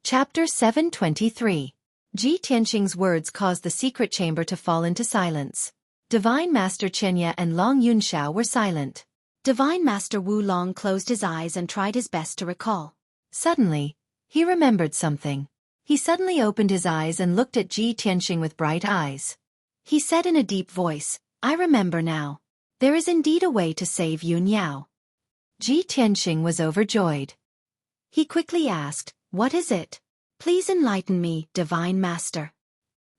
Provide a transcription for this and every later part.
Chapter 723. Ji Tianqing's words caused the secret chamber to fall into silence. Divine Master Qianye and Long Yunxiao were silent. Divine Master Wu Long closed his eyes and tried his best to recall. Suddenly, he remembered something. He suddenly opened his eyes and looked at Ji Tianqing with bright eyes. He said in a deep voice, "I remember now. There is indeed a way to save Yun Yao." Ji Tianqing was overjoyed. He quickly asked, "What is it? Please enlighten me, Divine Master."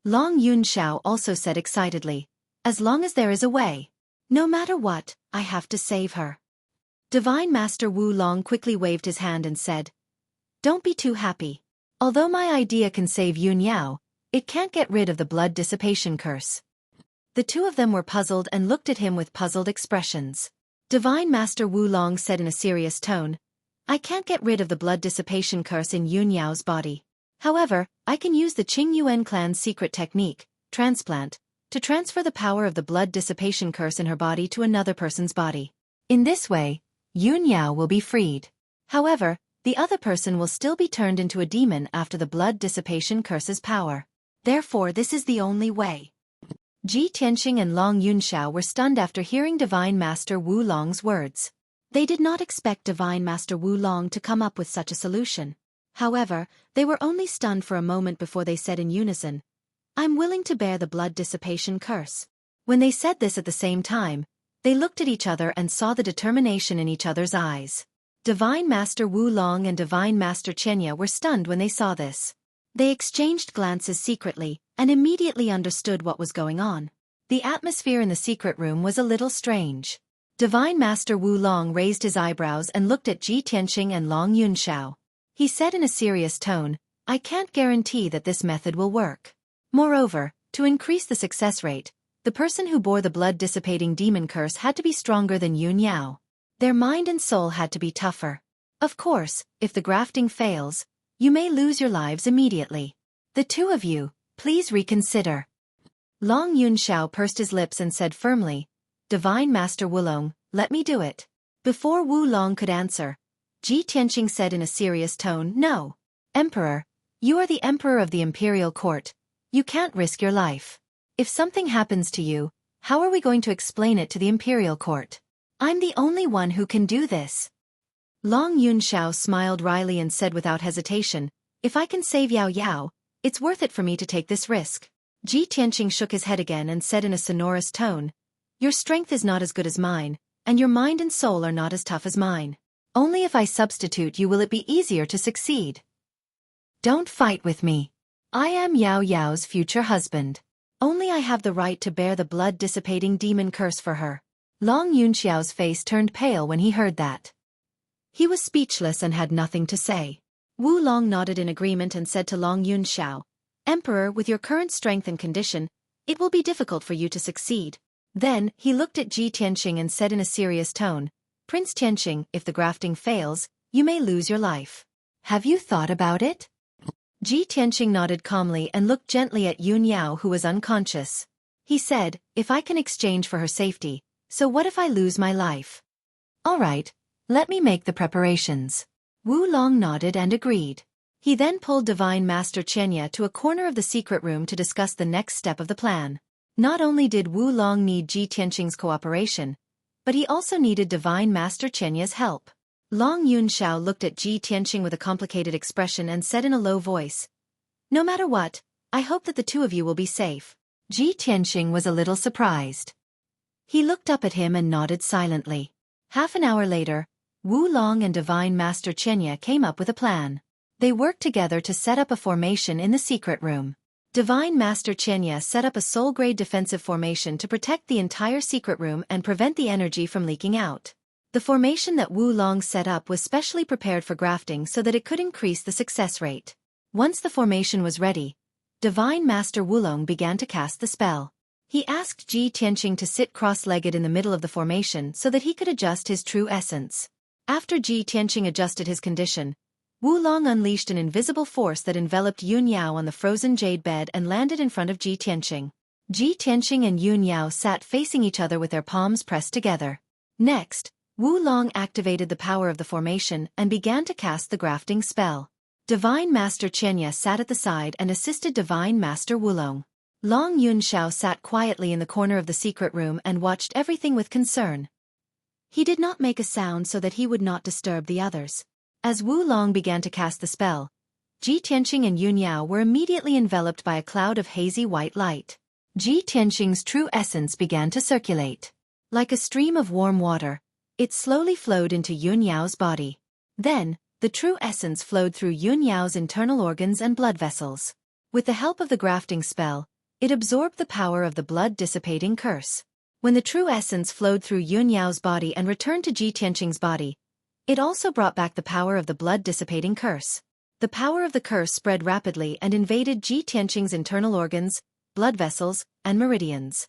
Long Yunxiao also said excitedly, "As long as there is a way. No matter what, I have to save her." Divine Master Wu Long quickly waved his hand and said, "Don't be too happy. Although my idea can save Yun Yao, it can't get rid of the blood dissipation curse." The two of them were puzzled and looked at him with puzzled expressions. Divine Master Wu Long said in a serious tone, "I can't get rid of the blood dissipation curse in Yun Yao's body. However, I can use the Qing Yuan clan's secret technique, transplant, to transfer the power of the blood dissipation curse in her body to another person's body. In this way, Yun Yao will be freed. However, the other person will still be turned into a demon after the blood dissipation curse's power. Therefore, this is the only way." Ji Tianqing and Long Yunxiao were stunned after hearing Divine Master Wu Long's words. They did not expect Divine Master Wu Long to come up with such a solution. However, they were only stunned for a moment before they said in unison, "I'm willing to bear the blood dissipation curse." When they said this at the same time, they looked at each other and saw the determination in each other's eyes. Divine Master Wu Long and Divine Master Qianye were stunned when they saw this. They exchanged glances secretly and immediately understood what was going on. The atmosphere in the secret room was a little strange. Divine Master Wu Long raised his eyebrows and looked at Ji Tianqing and Long Yunxiao. He said in a serious tone, "I can't guarantee that this method will work. Moreover, to increase the success rate, the person who bore the blood-dissipating demon curse had to be stronger than Yun Yao. Their mind and soul had to be tougher. Of course, if the grafting fails, you may lose your lives immediately. The two of you, please reconsider." Long Yunxiao pursed his lips and said firmly, "Divine Master Wu Long, let me do it." Before Wu Long could answer, Ji Tianqing said in a serious tone, "No. Emperor, you are the emperor of the imperial court. You can't risk your life. If something happens to you, how are we going to explain it to the imperial court? I'm the only one who can do this." Long Yunxiao smiled wryly and said without hesitation, "If I can save Yao Yao, it's worth it for me to take this risk." Ji Tianqing shook his head again and said in a sonorous tone, "Your strength is not as good as mine, and your mind and soul are not as tough as mine. Only if I substitute you will it be easier to succeed. Don't fight with me. I am Yao Yao's future husband. Only I have the right to bear the blood-dissipating demon curse for her." Long Yunxiao's face turned pale when he heard that. He was speechless and had nothing to say. Wu Long nodded in agreement and said to Long Yunxiao, "Emperor, with your current strength and condition, it will be difficult for you to succeed." Then, he looked at Ji Tianqing and said in a serious tone, "Prince Tianqing, if the grafting fails, you may lose your life. Have you thought about it?" Ji Tianqing nodded calmly and looked gently at Yun Yao, who was unconscious. He said, "If I can exchange for her safety, so what if I lose my life? All right, let me make the preparations." Wu Long nodded and agreed. He then pulled Divine Master Qianye to a corner of the secret room to discuss the next step of the plan. Not only did Wu Long need Ji Tianqing's cooperation, but he also needed Divine Master Qianye's help. Long Yunxiao looked at Ji Tianqing with a complicated expression and said in a low voice, "No matter what, I hope that the two of you will be safe." Ji Tianqing was a little surprised. He looked up at him and nodded silently. Half an hour later, Wu Long and Divine Master Qianye came up with a plan. They worked together to set up a formation in the secret room. Divine Master Qianye set up a soul-grade defensive formation to protect the entire secret room and prevent the energy from leaking out. The formation that Wu Long set up was specially prepared for grafting so that it could increase the success rate. Once the formation was ready, Divine Master Wu Long began to cast the spell. He asked Ji Tianqing to sit cross-legged in the middle of the formation so that he could adjust his true essence. After Ji Tianqing adjusted his condition, Wu Long unleashed an invisible force that enveloped Yun Yao on the frozen jade bed and landed in front of Ji Tianqing. Ji Tianqing and Yun Yao sat facing each other with their palms pressed together. Next, Wu Long activated the power of the formation and began to cast the grafting spell. Divine Master Qianye sat at the side and assisted Divine Master Wulong. Long Yunxiao sat quietly in the corner of the secret room and watched everything with concern. He did not make a sound so that he would not disturb the others. As Wulong began to cast the spell, Ji Tianqing and Yun Yao were immediately enveloped by a cloud of hazy white light. Ji Tianqing's true essence began to circulate. Like a stream of warm water, it slowly flowed into Yun Yao's body. Then, the true essence flowed through Yun Yao's internal organs and blood vessels. With the help of the grafting spell, it absorbed the power of the blood-dissipating curse. When the true essence flowed through Yun Yao's body and returned to Ji Tianqing's body, it also brought back the power of the blood-dissipating curse. The power of the curse spread rapidly and invaded Ji Tianqing's internal organs, blood vessels, and meridians.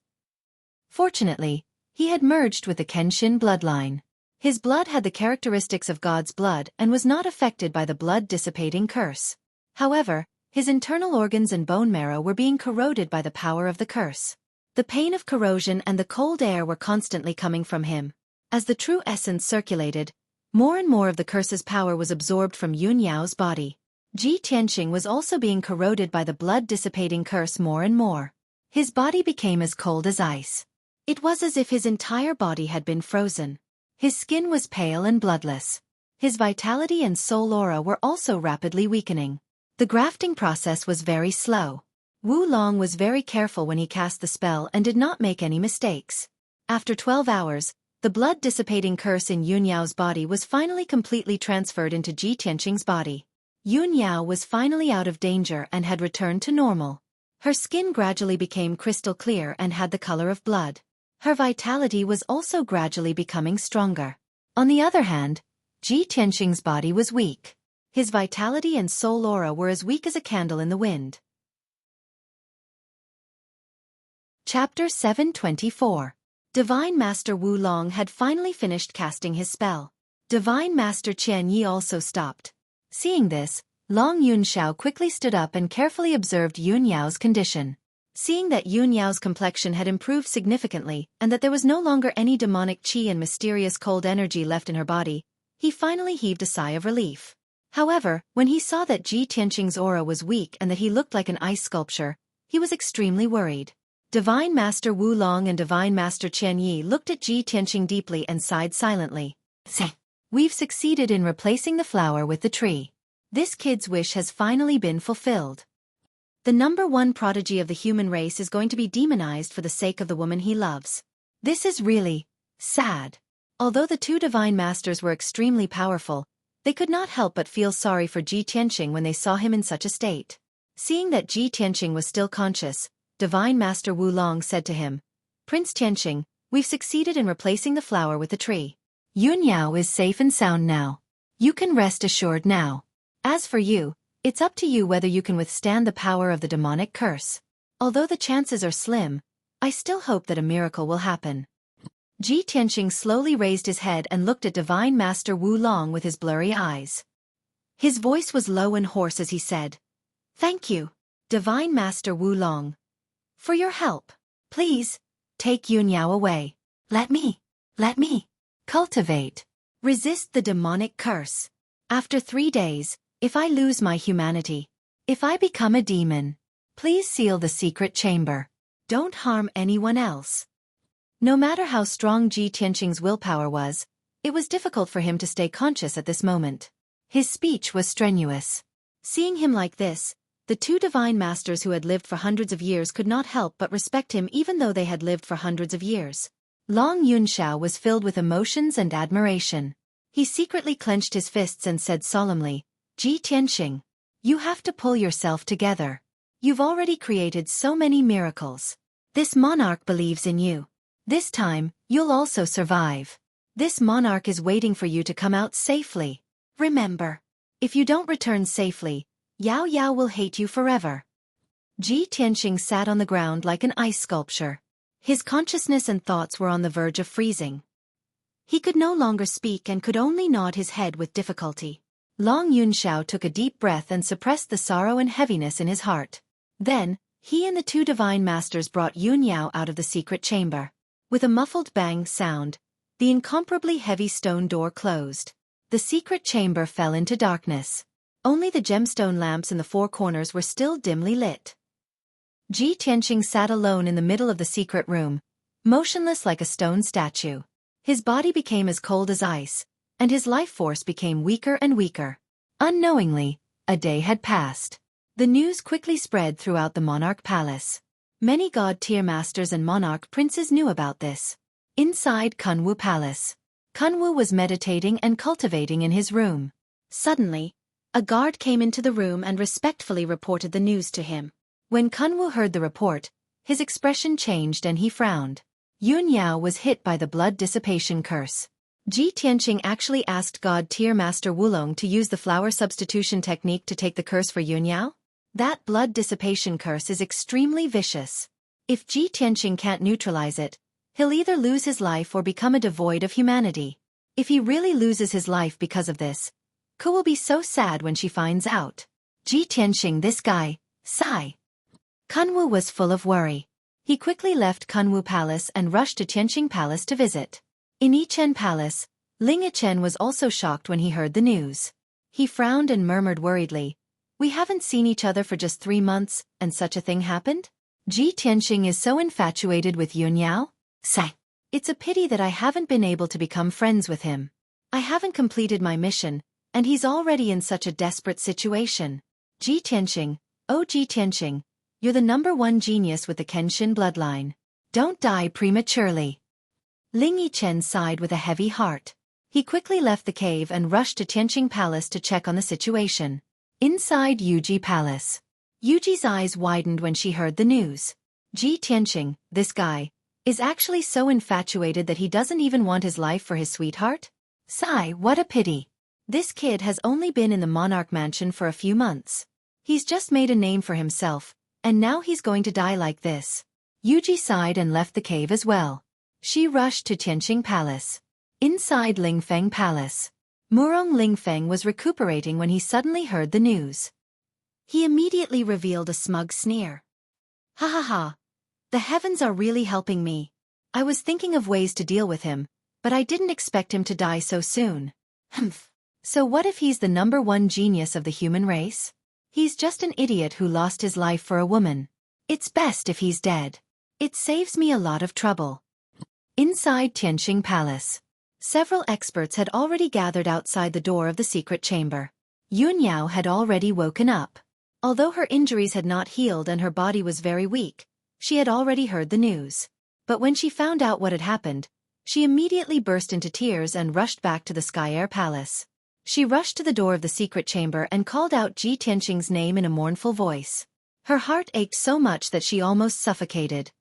Fortunately, he had merged with the Kenshin bloodline. His blood had the characteristics of God's blood and was not affected by the blood-dissipating curse. However, his internal organs and bone marrow were being corroded by the power of the curse. The pain of corrosion and the cold air were constantly coming from him. As the true essence circulated, more and more of the curse's power was absorbed from Yun Yao's body. Ji Tianqing was also being corroded by the blood-dissipating curse more and more. His body became as cold as ice. It was as if his entire body had been frozen. His skin was pale and bloodless. His vitality and soul aura were also rapidly weakening. The grafting process was very slow. Wulong was very careful when he cast the spell and did not make any mistakes. After 12 hours, the blood-dissipating curse in Yun Yao's body was finally completely transferred into Ji Tianqing's body. Yun Yao was finally out of danger and had returned to normal. Her skin gradually became crystal clear and had the color of blood. Her vitality was also gradually becoming stronger. On the other hand, Ji Tianqing's body was weak. His vitality and soul aura were as weak as a candle in the wind. Chapter 724. Divine Master Wulong had finally finished casting his spell. Divine Master Qianye also stopped. Seeing this, Long Yunxiao quickly stood up and carefully observed Yun Yao's condition. Seeing that Yun Yao's complexion had improved significantly and that there was no longer any demonic qi and mysterious cold energy left in her body, he finally heaved a sigh of relief. However, when he saw that Ji Tianqing's aura was weak and that he looked like an ice sculpture, he was extremely worried. Divine Master Wulong and Divine Master Qianye looked at Ji Tianqing deeply and sighed silently. We've succeeded in replacing the flower with the tree. This kid's wish has finally been fulfilled. The #1 prodigy of the human race is going to be demonized for the sake of the woman he loves. This is really sad. Although the two Divine Masters were extremely powerful, they could not help but feel sorry for Ji Tianqing when they saw him in such a state. Seeing that Ji Tianqing was still conscious, Divine Master Wulong said to him, "Prince Tianqing, we've succeeded in replacing the flower with the tree. Yun Yao is safe and sound now. You can rest assured now. As for you, it's up to you whether you can withstand the power of the demonic curse. Although the chances are slim, I still hope that a miracle will happen." Ji Tianqing slowly raised his head and looked at Divine Master Wulong with his blurry eyes. His voice was low and hoarse as he said, "Thank you, Divine Master Wulong, for your help. Please, take Yun Yao away. Let me cultivate, resist the demonic curse. After 3 days, if I lose my humanity, if I become a demon, please seal the secret chamber. Don't harm anyone else." No matter how strong Ji Tianqing's willpower was, it was difficult for him to stay conscious at this moment. His speech was strenuous. Seeing him like this, the two Divine Masters who had lived for hundreds of years could not help but respect him even though they had lived for hundreds of years. Long Yunxiao was filled with emotions and admiration. He secretly clenched his fists and said solemnly, "Ji Tianqing, you have to pull yourself together. You've already created so many miracles. This monarch believes in you. This time, you'll also survive. This monarch is waiting for you to come out safely. Remember, if you don't return safely, Yao Yao will hate you forever." Ji Tianqing sat on the ground like an ice sculpture. His consciousness and thoughts were on the verge of freezing. He could no longer speak and could only nod his head with difficulty. Long Yunxiao took a deep breath and suppressed the sorrow and heaviness in his heart. Then, he and the two Divine Masters brought Yun Yao out of the secret chamber. With a muffled bang sound, the incomparably heavy stone door closed. The secret chamber fell into darkness. Only the gemstone lamps in the four corners were still dimly lit. Ji Tianqing sat alone in the middle of the secret room, motionless like a stone statue. His body became as cold as ice, and his life force became weaker and weaker. Unknowingly, a day had passed. The news quickly spread throughout the monarch palace. Many god-tier masters and monarch princes knew about this. Inside Kunwu Palace, Kunwu was meditating and cultivating in his room. Suddenly, a guard came into the room and respectfully reported the news to him. When Kunwu heard the report, his expression changed and he frowned. Yun Yao was hit by the blood dissipation curse. Ji Tianqing actually asked God-tier Master Wulong to use the flower substitution technique to take the curse for Yun Yao? That blood dissipation curse is extremely vicious. If Ji Tianqing can't neutralize it, he'll either lose his life or become a devoid of humanity. If he really loses his life because of this, Ku will be so sad when she finds out. Ji Tianqing, this guy, sigh. Kunwu was full of worry. He quickly left Kunwu Palace and rushed to Tianqing Palace to visit. In Yichen Palace, Ling Yichen was also shocked when he heard the news. He frowned and murmured worriedly, "We haven't seen each other for just 3 months, and such a thing happened? Ji Tianqing is so infatuated with Yun Yao? Sigh. It's a pity that I haven't been able to become friends with him. I haven't completed my mission, and he's already in such a desperate situation. Ji Tianqing, oh Ji Tianqing, you're the #1 genius with the Kenshin bloodline. Don't die prematurely." Ling Yichen sighed with a heavy heart. He quickly left the cave and rushed to Tianqing Palace to check on the situation. Inside Yuji Palace, Yuji's eyes widened when she heard the news. Ji Tianqing, this guy, is actually so infatuated that he doesn't even want his life for his sweetheart? Sigh, what a pity. This kid has only been in the monarch mansion for a few months. He's just made a name for himself, and now he's going to die like this. Yuji sighed and left the cave as well. She rushed to Tianqing Palace. Inside Lingfeng Palace, Murong Lingfeng was recuperating when he suddenly heard the news. He immediately revealed a smug sneer. "Ha ha ha. The heavens are really helping me. I was thinking of ways to deal with him, but I didn't expect him to die so soon. Humph. So what if he's the #1 genius of the human race? He's just an idiot who lost his life for a woman. It's best if he's dead. It saves me a lot of trouble." Inside Tianqing Palace, several experts had already gathered outside the door of the secret chamber. Yun Yao had already woken up. Although her injuries had not healed and her body was very weak, she had already heard the news. But when she found out what had happened, she immediately burst into tears and rushed back to the Sky Air Palace. She rushed to the door of the secret chamber and called out Ji Tianqing's name in a mournful voice. Her heart ached so much that she almost suffocated.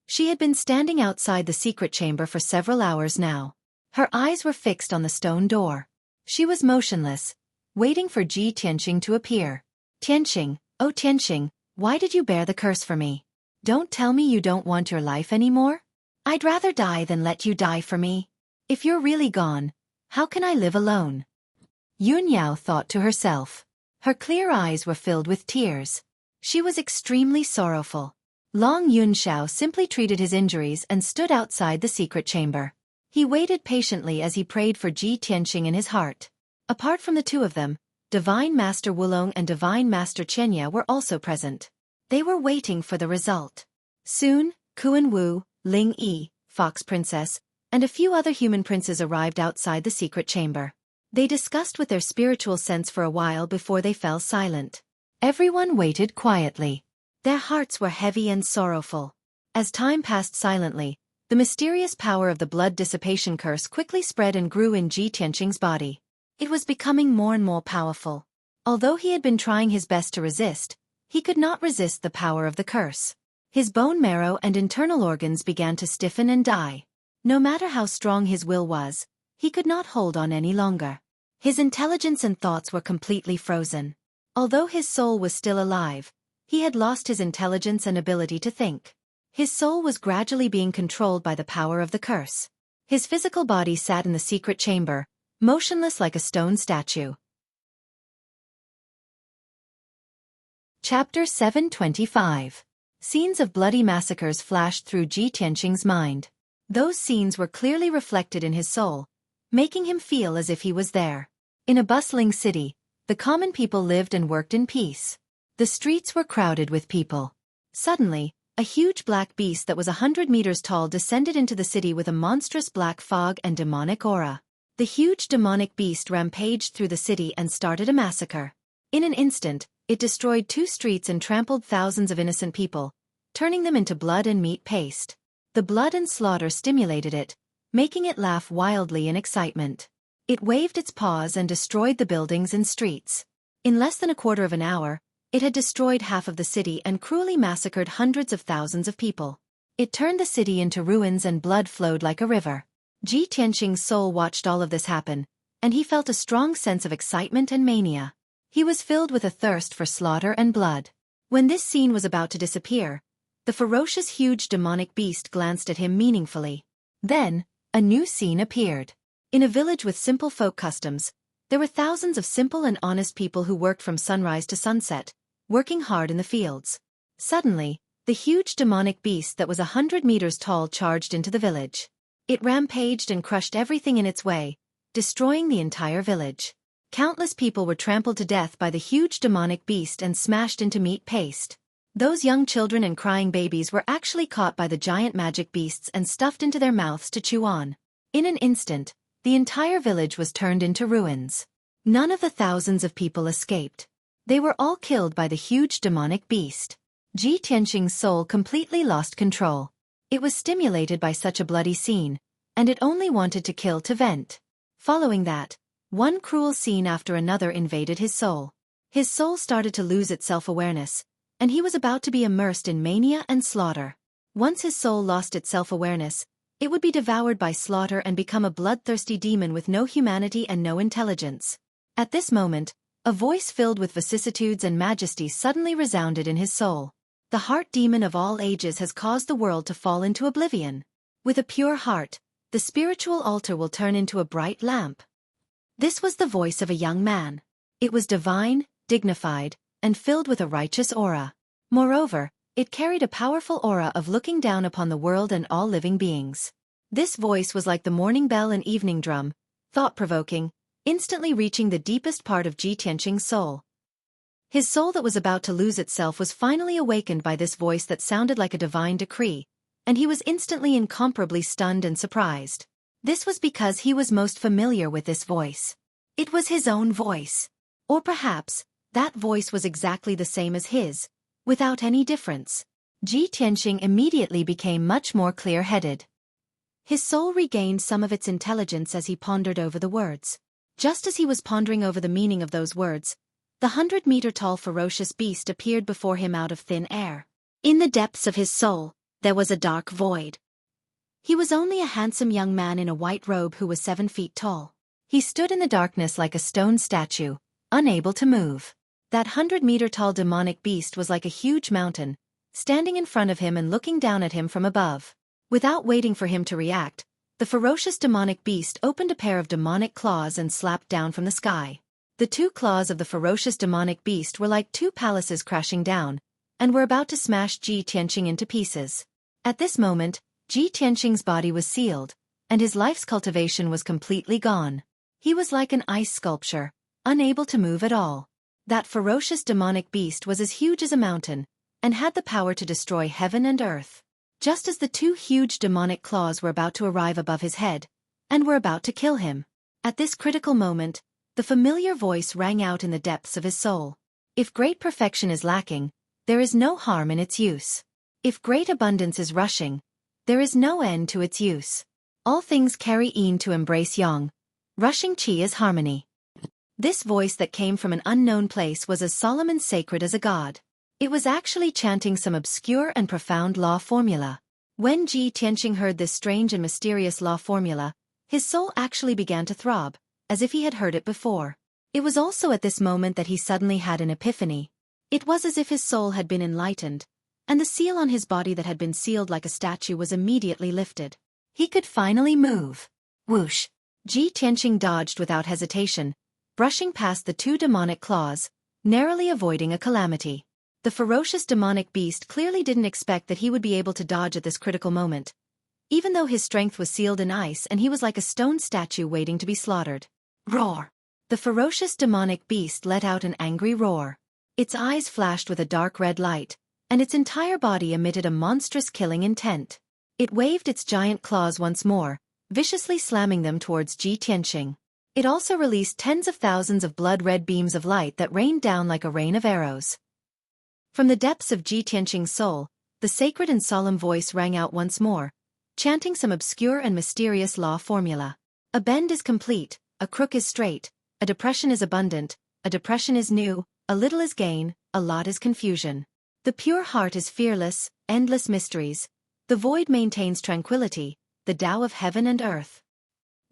She had been standing outside the secret chamber for several hours now. Her eyes were fixed on the stone door. She was motionless, waiting for Ji Tianqing to appear. "Tianqing, oh Tianqing, why did you bear the curse for me? Don't tell me you don't want your life anymore? I'd rather die than let you die for me. If you're really gone, how can I live alone?" Yun Yao thought to herself. Her clear eyes were filled with tears. She was extremely sorrowful. Long Yunxiao simply treated his injuries and stood outside the secret chamber. He waited patiently as he prayed for Ji Tianqing in his heart. Apart from the two of them, Divine Master Wulong and Divine Master Chenya were also present. They were waiting for the result. Soon, Kuan Wu, Ling Yi, Fox Princess, and a few other human princes arrived outside the secret chamber. They discussed with their spiritual sense for a while before they fell silent. Everyone waited quietly. Their hearts were heavy and sorrowful. As time passed silently, the mysterious power of the blood dissipation curse quickly spread and grew in Ji Tianqing's body. It was becoming more and more powerful. Although he had been trying his best to resist, he could not resist the power of the curse. His bone marrow and internal organs began to stiffen and die. No matter how strong his will was, he could not hold on any longer. His intelligence and thoughts were completely frozen. Although his soul was still alive, he had lost his intelligence and ability to think. His soul was gradually being controlled by the power of the curse. His physical body sat in the secret chamber, motionless like a stone statue. Chapter 725. Scenes of bloody massacres flashed through Ji Tianqing's mind. Those scenes were clearly reflected in his soul, making him feel as if he was there. In a bustling city, The common people lived and worked in peace. The streets were crowded with people. Suddenly, a huge black beast that was 100 meters tall descended into the city with a monstrous black fog and demonic aura. The huge demonic beast rampaged through the city and started a massacre. In an instant, it destroyed 2 streets and trampled thousands of innocent people, turning them into blood and meat paste. The blood and slaughter stimulated it, making it laugh wildly in excitement. It waved its paws and destroyed the buildings and streets. In less than a quarter of an hour, it had destroyed half of the city and cruelly massacred hundreds of thousands of people. It turned the city into ruins and blood flowed like a river. Ji Tianqing's soul watched all of this happen, and he felt a strong sense of excitement and mania. He was filled with a thirst for slaughter and blood. When this scene was about to disappear, the ferocious huge demonic beast glanced at him meaningfully. Then, a new scene appeared. In a village with simple folk customs, there were thousands of simple and honest people who worked from sunrise to sunset, working hard in the fields. Suddenly, the huge demonic beast that was 100 meters tall charged into the village. It rampaged and crushed everything in its way, destroying the entire village. Countless people were trampled to death by the huge demonic beast and smashed into meat paste. Those young children and crying babies were actually caught by the giant magic beasts and stuffed into their mouths to chew on. In an instant, the entire village was turned into ruins. None of the thousands of people escaped. They were all killed by the huge demonic beast. Ji Tianqing's soul completely lost control. It was stimulated by such a bloody scene, and it only wanted to kill to vent. Following that, one cruel scene after another invaded his soul. His soul started to lose its self-awareness, and he was about to be immersed in mania and slaughter. Once his soul lost its self-awareness, it would be devoured by slaughter and become a bloodthirsty demon with no humanity and no intelligence. At this moment, a voice filled with vicissitudes and majesty suddenly resounded in his soul. The heart demon of all ages has caused the world to fall into oblivion. With a pure heart, the spiritual altar will turn into a bright lamp. This was the voice of a young man. It was divine, dignified, and filled with a righteous aura. Moreover, it carried a powerful aura of looking down upon the world and all living beings. This voice was like the morning bell and evening drum, thought-provoking, instantly reaching the deepest part of Ji Tianqing's soul. His soul that was about to lose itself was finally awakened by this voice that sounded like a divine decree, and he was instantly incomparably stunned and surprised. This was because he was most familiar with this voice. It was his own voice. Or perhaps, that voice was exactly the same as his, without any difference. Ji Tianqing immediately became much more clear-headed. His soul regained some of its intelligence as he pondered over the words. Just as he was pondering over the meaning of those words, the 100-meter-tall ferocious beast appeared before him out of thin air. In the depths of his soul, there was a dark void. He was only a handsome young man in a white robe who was 7 feet tall. He stood in the darkness like a stone statue, unable to move. That 100-meter-tall demonic beast was like a huge mountain, standing in front of him and looking down at him from above. Without waiting for him to react, the ferocious demonic beast opened a pair of demonic claws and slapped down from the sky. The 2 claws of the ferocious demonic beast were like 2 palaces crashing down, and were about to smash Ji Tianqing into pieces. At this moment, Ji Tianqing's body was sealed, and his life's cultivation was completely gone. He was like an ice sculpture, unable to move at all. That ferocious demonic beast was as huge as a mountain, and had the power to destroy heaven and earth. Just as the 2 huge demonic claws were about to arrive above his head, and were about to kill him. At this critical moment, the familiar voice rang out in the depths of his soul. If great perfection is lacking, there is no harm in its use. If great abundance is rushing, there is no end to its use. All things carry yin to embrace yang. Rushing qi is harmony. This voice that came from an unknown place was as solemn and sacred as a god. It was actually chanting some obscure and profound law formula. When Ji Tianqing heard this strange and mysterious law formula, his soul actually began to throb, as if he had heard it before. It was also at this moment that he suddenly had an epiphany. It was as if his soul had been enlightened, and the seal on his body that had been sealed like a statue was immediately lifted. He could finally move. Whoosh! Ji Tianqing dodged without hesitation, brushing past the 2 demonic claws, narrowly avoiding a calamity. The ferocious demonic beast clearly didn't expect that he would be able to dodge at this critical moment, even though his strength was sealed in ice and he was like a stone statue waiting to be slaughtered. Roar! The ferocious demonic beast let out an angry roar. Its eyes flashed with a dark red light, and its entire body emitted a monstrous killing intent. It waved its giant claws once more, viciously slamming them towards Ji Tianqing. It also released tens of thousands of blood-red beams of light that rained down like a rain of arrows. From the depths of Ji Tianqing's soul, the sacred and solemn voice rang out once more, chanting some obscure and mysterious law formula. A bend is complete, a crook is straight, a depression is abundant, a depression is new, a little is gain, a lot is confusion. The pure heart is fearless, endless mysteries. The void maintains tranquility, the Tao of heaven and earth.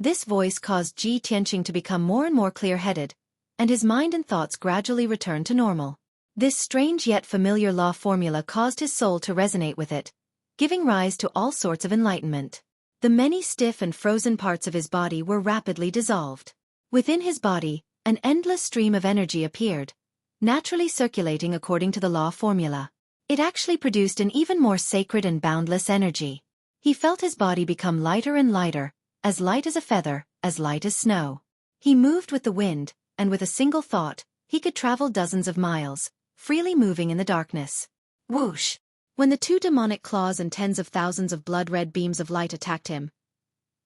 This voice caused Ji Tianqing to become more and more clear-headed, and his mind and thoughts gradually returned to normal. This strange yet familiar law formula caused his soul to resonate with it, giving rise to all sorts of enlightenment. The many stiff and frozen parts of his body were rapidly dissolved. Within his body, an endless stream of energy appeared, naturally circulating according to the law formula. It actually produced an even more sacred and boundless energy. He felt his body become lighter and lighter, as light as a feather, as light as snow. He moved with the wind, and with a single thought, he could travel dozens of miles, freely moving in the darkness. Whoosh! When the two demonic claws and tens of thousands of blood-red beams of light attacked him,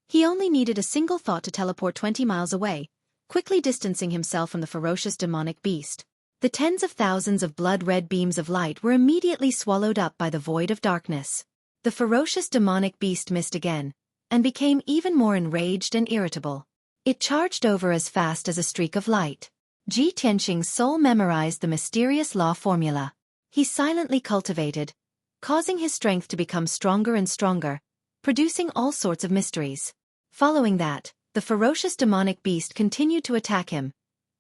he only needed a single thought to teleport 20 miles away, quickly distancing himself from the ferocious demonic beast. The tens of thousands of blood-red beams of light were immediately swallowed up by the void of darkness. The ferocious demonic beast missed again, and became even more enraged and irritable. It charged over as fast as a streak of light. Ji Tianqing's soul memorized the mysterious law formula. He silently cultivated, causing his strength to become stronger and stronger, producing all sorts of mysteries. Following that, the ferocious demonic beast continued to attack him,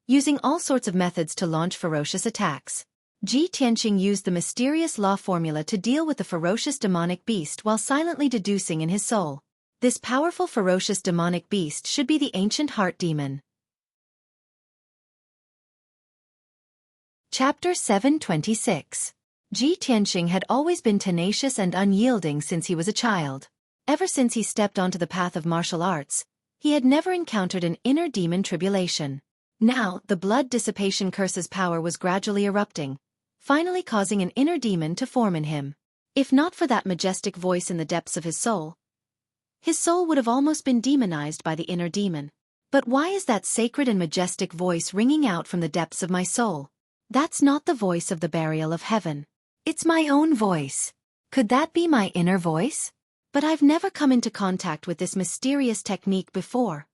using all sorts of methods to launch ferocious attacks. Ji Tianqing used the mysterious law formula to deal with the ferocious demonic beast while silently deducing in his soul. This powerful ferocious demonic beast should be the ancient heart demon. Chapter 726. Ji Tianqing had always been tenacious and unyielding since he was a child. Ever since he stepped onto the path of martial arts, he had never encountered an inner demon tribulation. Now, the blood dissipation curse's power was gradually erupting, finally causing an inner demon to form in him. If not for that majestic voice in the depths of his soul would have almost been demonized by the inner demon. But why is that sacred and majestic voice ringing out from the depths of my soul? That's not the voice of the burial of heaven. It's my own voice. Could that be my inner voice? But I've never come into contact with this mysterious technique before.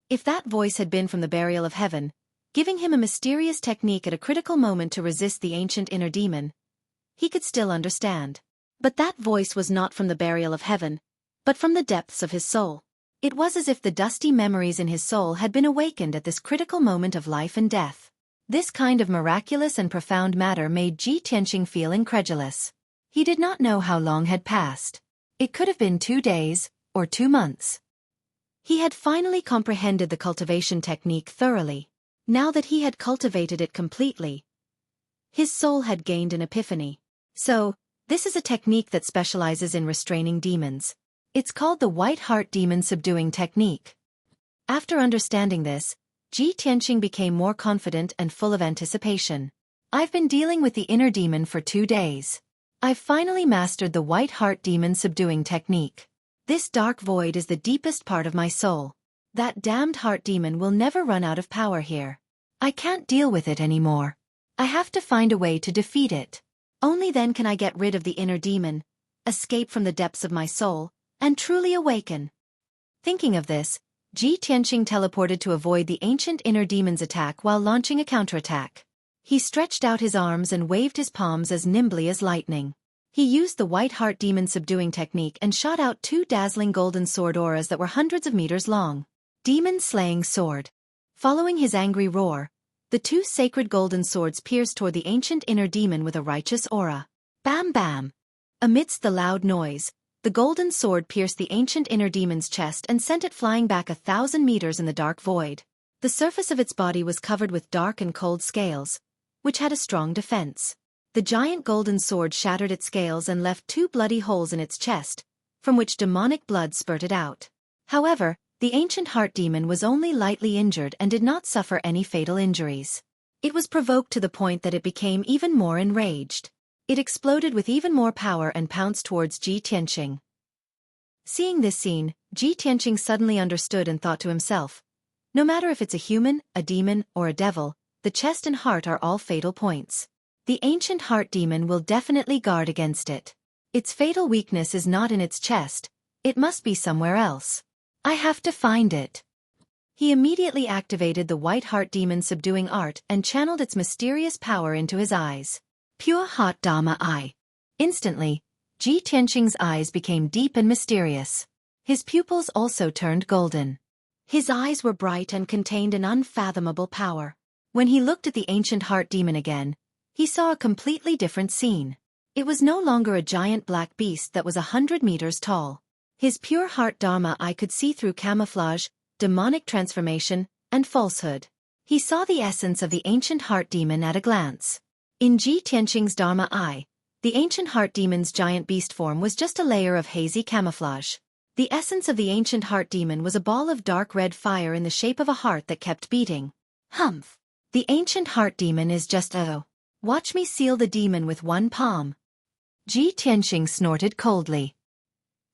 If that voice had been from the burial of heaven, giving him a mysterious technique at a critical moment to resist the ancient inner demon, he could still understand. But that voice was not from the burial of heaven, but from the depths of his soul. It was as if the dusty memories in his soul had been awakened at this critical moment of life and death. This kind of miraculous and profound matter made Ji Tianqing feel incredulous. He did not know how long had passed. It could have been 2 days, or 2 months. He had finally comprehended the cultivation technique thoroughly. Now that he had cultivated it completely, his soul had gained an epiphany. So, this is a technique that specializes in restraining demons. It's called the White Heart Demon Subduing Technique. After understanding this, Ji Tianqing became more confident and full of anticipation. I've been dealing with the inner demon for 2 days. I've finally mastered the White Heart Demon Subduing Technique. This dark void is the deepest part of my soul. That damned heart demon will never run out of power here. I can't deal with it anymore. I have to find a way to defeat it. Only then can I get rid of the inner demon, escape from the depths of my soul, and truly awaken. Thinking of this, Ji Tianqing teleported to avoid the ancient inner demon's attack while launching a counterattack. He stretched out his arms and waved his palms as nimbly as lightning. He used the White Heart Demon Subduing Technique and shot out 2 dazzling golden sword auras that were hundreds of meters long. Demon Slaying Sword. Following his angry roar, the 2 sacred golden swords pierced toward the ancient inner demon with a righteous aura. Bam bam! Amidst the loud noise, the golden sword pierced the ancient inner demon's chest and sent it flying back 1,000 meters in the dark void. The surface of its body was covered with dark and cold scales, which had a strong defense. The giant golden sword shattered its scales and left 2 bloody holes in its chest, from which demonic blood spurted out. However, The ancient heart demon was only lightly injured and did not suffer any fatal injuries. It was provoked to the point that it became even more enraged. It exploded with even more power and pounced towards Ji Tianqing. Seeing this scene, Ji Tianqing suddenly understood and thought to himself, no matter if it's a human, a demon, or a devil, the chest and heart are all fatal points. The ancient heart demon will definitely guard against it. Its fatal weakness is not in its chest, it must be somewhere else. I have to find it. He immediately activated the white heart demon subduing art and channeled its mysterious power into his eyes. Pure hot Dharma eye. Instantly, Ji Tianqing's eyes became deep and mysterious. His pupils also turned golden. His eyes were bright and contained an unfathomable power. When he looked at the ancient heart demon again, he saw a completely different scene. It was no longer a giant black beast that was 100 meters tall. His pure heart Dharma eye could see through camouflage, demonic transformation, and falsehood. He saw the essence of the ancient heart demon at a glance. In Ji Tianqing's Dharma eye, the ancient heart demon's giant beast form was just a layer of hazy camouflage. The essence of the ancient heart demon was a ball of dark red fire in the shape of a heart that kept beating. Humph! The ancient heart demon is just a... Watch me seal the demon with one palm. Ji Tianqing snorted coldly.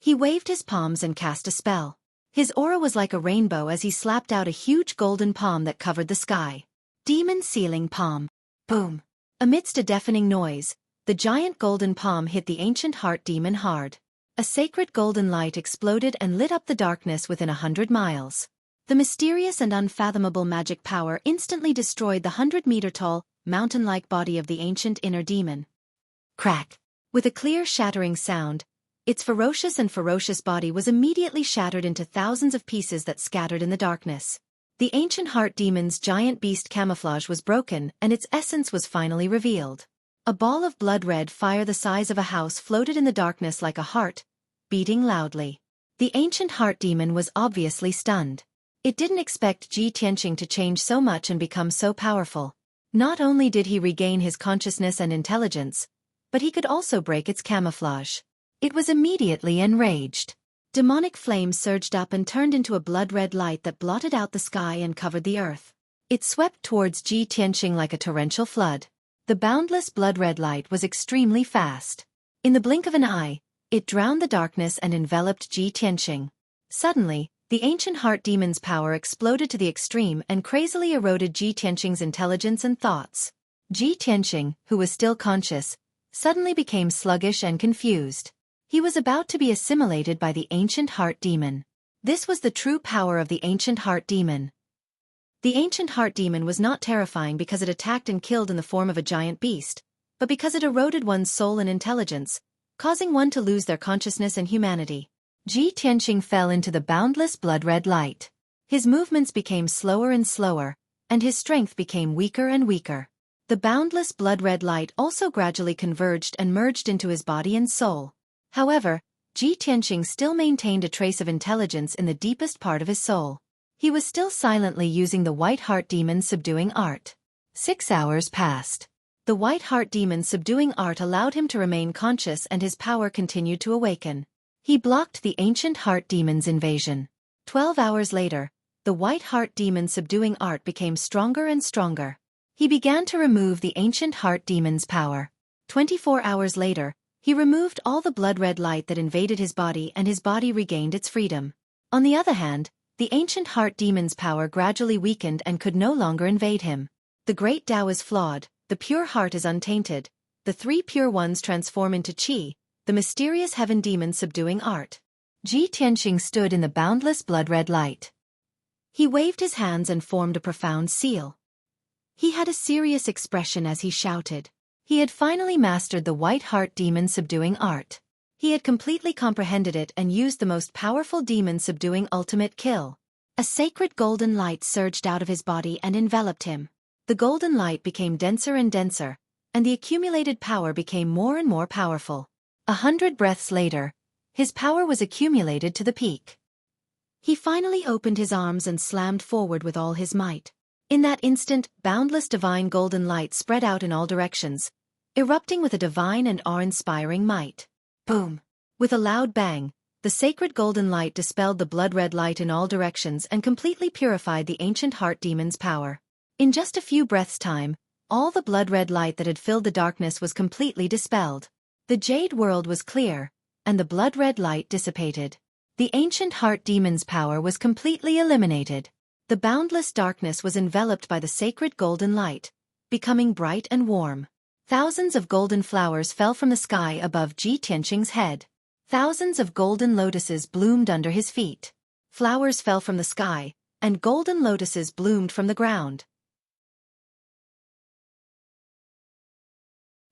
He waved his palms and cast a spell. His aura was like a rainbow as he slapped out a huge golden palm that covered the sky. Demon sealing palm. Boom! Amidst a deafening noise, the giant golden palm hit the ancient heart demon hard. A sacred golden light exploded and lit up the darkness within 100 miles. The mysterious and unfathomable magic power instantly destroyed the 100-meter-tall, mountain-like body of the ancient inner demon. Crack! With a clear shattering sound, its ferocious body was immediately shattered into thousands of pieces that scattered in the darkness. The ancient heart demon's giant beast camouflage was broken and its essence was finally revealed. A ball of blood-red fire the size of a house floated in the darkness like a heart, beating loudly. The ancient heart demon was obviously stunned. It didn't expect Ji Tianqing to change so much and become so powerful. Not only did he regain his consciousness and intelligence, but he could also break its camouflage. It was immediately enraged. Demonic flames surged up and turned into a blood-red light that blotted out the sky and covered the earth. It swept towards Ji Tianqing like a torrential flood. The boundless blood-red light was extremely fast. In the blink of an eye, it drowned the darkness and enveloped Ji Tianqing. Suddenly, the ancient heart demon's power exploded to the extreme and crazily eroded Ji Tianqing's intelligence and thoughts. Ji Tianqing, who was still conscious, suddenly became sluggish and confused. He was about to be assimilated by the ancient heart demon. This was the true power of the ancient heart demon. The ancient heart demon was not terrifying because it attacked and killed in the form of a giant beast, but because it eroded one's soul and intelligence, causing one to lose their consciousness and humanity. Ji Tianqing fell into the boundless blood-red light. His movements became slower and slower, and his strength became weaker and weaker. The boundless blood-red light also gradually converged and merged into his body and soul. However, Ji Tianqing still maintained a trace of intelligence in the deepest part of his soul. He was still silently using the white heart demon subduing art. 6 hours passed. The white heart demon subduing art allowed him to remain conscious and his power continued to awaken. He blocked the ancient heart demon's invasion. 12 hours later, the white heart demon subduing art became stronger and stronger. He began to remove the ancient heart demon's power. 24 hours later, he removed all the blood-red light that invaded his body and his body regained its freedom. On the other hand, the ancient heart demon's power gradually weakened and could no longer invade him. The great Tao is flawed, the pure heart is untainted, the three pure ones transform into Qi, the mysterious heaven demon subduing art. Ji Tianqing stood in the boundless blood-red light. He waved his hands and formed a profound seal. He had a serious expression as he shouted. He had finally mastered the white heart demon subduing art. He had completely comprehended it and used the most powerful demon subduing ultimate kill. A sacred golden light surged out of his body and enveloped him. The golden light became denser and denser, and the accumulated power became more and more powerful. 100 breaths later, his power was accumulated to the peak. He finally opened his arms and slammed forward with all his might. In that instant, boundless divine golden light spread out in all directions, erupting with a divine and awe-inspiring might. Boom! With a loud bang, the sacred golden light dispelled the blood-red light in all directions and completely purified the ancient heart demon's power. In just a few breaths' time, all the blood-red light that had filled the darkness was completely dispelled. The jade world was clear, and the blood-red light dissipated. The ancient heart demon's power was completely eliminated. The boundless darkness was enveloped by the sacred golden light, becoming bright and warm. Thousands of golden flowers fell from the sky above Ji Tianqing's head. Thousands of golden lotuses bloomed under his feet. Flowers fell from the sky, and golden lotuses bloomed from the ground.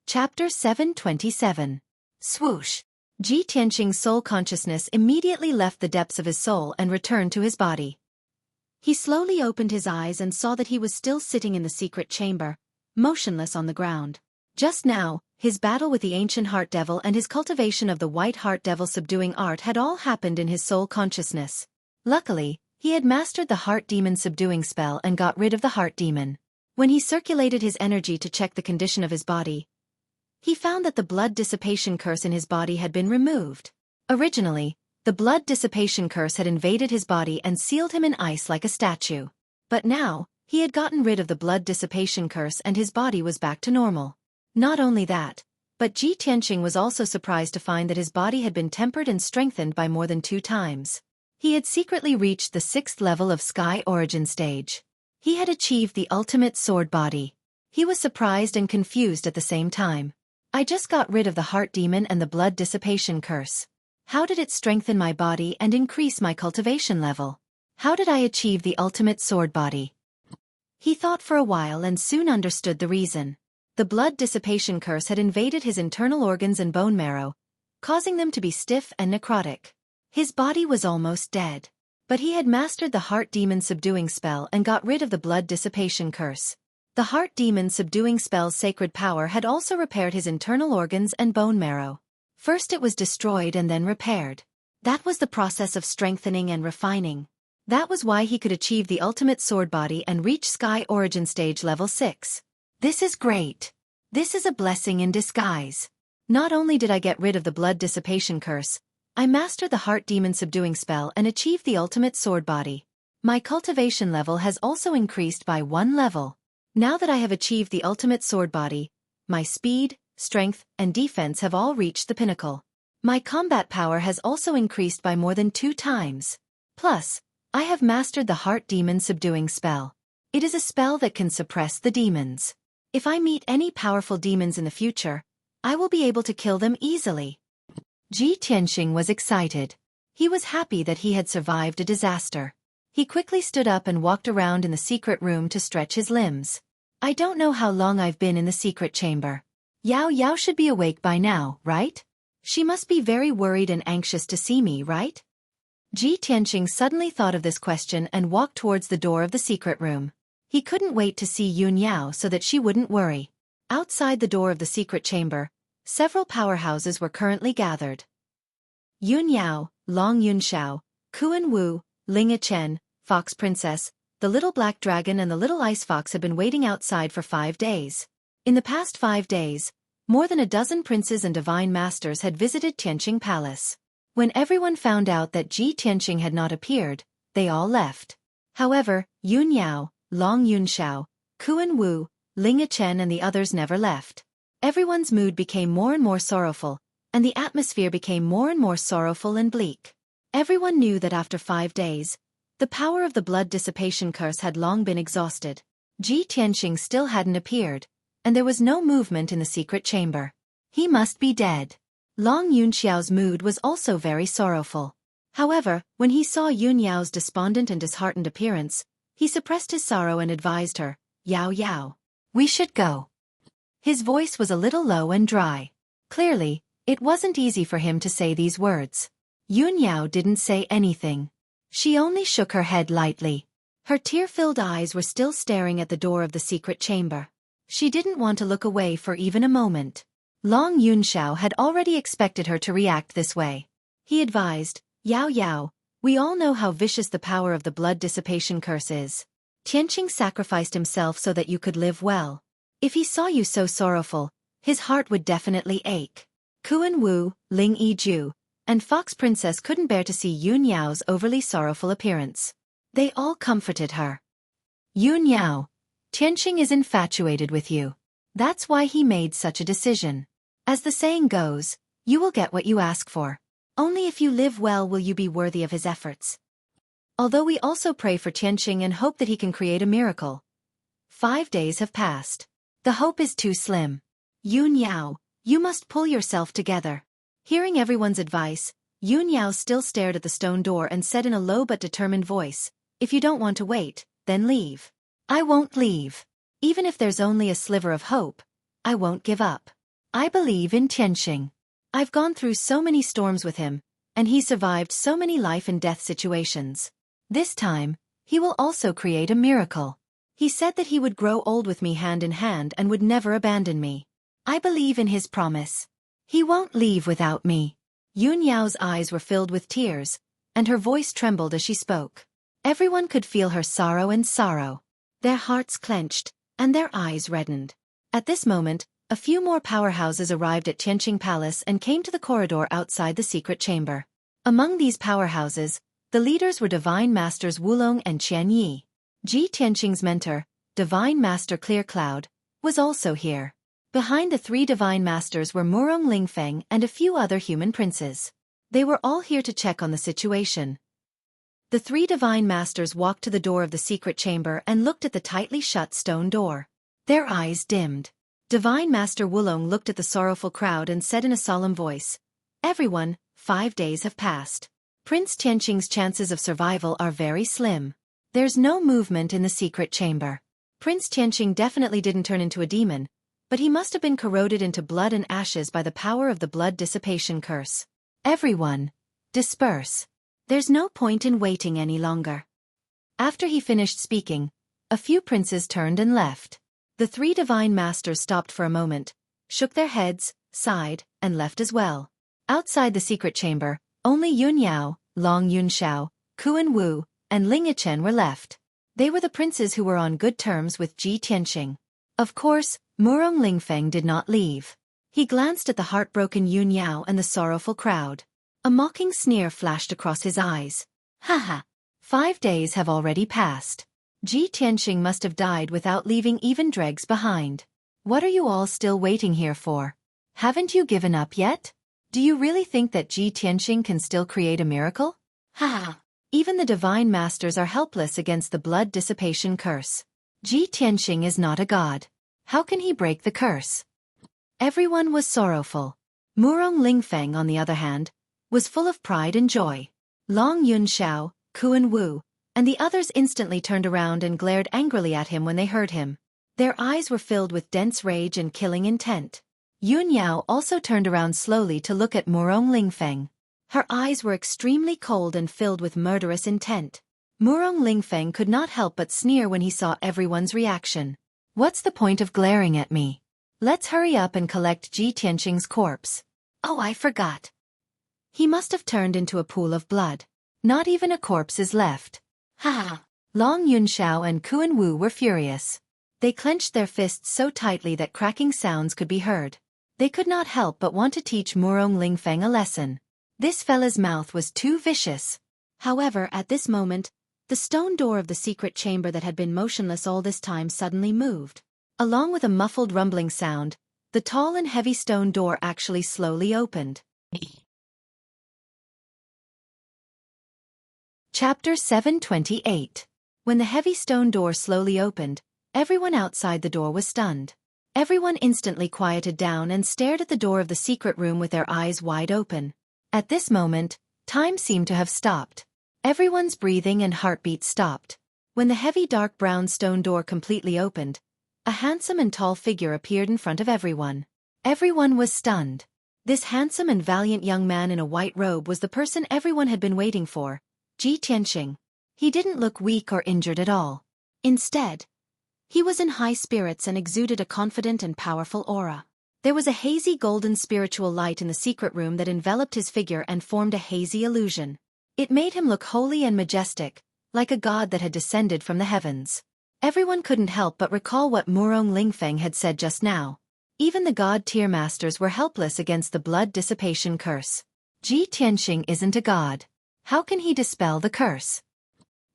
Chapter 727. Swoosh. Ji Tianqing's soul consciousness immediately left the depths of his soul and returned to his body. He slowly opened his eyes and saw that he was still sitting in the secret chamber, motionless on the ground. Just now, his battle with the ancient heart devil and his cultivation of the white heart devil subduing art had all happened in his soul consciousness. Luckily, he had mastered the heart demon subduing spell and got rid of the heart demon. When he circulated his energy to check the condition of his body, he found that the blood dissipation curse in his body had been removed. Originally, the blood dissipation curse had invaded his body and sealed him in ice like a statue. But now, he had gotten rid of the blood dissipation curse and his body was back to normal. Not only that, but Ji Tianqing was also surprised to find that his body had been tempered and strengthened by more than 2 times. He had secretly reached the 6th level of Sky Origin stage. He had achieved the ultimate sword body. He was surprised and confused at the same time. I just got rid of the heart demon and the blood dissipation curse. How did it strengthen my body and increase my cultivation level? How did I achieve the ultimate sword body? He thought for a while and soon understood the reason. The blood dissipation curse had invaded his internal organs and bone marrow, causing them to be stiff and necrotic. His body was almost dead. But he had mastered the heart demon subduing spell and got rid of the blood dissipation curse. The heart demon subduing spell's sacred power had also repaired his internal organs and bone marrow. First it was destroyed and then repaired. That was the process of strengthening and refining. That was why he could achieve the ultimate sword body and reach Sky Origin stage level 6. This is great. This is a blessing in disguise. Not only did I get rid of the blood dissipation curse, I mastered the heart demon subduing spell and achieved the ultimate sword body. My cultivation level has also increased by 1 level. Now that I have achieved the ultimate sword body, my speed, strength, and defense have all reached the pinnacle. My combat power has also increased by more than 2 times. Plus, I have mastered the heart demon subduing spell. It is a spell that can suppress the demons. If I meet any powerful demons in the future, I will be able to kill them easily. Ji Tianqing was excited. He was happy that he had survived a disaster. He quickly stood up and walked around in the secret room to stretch his limbs. I don't know how long I've been in the secret chamber. Yao Yao should be awake by now, right? She must be very worried and anxious to see me, right? Ji Tianqing suddenly thought of this question and walked towards the door of the secret room. He couldn't wait to see Yun Yao so that she wouldn't worry. Outside the door of the secret chamber, several powerhouses were currently gathered. Yun Yao, Long Yunxiao, Kuan Wu, Ling Chen, Fox Princess, the little black dragon and the little ice fox had been waiting outside for 5 days. In the past 5 days, more than a dozen princes and divine masters had visited Tianqing Palace. When everyone found out that Ji Tianqing had not appeared, they all left. However, Yun Yao, Long Yunxiao, Kuan Wu, Ling Chen and the others never left. Everyone's mood became more and more sorrowful, and the atmosphere became more and more sorrowful and bleak. Everyone knew that after 5 days, the power of the blood dissipation curse had long been exhausted. Ji Tianqing still hadn't appeared, and there was no movement in the secret chamber. He must be dead. Long Yunxiao's mood was also very sorrowful. However, when he saw Yun Yao's despondent and disheartened appearance, he suppressed his sorrow and advised her, "Yao Yao, we should go." His voice was a little low and dry. Clearly, it wasn't easy for him to say these words. Yun Yao didn't say anything. She only shook her head lightly. Her tear-filled eyes were still staring at the door of the secret chamber. She didn't want to look away for even a moment. Long Yunxiao had already expected her to react this way. He advised, "Yao Yao, we all know how vicious the power of the blood dissipation curse is. Tianqing sacrificed himself so that you could live well. If he saw you so sorrowful, his heart would definitely ache." Kuan Wu, Ling Yiju, and Fox Princess couldn't bear to see Yun Yao's overly sorrowful appearance. They all comforted her. Yun Yao, Tianqing is infatuated with you. That's why he made such a decision. As the saying goes, you will get what you ask for. Only if you live well will you be worthy of his efforts. Although we also pray for Tianqing and hope that he can create a miracle. 5 days have passed. The hope is too slim. Yun Yao, you must pull yourself together. Hearing everyone's advice, Yun Yao still stared at the stone door and said in a low but determined voice, if you don't want to wait, then leave. I won't leave. Even if there's only a sliver of hope, I won't give up. I believe in Tianqing. I've gone through so many storms with him, and he survived so many life and death situations. This time, he will also create a miracle. He said that he would grow old with me hand in hand and would never abandon me. I believe in his promise. He won't leave without me. Yun Yao's eyes were filled with tears, and her voice trembled as she spoke. Everyone could feel her sorrow. Their hearts clenched, and their eyes reddened. At this moment, a few more powerhouses arrived at Tianqing Palace and came to the corridor outside the secret chamber. Among these powerhouses, the leaders were Divine Masters Wulong and Qian Yi. Ji Tianqing's mentor, Divine Master Clear Cloud, was also here. Behind the 3 Divine Masters were Murong Lingfeng and a few other human princes. They were all here to check on the situation. The 3 Divine Masters walked to the door of the secret chamber and looked at the tightly shut stone door. Their eyes dimmed. Divine Master Wulong looked at the sorrowful crowd and said in a solemn voice, everyone, 5 days have passed. Prince Tianqing's chances of survival are very slim. There's no movement in the secret chamber. Prince Tianqing definitely didn't turn into a demon, but he must have been corroded into blood and ashes by the power of the blood dissipation curse. Everyone, disperse. There's no point in waiting any longer. After he finished speaking, a few princes turned and left. The 3 Divine Masters stopped for a moment, shook their heads, sighed, and left as well. Outside the secret chamber, only Yun Yao, Long Yunxiao, Kuan Wu, and Ling Yichen were left. They were the princes who were on good terms with Ji Tianqing. Of course, Murong Lingfeng did not leave. He glanced at the heartbroken Yun Yao and the sorrowful crowd. A mocking sneer flashed across his eyes. Haha. 5 days have already passed. Ji Tianqing must have died without leaving even dregs behind. What are you all still waiting here for? Haven't you given up yet? Do you really think that Ji Tianqing can still create a miracle? Haha. Even the Divine Masters are helpless against the blood dissipation curse. Ji Tianqing is not a god. How can he break the curse? Everyone was sorrowful. Murong Lingfeng, on the other hand, was full of pride and joy. Long Yunxiao, Kuan Wu, and the others instantly turned around and glared angrily at him when they heard him. Their eyes were filled with dense rage and killing intent. Yun Yao also turned around slowly to look at Murong Lingfeng. Her eyes were extremely cold and filled with murderous intent. Murong Lingfeng could not help but sneer when he saw everyone's reaction. What's the point of glaring at me? Let's hurry up and collect Ji Tianqing's corpse. Oh, I forgot. He must have turned into a pool of blood. Not even a corpse is left. Ha! Long Yunxiao and Kuan Wu were furious. They clenched their fists so tightly that cracking sounds could be heard. They could not help but want to teach Murong Lingfeng a lesson. This fella's mouth was too vicious. However, at this moment, the stone door of the secret chamber that had been motionless all this time suddenly moved. Along with a muffled rumbling sound, the tall and heavy stone door actually slowly opened. Chapter 728. When the heavy stone door slowly opened, everyone outside the door was stunned. Everyone instantly quieted down and stared at the door of the secret room with their eyes wide open. At this moment, time seemed to have stopped. Everyone's breathing and heartbeat stopped. When the heavy dark brown stone door completely opened, a handsome and tall figure appeared in front of everyone. Everyone was stunned. This handsome and valiant young man in a white robe was the person everyone had been waiting for, Ji Tianqing. He didn't look weak or injured at all. Instead, he was in high spirits and exuded a confident and powerful aura. There was a hazy golden spiritual light in the secret room that enveloped his figure and formed a hazy illusion. It made him look holy and majestic, like a god that had descended from the heavens. Everyone couldn't help but recall what Murong Lingfeng had said just now. Even the god-tier masters were helpless against the blood dissipation curse. Ji Tianxing isn't a god. How can he dispel the curse?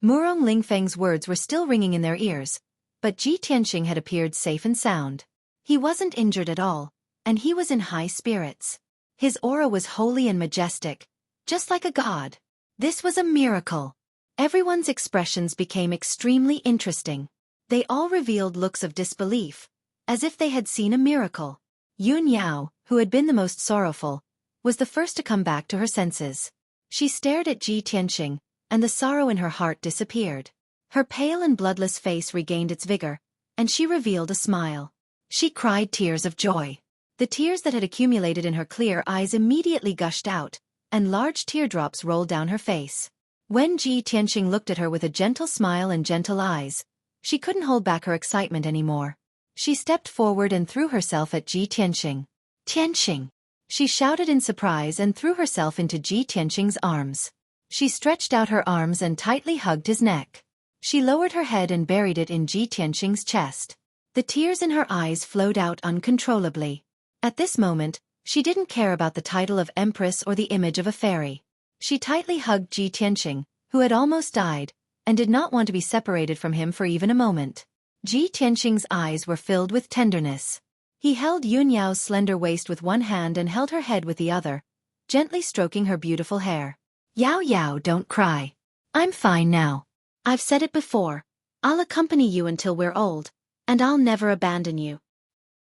Murong Lingfeng's words were still ringing in their ears, but Ji Tianxing had appeared safe and sound. He wasn't injured at all, and he was in high spirits. His aura was holy and majestic, just like a god. This was a miracle. Everyone's expressions became extremely interesting. They all revealed looks of disbelief, as if they had seen a miracle. Yun Yao, who had been the most sorrowful, was the first to come back to her senses. She stared at Ji Tianxing, and the sorrow in her heart disappeared. Her pale and bloodless face regained its vigor, and she revealed a smile. She cried tears of joy. The tears that had accumulated in her clear eyes immediately gushed out, and large teardrops rolled down her face. When Ji Tianxing looked at her with a gentle smile and gentle eyes, she couldn't hold back her excitement anymore. She stepped forward and threw herself at Ji Tianxing. Tianxing! She shouted in surprise and threw herself into Ji Tianxing's arms. She stretched out her arms and tightly hugged his neck. She lowered her head and buried it in Ji Tianxing's chest. The tears in her eyes flowed out uncontrollably. At this moment, she didn't care about the title of empress or the image of a fairy. She tightly hugged Ji Tianxing, who had almost died, and did not want to be separated from him for even a moment. Ji Tianxing's eyes were filled with tenderness. He held Yun Yao's slender waist with one hand and held her head with the other, gently stroking her beautiful hair. Yao Yao, don't cry. I'm fine now. I've said it before. I'll accompany you until we're old, and I'll never abandon you.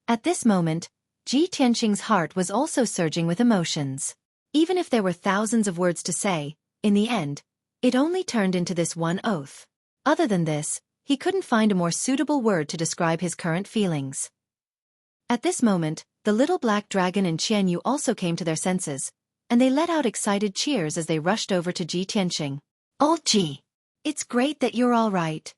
At this moment, Ji Tianxing's heart was also surging with emotions. Even if there were thousands of words to say, in the end, it only turned into this one oath. Other than this, he couldn't find a more suitable word to describe his current feelings. At this moment, the little black dragon and Qianyu also came to their senses, and they let out excited cheers as they rushed over to Ji Tianxing. Old Ji! It's great that you're all right.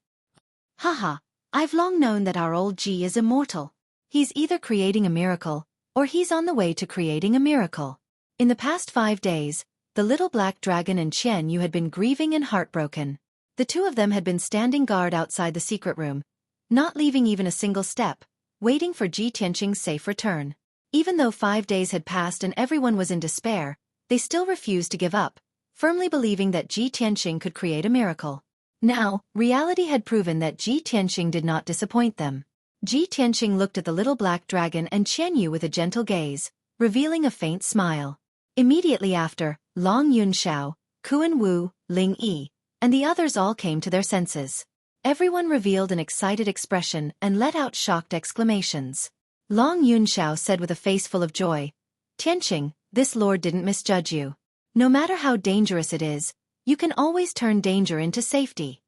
Haha, I've long known that our old Ji is immortal. He's either creating a miracle, or he's on the way to creating a miracle. In the past 5 days, the little black dragon and Qianyu had been grieving and heartbroken. The two of them had been standing guard outside the secret room, not leaving even a single step, waiting for Ji Tianxing's safe return. Even though 5 days had passed and everyone was in despair, they still refused to give up, firmly believing that Ji Tianxing could create a miracle. Now, reality had proven that Ji Tianxing did not disappoint them. Ji Tianxing looked at the little black dragon and Qianyu with a gentle gaze, revealing a faint smile. Immediately after, Long Yunxiao, Kuan Wu, Ling Yi, and the others all came to their senses. Everyone revealed an excited expression and let out shocked exclamations. Long Yunxiao said with a face full of joy, Tianxing, this lord didn't misjudge you. No matter how dangerous it is, you can always turn danger into safety.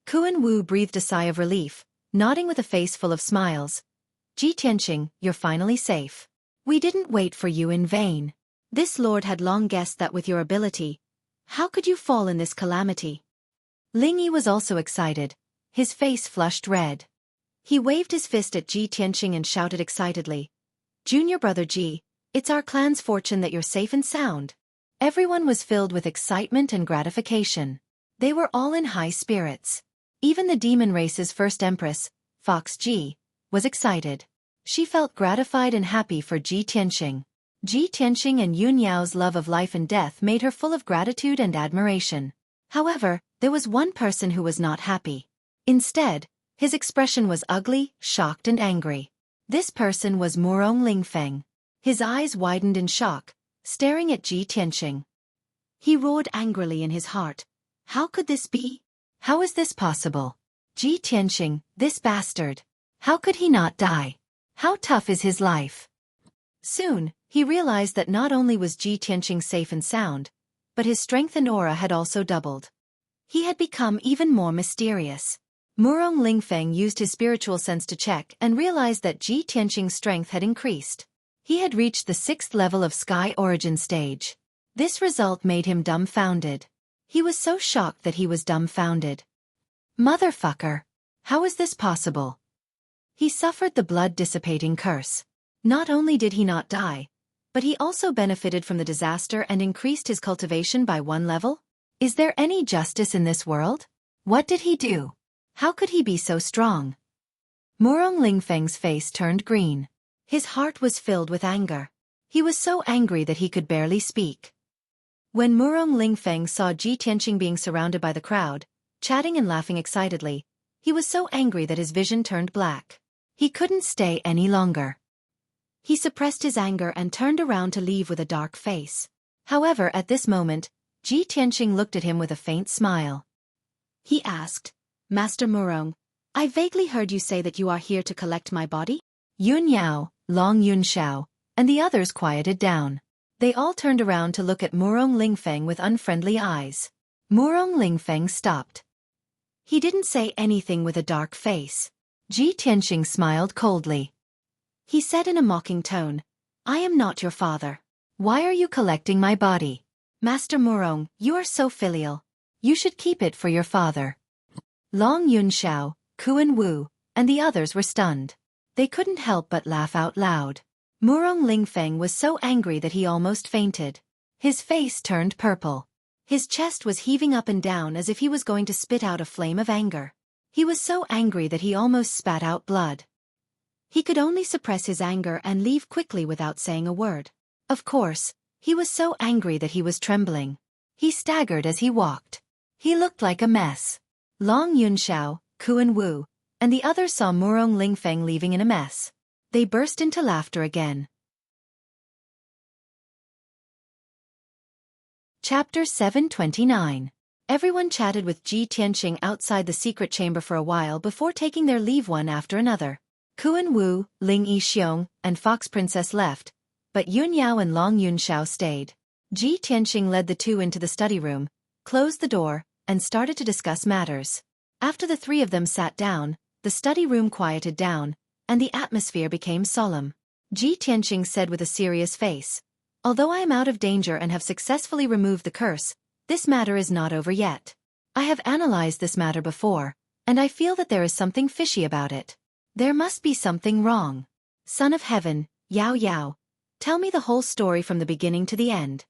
Kuan Wu breathed a sigh of relief, nodding with a face full of smiles. Ji Tianxing, you're finally safe. We didn't wait for you in vain. This lord had long guessed that with your ability, how could you fall in this calamity? Ling Yi was also excited. His face flushed red. He waved his fist at Ji Tianxing and shouted excitedly, Junior brother Ji, it's our clan's fortune that you're safe and sound. Everyone was filled with excitement and gratification. They were all in high spirits. Even the demon race's first empress, Fox Ji, was excited. She felt gratified and happy for Ji Tianxing. Ji Tianxing and Yun Yao's love of life and death made her full of gratitude and admiration. However, there was one person who was not happy. Instead, his expression was ugly, shocked and angry. This person was Murong Lingfeng. His eyes widened in shock, staring at Ji Tianxing. He roared angrily in his heart. How could this be? How is this possible? Ji Tianxing, this bastard. How could he not die? How tough is his life? Soon, he realized that not only was Ji Tianxing safe and sound, but his strength and aura had also doubled. He had become even more mysterious. Murong Lingfeng used his spiritual sense to check and realized that Ji Tianxing's strength had increased. He had reached the 6th level of Sky Origin stage. This result made him dumbfounded. He was so shocked that he was dumbfounded. Motherfucker! How is this possible? He suffered the blood-dissipating curse. Not only did he not die, but he also benefited from the disaster and increased his cultivation by 1 level? Is there any justice in this world? What did he do? How could he be so strong? Murong Lingfeng's face turned green. His heart was filled with anger. He was so angry that he could barely speak. When Murong Lingfeng saw Ji Tianqing being surrounded by the crowd, chatting and laughing excitedly, he was so angry that his vision turned black. He couldn't stay any longer. He suppressed his anger and turned around to leave with a dark face. However, at this moment, Ji Tianqing looked at him with a faint smile. He asked, "Master Murong, I vaguely heard you say that you are here to collect my body?" Yun Yao, Long Yunxiao, and the others quieted down. They all turned around to look at Murong Lingfeng with unfriendly eyes. Murong Lingfeng stopped. He didn't say anything with a dark face. Ji Tianqing smiled coldly. He said in a mocking tone, "I am not your father. Why are you collecting my body? Master Murong, you are so filial. You should keep it for your father." Long Yunxiao, Kuan Wu, and the others were stunned. They couldn't help but laugh out loud. Murong Lingfeng was so angry that he almost fainted. His face turned purple. His chest was heaving up and down as if he was going to spit out a flame of anger. He was so angry that he almost spat out blood. He could only suppress his anger and leave quickly without saying a word. Of course, he was so angry that he was trembling. He staggered as he walked. He looked like a mess. Long Yunxiao, Kuan Wu, and the others saw Murong Lingfeng leaving in a mess. They burst into laughter again. Chapter 729. Everyone chatted with Ji Tianqing outside the secret chamber for a while before taking their leave one after another. Kuan Wu, Ling Yixiong, and Fox Princess left, but Yun Yao and Long Yunxiao stayed. Ji Tianqing led the two into the study room, closed the door, and started to discuss matters. After the three of them sat down, the study room quieted down, and the atmosphere became solemn. Ji Tianqing said with a serious face, "Although I am out of danger and have successfully removed the curse, this matter is not over yet. I have analyzed this matter before, and I feel that there is something fishy about it. There must be something wrong. Son of Heaven, Yao Yao, tell me the whole story from the beginning to the end."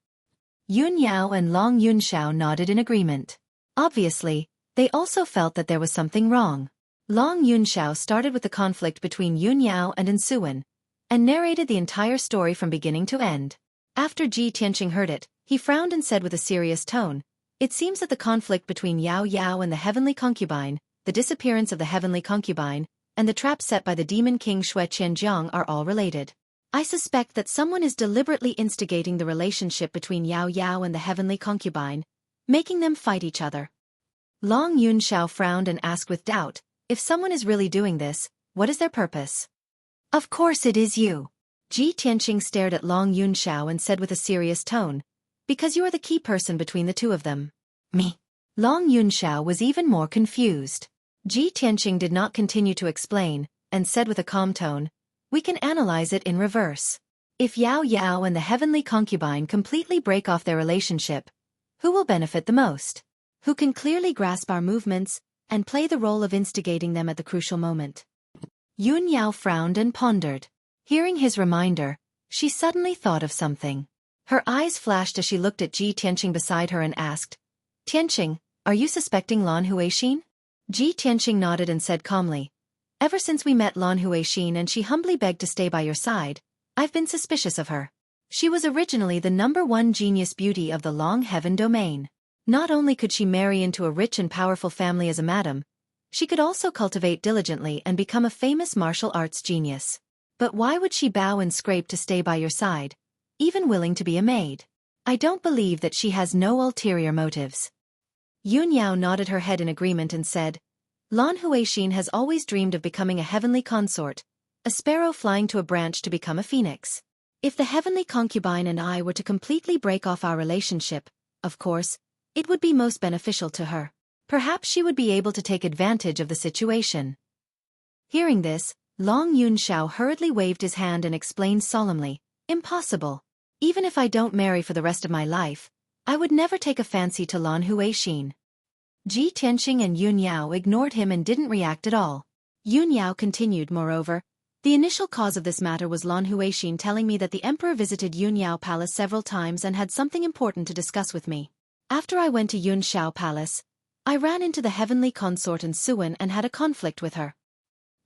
Yun Yao and Long Yunxiao nodded in agreement. Obviously, they also felt that there was something wrong. Long Yunxiao started with the conflict between Yun Yao and Ensuan, and narrated the entire story from beginning to end. After Ji Tianqing heard it, he frowned and said with a serious tone, "It seems that the conflict between Yao Yao and the heavenly concubine, the disappearance of the heavenly concubine, and the trap set by the demon king Xueqi are all related. I suspect that someone is deliberately instigating the relationship between Yao Yao and the heavenly concubine, making them fight each other." Long Yunxiao frowned and asked with doubt, "If someone is really doing this, what is their purpose?" "Of course it is you." Ji Tianqing stared at Long Yunxiao and said with a serious tone, "Because you are the key person between the two of them." "Me?" Long Yunxiao was even more confused. Ji Tianqing did not continue to explain, and said with a calm tone, "We can analyze it in reverse. If Yao Yao and the heavenly concubine completely break off their relationship, who will benefit the most? Who can clearly grasp our movements, and play the role of instigating them at the crucial moment?" Yun Yao frowned and pondered. Hearing his reminder, she suddenly thought of something. Her eyes flashed as she looked at Ji Tianqing beside her and asked, "Tianqing, are you suspecting Lan Huixin?" Ji Tianqing nodded and said calmly, "Ever since we met Lan Huixin and she humbly begged to stay by your side, I've been suspicious of her. She was originally the #1 genius beauty of the Long Heaven domain. Not only could she marry into a rich and powerful family as a madam, she could also cultivate diligently and become a famous martial arts genius. But why would she bow and scrape to stay by your side, even willing to be a maid? I don't believe that she has no ulterior motives." Yun Yao nodded her head in agreement and said, "Lan Huixin has always dreamed of becoming a heavenly consort, a sparrow flying to a branch to become a phoenix. If the heavenly concubine and I were to completely break off our relationship, of course, it would be most beneficial to her. Perhaps she would be able to take advantage of the situation." Hearing this, Long Yunxiao hurriedly waved his hand and explained solemnly, "Impossible. Even if I don't marry for the rest of my life, I would never take a fancy to Lan Huixin." Ji Tianqing and Yun Yao ignored him and didn't react at all. Yun Yao continued, "Moreover, the initial cause of this matter was Lan Huixin telling me that the emperor visited Yun Yao Palace several times and had something important to discuss with me. After I went to Yun Shao Palace, I ran into the heavenly consort in Suan and had a conflict with her."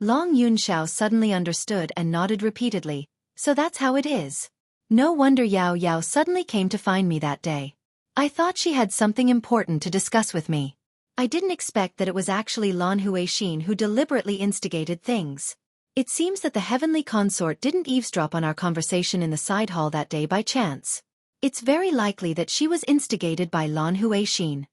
Long Yunxiao suddenly understood and nodded repeatedly, "So that's how it is. No wonder Yao Yao suddenly came to find me that day. I thought she had something important to discuss with me. I didn't expect that it was actually Lan Huixin who deliberately instigated things. It seems that the heavenly consort didn't eavesdrop on our conversation in the side hall that day by chance. It's very likely that she was instigated by Lan Huixin.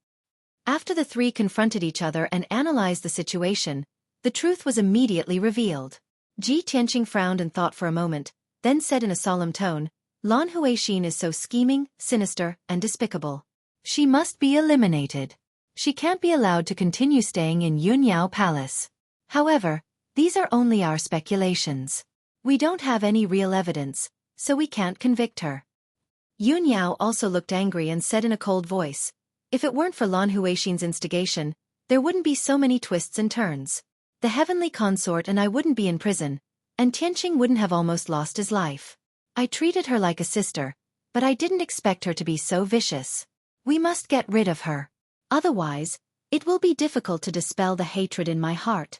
After the three confronted each other and analyzed the situation, the truth was immediately revealed. Ji Tianqing frowned and thought for a moment, then said in a solemn tone, Lan Huixin is so scheming, sinister, and despicable. She must be eliminated. She can't be allowed to continue staying in Yunyao Palace. However, these are only our speculations. We don't have any real evidence, so we can't convict her. Yunyao also looked angry and said in a cold voice, if it weren't for Lan Huixin's instigation, there wouldn't be so many twists and turns. The heavenly consort and I wouldn't be in prison, and Tianqing wouldn't have almost lost his life. I treated her like a sister, but I didn't expect her to be so vicious. We must get rid of her. Otherwise, it will be difficult to dispel the hatred in my heart.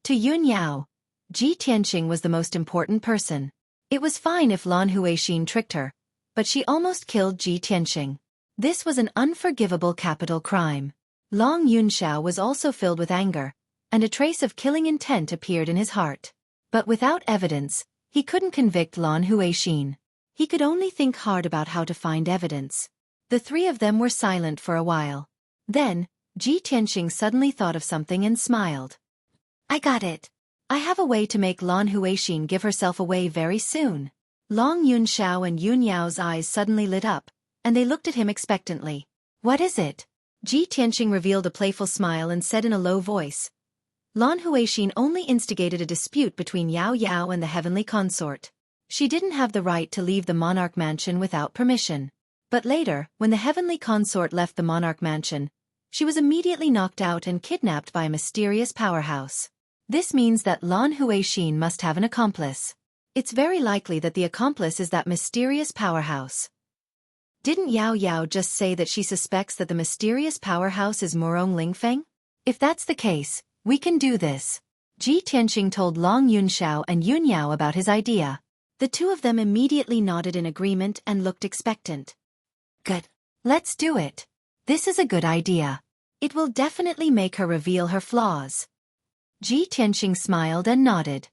To Yunyao, Ji Tianqing was the most important person. It was fine if Lan Huixin tricked her, but she almost killed Ji Tianqing. This was an unforgivable capital crime. Long Yunxiao was also filled with anger, and a trace of killing intent appeared in his heart. But without evidence, he couldn't convict Lan Huixin. He could only think hard about how to find evidence. The three of them were silent for a while. Then, Ji Tianqing suddenly thought of something and smiled. I got it. I have a way to make Lan Huixin give herself away very soon. Long Yunxiao and Yunyao's eyes suddenly lit up, and they looked at him expectantly. What is it? Ji Tianqing revealed a playful smile and said in a low voice. Lan Huixin only instigated a dispute between Yao Yao and the heavenly consort. She didn't have the right to leave the monarch mansion without permission. But later, when the heavenly consort left the monarch mansion, she was immediately knocked out and kidnapped by a mysterious powerhouse. This means that Lan Huixin must have an accomplice. It's very likely that the accomplice is that mysterious powerhouse. Didn't Yao Yao just say that she suspects that the mysterious powerhouse is Murong Lingfeng? If that's the case, we can do this. Ji Tianqing told Long Yunxiao and Yunyao about his idea. The two of them immediately nodded in agreement and looked expectant. Good. Let's do it. This is a good idea. It will definitely make her reveal her flaws. Ji Tianqing smiled and nodded.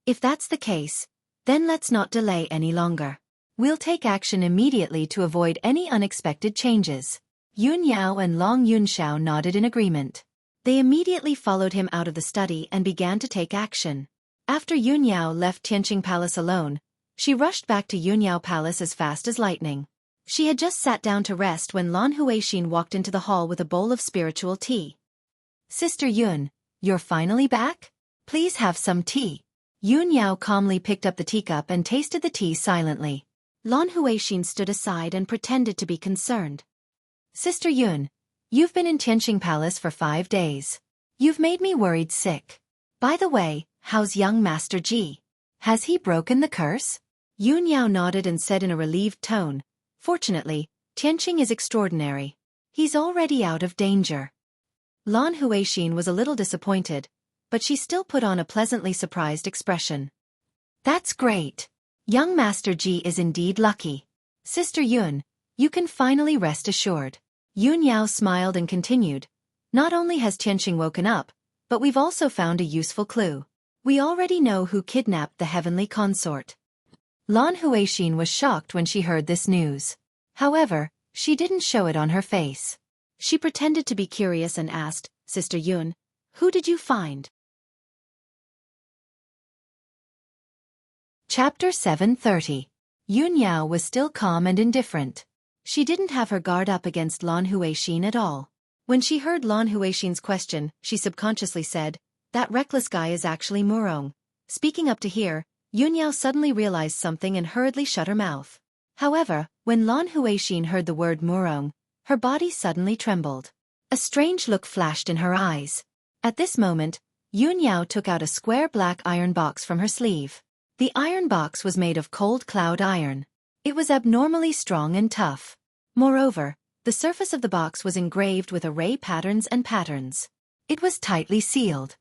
If that's the case, then let's not delay any longer. We'll take action immediately to avoid any unexpected changes. Yunyao and Long Yunxiao nodded in agreement. They immediately followed him out of the study and began to take action. After Yunyao left Tianqing Palace alone, she rushed back to Yunyao Palace as fast as lightning. She had just sat down to rest when Lan Huixin walked into the hall with a bowl of spiritual tea. Sister Yun, you're finally back? Please have some tea. Yunyao calmly picked up the teacup and tasted the tea silently. Lan Huixin stood aside and pretended to be concerned. Sister Yun, you've been in Tianqing Palace for 5 days. You've made me worried sick. By the way, how's young Master Ji? Has he broken the curse? Yunyao nodded and said in a relieved tone, fortunately, Tianqing is extraordinary. He's already out of danger. Lan Huixin was a little disappointed, but she still put on a pleasantly surprised expression. That's great. Young Master Ji is indeed lucky. Sister Yun, you can finally rest assured. Yunyao smiled and continued. Not only has Tianqing woken up, but we've also found a useful clue. We already know who kidnapped the heavenly consort. Lan Huixin was shocked when she heard this news. However, she didn't show it on her face. She pretended to be curious and asked, Sister Yun, who did you find? Chapter 730. Yunyao was still calm and indifferent. She didn't have her guard up against Lan Huixin at all. When she heard Lan Huixin's question, she subconsciously said, that reckless guy is actually Murong. Speaking up to hear, Yunyao suddenly realized something and hurriedly shut her mouth. However, when Lan Huixin heard the word Murong, her body suddenly trembled. A strange look flashed in her eyes. At this moment, Yunyao took out a square black iron box from her sleeve. The iron box was made of cold cloud iron. It was abnormally strong and tough. Moreover, the surface of the box was engraved with array patterns and patterns. It was tightly sealed.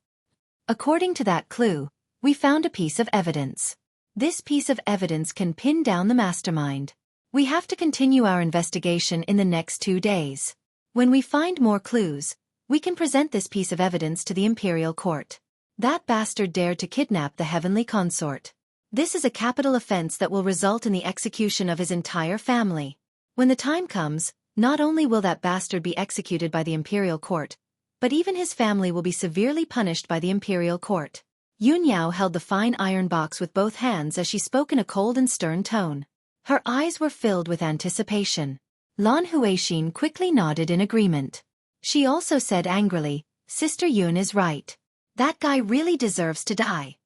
According to that clue, we found a piece of evidence. This piece of evidence can pin down the mastermind. We have to continue our investigation in the next 2 days. When we find more clues, we can present this piece of evidence to the imperial court. That bastard dared to kidnap the heavenly consort. This is a capital offense that will result in the execution of his entire family. When the time comes, not only will that bastard be executed by the imperial court, but even his family will be severely punished by the imperial court. Yun Yao held the fine iron box with both hands as she spoke in a cold and stern tone. Her eyes were filled with anticipation. Lan Huixin quickly nodded in agreement. She also said angrily, "Sister Yun is right. That guy really deserves to die.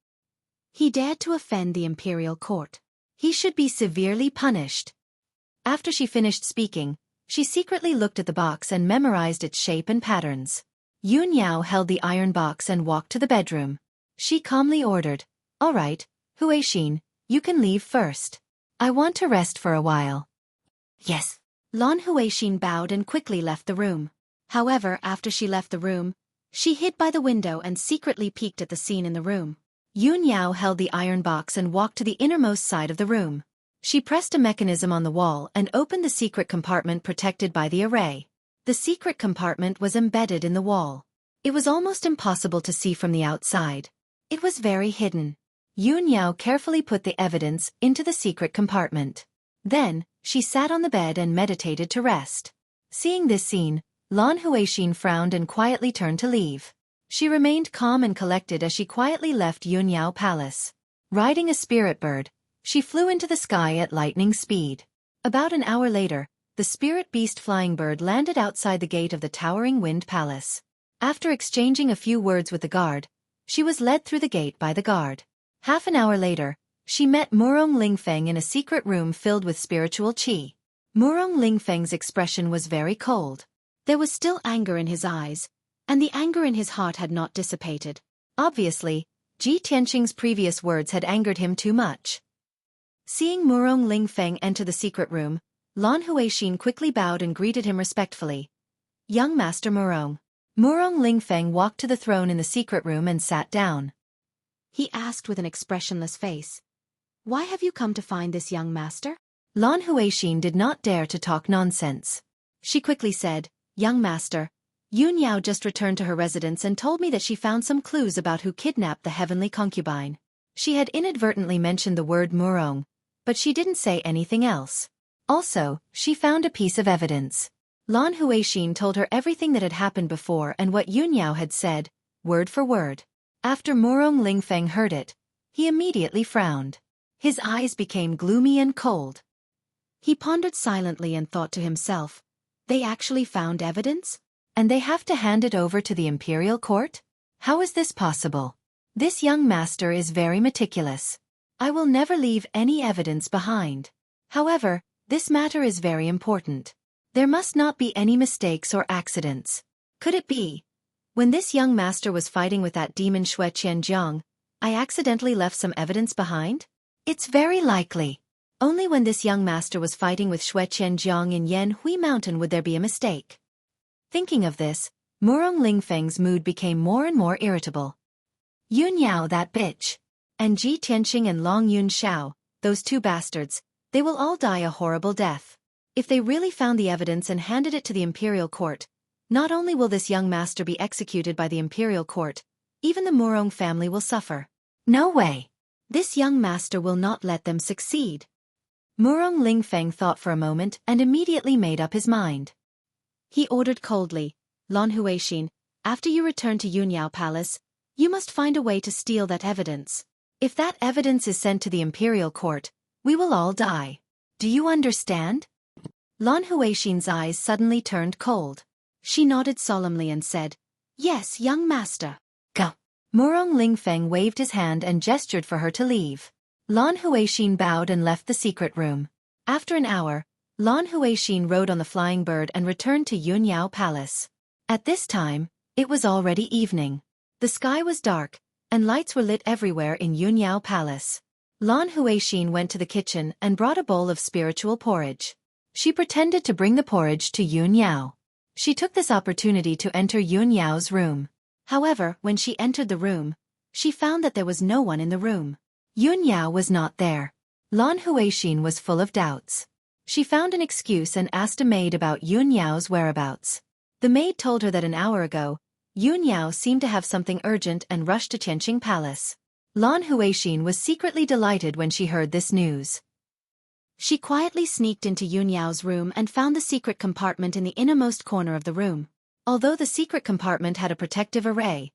He dared to offend the imperial court. He should be severely punished." After she finished speaking, she secretly looked at the box and memorized its shape and patterns. Yun Yao held the iron box and walked to the bedroom. She calmly ordered, "All right, Huixin, you can leave first. I want to rest for a while." "Yes." Lan Huixin bowed and quickly left the room. However, after she left the room, she hid by the window and secretly peeked at the scene in the room. Yun Yao held the iron box and walked to the innermost side of the room. She pressed a mechanism on the wall and opened the secret compartment protected by the array. The secret compartment was embedded in the wall. It was almost impossible to see from the outside. It was very hidden. Yun Yao carefully put the evidence into the secret compartment. Then, she sat on the bed and meditated to rest. Seeing this scene, Lan Huixin frowned and quietly turned to leave. She remained calm and collected as she quietly left Yun Yao Palace. Riding a spirit bird, she flew into the sky at lightning speed. About an hour later, the spirit beast flying bird landed outside the gate of the towering Wind Palace. After exchanging a few words with the guard, she was led through the gate by the guard. Half an hour later, she met Murong Lingfeng in a secret room filled with spiritual qi. Murong Lingfeng's expression was very cold. There was still anger in his eyes, and the anger in his heart had not dissipated. Obviously, Ji Tianqing's previous words had angered him too much. Seeing Murong Lingfeng enter the secret room, Lan Huixin quickly bowed and greeted him respectfully. "Young Master Murong." Murong Lingfeng walked to the throne in the secret room and sat down. He asked with an expressionless face, "Why have you come to find this young master?" Lan Huixin did not dare to talk nonsense. She quickly said, "Young master, Yun Yao just returned to her residence and told me that she found some clues about who kidnapped the heavenly concubine. She had inadvertently mentioned the word Murong, but she didn't say anything else. Also, she found a piece of evidence." Lan Huixin told her everything that had happened before and what Yun Yao had said, word for word. After Murong Lingfeng heard it, he immediately frowned. His eyes became gloomy and cold. He pondered silently and thought to himself, "They actually found evidence? And they have to hand it over to the imperial court? How is this possible? This young master is very meticulous. I will never leave any evidence behind. However, this matter is very important. There must not be any mistakes or accidents. Could it be? When this young master was fighting with that demon Xueqi, I accidentally left some evidence behind? It's very likely. Only when this young master was fighting with Xueqi in Yanhui Mountain would there be a mistake." Thinking of this, Murong Lingfeng's mood became more and more irritable. Yun Yao, that bitch. And Ji Tianqing and Long Yun Xiao, those two bastards, they will all die a horrible death. If they really found the evidence and handed it to the imperial court, not only will this young master be executed by the imperial court, even the Murong family will suffer. No way. This young master will not let them succeed. Murong Lingfeng thought for a moment and immediately made up his mind. He ordered coldly, "Lan Huixin, after you return to Yun Yao Palace, you must find a way to steal that evidence. If that evidence is sent to the imperial court, we will all die. Do you understand?" Lan Huixin's eyes suddenly turned cold. She nodded solemnly and said, "Yes, young master." Go. Murong Lingfeng waved his hand and gestured for her to leave. Lan Huixin bowed and left the secret room. After an hour, Lan Huixin rode on the flying bird and returned to Yun Yao Palace. At this time, it was already evening. The sky was dark, and lights were lit everywhere in Yun Yao Palace. Lan Huixin went to the kitchen and brought a bowl of spiritual porridge. She pretended to bring the porridge to Yun Yao. She took this opportunity to enter Yun Yao's room. However, when she entered the room, she found that there was no one in the room. Yun Yao was not there. Lan Huixin was full of doubts. She found an excuse and asked a maid about Yun Yao's whereabouts. The maid told her that an hour ago, Yun Yao seemed to have something urgent and rushed to Tianqing Palace. Lan Huixin was secretly delighted when she heard this news. She quietly sneaked into Yun Yao's room and found the secret compartment in the innermost corner of the room. Although the secret compartment had a protective array,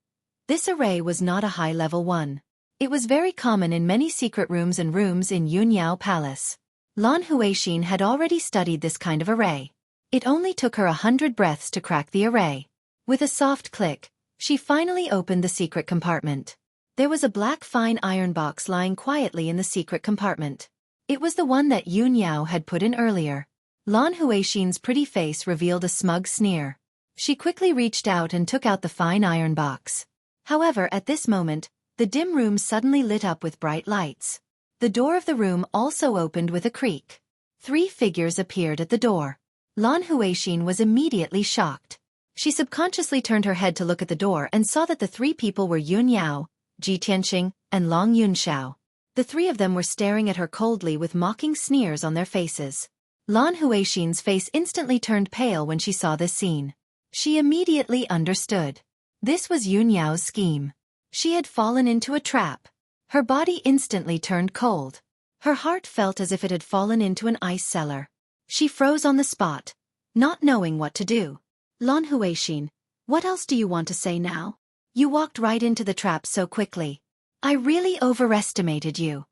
this array was not a high-level one. It was very common in many secret rooms and rooms in Yun Yao Palace. Lan Huixin had already studied this kind of array. It only took her 100 breaths to crack the array. With a soft click, she finally opened the secret compartment. There was a black fine iron box lying quietly in the secret compartment. It was the one that Yun Yao had put in earlier. Lan Huixin's pretty face revealed a smug sneer. She quickly reached out and took out the fine iron box. However, at this moment, the dim room suddenly lit up with bright lights. The door of the room also opened with a creak. 3 figures appeared at the door. Lan Huixin was immediately shocked. She subconsciously turned her head to look at the door and saw that the 3 people were Yun Yao, Ji Tianqing, and Long Yunxiao. The 3 of them were staring at her coldly with mocking sneers on their faces. Lan Huixin's face instantly turned pale when she saw this scene. She immediately understood. This was Yun Yao's scheme. She had fallen into a trap. Her body instantly turned cold. Her heart felt as if it had fallen into an ice cellar. She froze on the spot, not knowing what to do. Lan Huixin, what else do you want to say now? You walked right into the trap so quickly. I really overestimated you.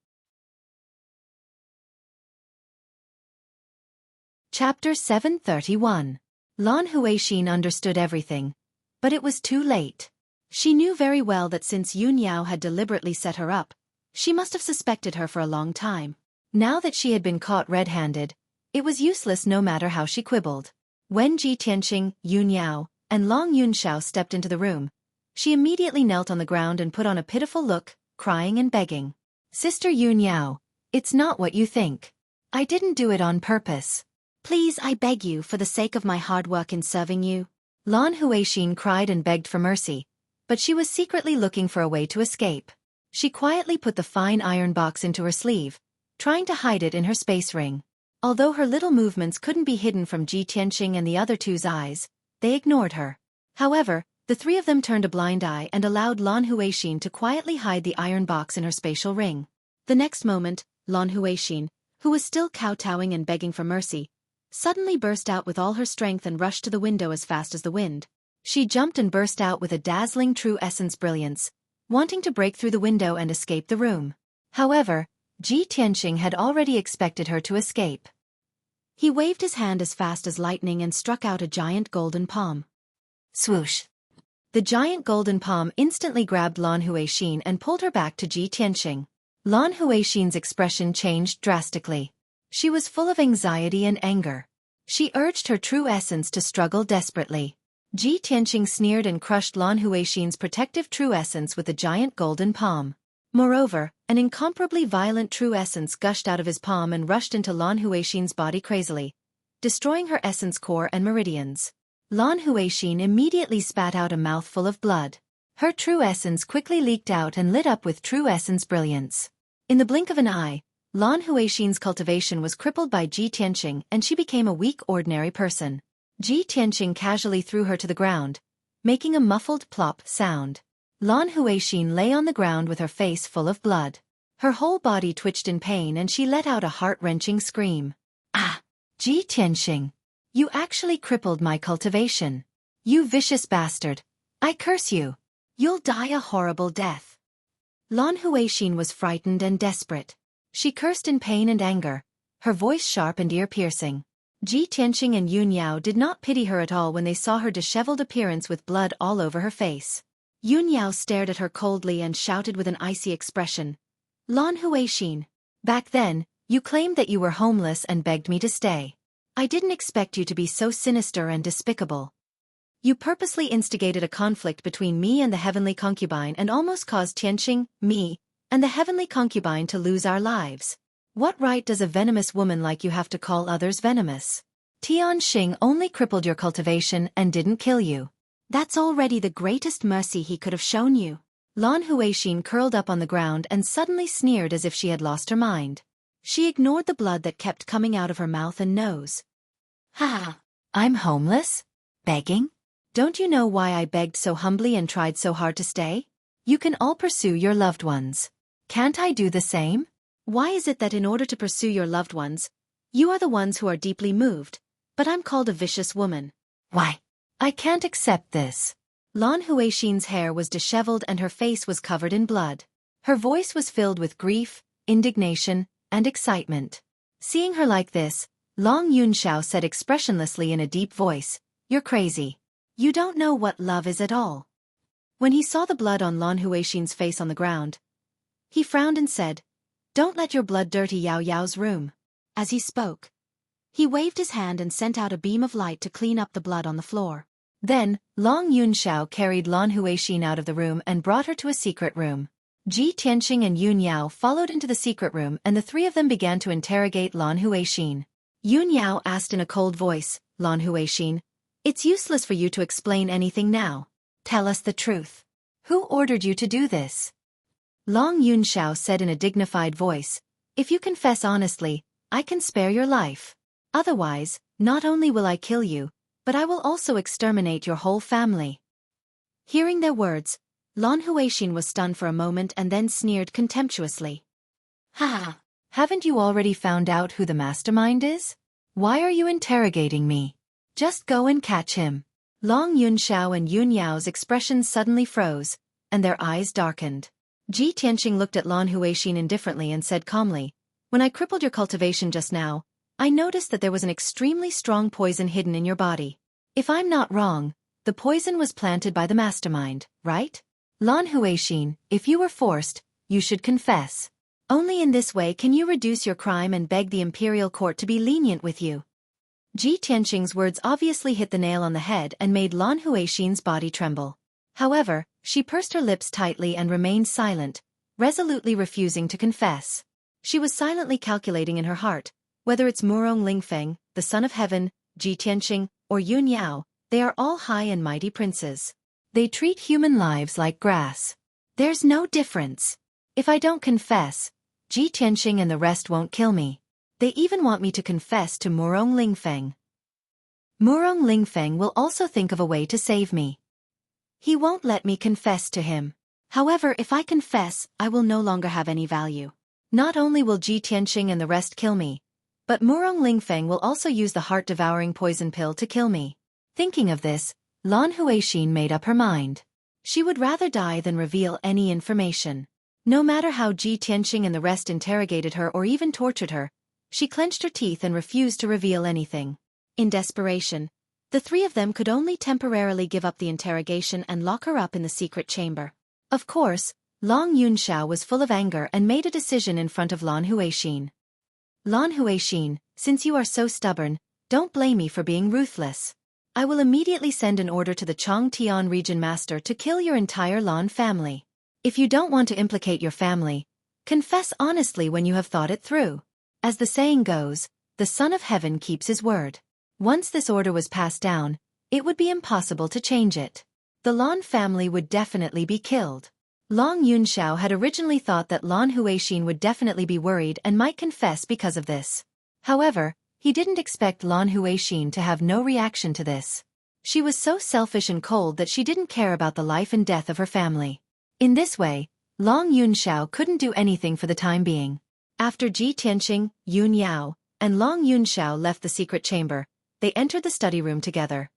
Chapter 731. Lan Huixin understood everything, but it was too late. She knew very well that since Yun Yao had deliberately set her up, she must have suspected her for a long time. Now that she had been caught red-handed, it was useless no matter how she quibbled. When Ji Tianqing, Yun Yao, and Long Yunxiao stepped into the room, she immediately knelt on the ground and put on a pitiful look, crying and begging. Sister Yun Yao, it's not what you think. I didn't do it on purpose. Please, I beg you, for the sake of my hard work in serving you. Lan Huixin cried and begged for mercy, but she was secretly looking for a way to escape. She quietly put the fine iron box into her sleeve, trying to hide it in her space ring. Although her little movements couldn't be hidden from Ji Tianqing and the other 2's eyes, they ignored her. However, the 3 of them turned a blind eye and allowed Lan Huixin to quietly hide the iron box in her spatial ring. The next moment, Lan Huixin, who was still kowtowing and begging for mercy, suddenly burst out with all her strength and rushed to the window as fast as the wind. She jumped and burst out with a dazzling true essence brilliance, wanting to break through the window and escape the room. However, Ji Tianqing had already expected her to escape. He waved his hand as fast as lightning and struck out a giant golden palm. Swoosh! The giant golden palm instantly grabbed Lan Huixin and pulled her back to Ji Tianqing. Lan Huixin's expression changed drastically. She was full of anxiety and anger. She urged her true essence to struggle desperately. Ji Tianqing sneered and crushed Lan Huixin's protective true essence with the giant golden palm. Moreover, an incomparably violent true essence gushed out of his palm and rushed into Lan Huixin's body crazily, destroying her essence core and meridians. Lan Huixin immediately spat out a mouthful of blood. Her true essence quickly leaked out and lit up with true essence brilliance. In the blink of an eye, Lan Huixin's cultivation was crippled by Ji Tianqing and she became a weak ordinary person. Ji Tianqing casually threw her to the ground, making a muffled plop sound. Lan Huixin lay on the ground with her face full of blood. Her whole body twitched in pain and she let out a heart-wrenching scream. Ah! Ji Tianqing! You actually crippled my cultivation. You vicious bastard! I curse you! You'll die a horrible death. Lan Huixin was frightened and desperate. She cursed in pain and anger, her voice sharp and ear-piercing. Ji Tianqing and Yun Yao did not pity her at all when they saw her disheveled appearance with blood all over her face. Yun Yao stared at her coldly and shouted with an icy expression. Lan Huixin, back then, you claimed that you were homeless and begged me to stay. I didn't expect you to be so sinister and despicable. You purposely instigated a conflict between me and the heavenly concubine and almost caused Tianqing, me, and the heavenly concubine to lose our lives. What right does a venomous woman like you have to call others venomous? Tianqing only crippled your cultivation and didn't kill you. That's already the greatest mercy he could have shown you. Lan Huixin curled up on the ground and suddenly sneered as if she had lost her mind. She ignored the blood that kept coming out of her mouth and nose. Ha! I'm homeless? Begging? Don't you know why I begged so humbly and tried so hard to stay? You can all pursue your loved ones. Can't I do the same? Why is it that in order to pursue your loved ones, you are the ones who are deeply moved, but I'm called a vicious woman? Why? I can't accept this. Lan Huixin's hair was disheveled and her face was covered in blood. Her voice was filled with grief, indignation, and excitement. Seeing her like this, Long Yunxiao said expressionlessly in a deep voice, "You're crazy. You don't know what love is at all." When he saw the blood on Lan Huixin's face on the ground, he frowned and said, "Don't let your blood dirty Yao Yao's room." As he spoke, he waved his hand and sent out a beam of light to clean up the blood on the floor. Then, Long Yunxiao carried Lan Huixin out of the room and brought her to a secret room. Ji Tianqing and Yun Yao followed into the secret room and the three of them began to interrogate Lan Huixin. Yun Yao asked in a cold voice, "Lan Huixin, it's useless for you to explain anything now. Tell us the truth. Who ordered you to do this?" Long Yunxiao said in a dignified voice, "If you confess honestly, I can spare your life. Otherwise, not only will I kill you, but I will also exterminate your whole family." Hearing their words, Lan Huixin was stunned for a moment and then sneered contemptuously. "Ha! Haven't you already found out who the mastermind is? Why are you interrogating me? Just go and catch him." Long Yunxiao and Yun Yao's expressions suddenly froze, and their eyes darkened. Ji Tianqing looked at Lan Huixin indifferently and said calmly, "When I crippled your cultivation just now, I noticed that there was an extremely strong poison hidden in your body. If I'm not wrong, the poison was planted by the mastermind, right? Lan Huixin, if you were forced, you should confess. Only in this way can you reduce your crime and beg the imperial court to be lenient with you." Ji Tianqing's words obviously hit the nail on the head and made Lan Huixin's body tremble. However, she pursed her lips tightly and remained silent, resolutely refusing to confess. She was silently calculating in her heart, whether it's Murong Lingfeng, the son of heaven, Ji Tianqing, or Yun Yao, they are all high and mighty princes. They treat human lives like grass. There's no difference. If I don't confess, Ji Tianqing and the rest won't kill me. They even want me to confess to Murong Lingfeng. Murong Lingfeng will also think of a way to save me. He won't let me confess to him. However, if I confess, I will no longer have any value. Not only will Ji Tianqing and the rest kill me, but Murong Lingfeng will also use the heart-devouring poison pill to kill me. Thinking of this, Lan Huixin made up her mind. She would rather die than reveal any information. No matter how Ji Tianqing and the rest interrogated her or even tortured her, she clenched her teeth and refused to reveal anything. In desperation, the three of them could only temporarily give up the interrogation and lock her up in the secret chamber. Of course, Long Yunxiao was full of anger and made a decision in front of Lan Huixin. "Lan Huixin, since you are so stubborn, don't blame me for being ruthless. I will immediately send an order to the Chongtian region master to kill your entire Lan family. If you don't want to implicate your family, confess honestly when you have thought it through. As the saying goes, the Son of Heaven keeps his word." Once this order was passed down, it would be impossible to change it. The Lan family would definitely be killed. Long Yunxiao had originally thought that Lan Huixin would definitely be worried and might confess because of this. However, he didn't expect Lan Huixin to have no reaction to this. She was so selfish and cold that she didn't care about the life and death of her family. In this way, Long Yunxiao couldn't do anything for the time being. After Ji Tianqing, Yun Yao, and Long Yunxiao left the secret chamber, they entered the study room together.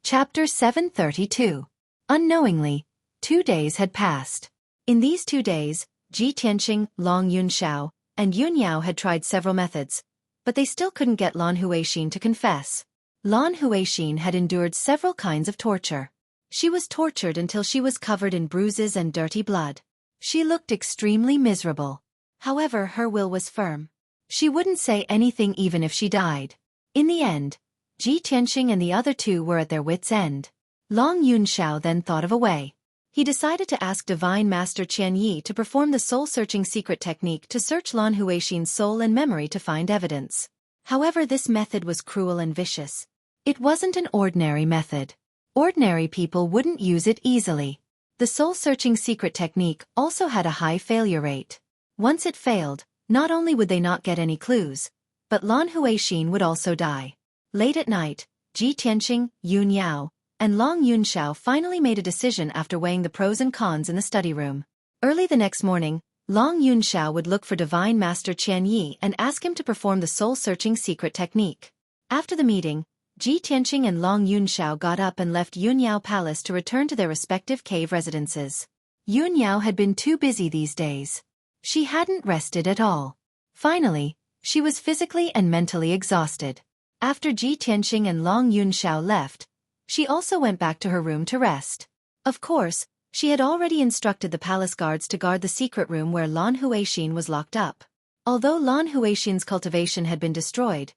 Chapter 732. Unknowingly, 2 days had passed. In these 2 days, Ji Tianqing, Long Yunxiao, and Yun Yao had tried several methods, but they still couldn't get Lan Huixin to confess. Lan Huixin had endured several kinds of torture. She was tortured until she was covered in bruises and dirty blood. She looked extremely miserable. However, her will was firm. She wouldn't say anything even if she died. In the end, Ji Tianqing and the other two were at their wits' end. Long Yunxiao then thought of a way. He decided to ask Divine Master Qian Yi to perform the soul-searching secret technique to search Lan Huixin's soul and memory to find evidence. However, this method was cruel and vicious. It wasn't an ordinary method. Ordinary people wouldn't use it easily. The soul-searching secret technique also had a high failure rate. Once it failed, not only would they not get any clues, but Lan Huixin would also die. Late at night, Ji Tianqing, Yun Yao, and Long Yunxiao finally made a decision after weighing the pros and cons in the study room. Early the next morning, Long Yunxiao would look for Divine Master Qian Yi and ask him to perform the soul-searching secret technique. After the meeting, Ji Tianqing and Long Yunxiao got up and left Yun Yao Palace to return to their respective cave residences. Yun Yao had been too busy these days. She hadn't rested at all. Finally, she was physically and mentally exhausted. After Ji Tianqing and Long Yunxiao left, she also went back to her room to rest. Of course, she had already instructed the palace guards to guard the secret room where Lan Huixin was locked up. Although Lan Huixin's cultivation had been destroyed,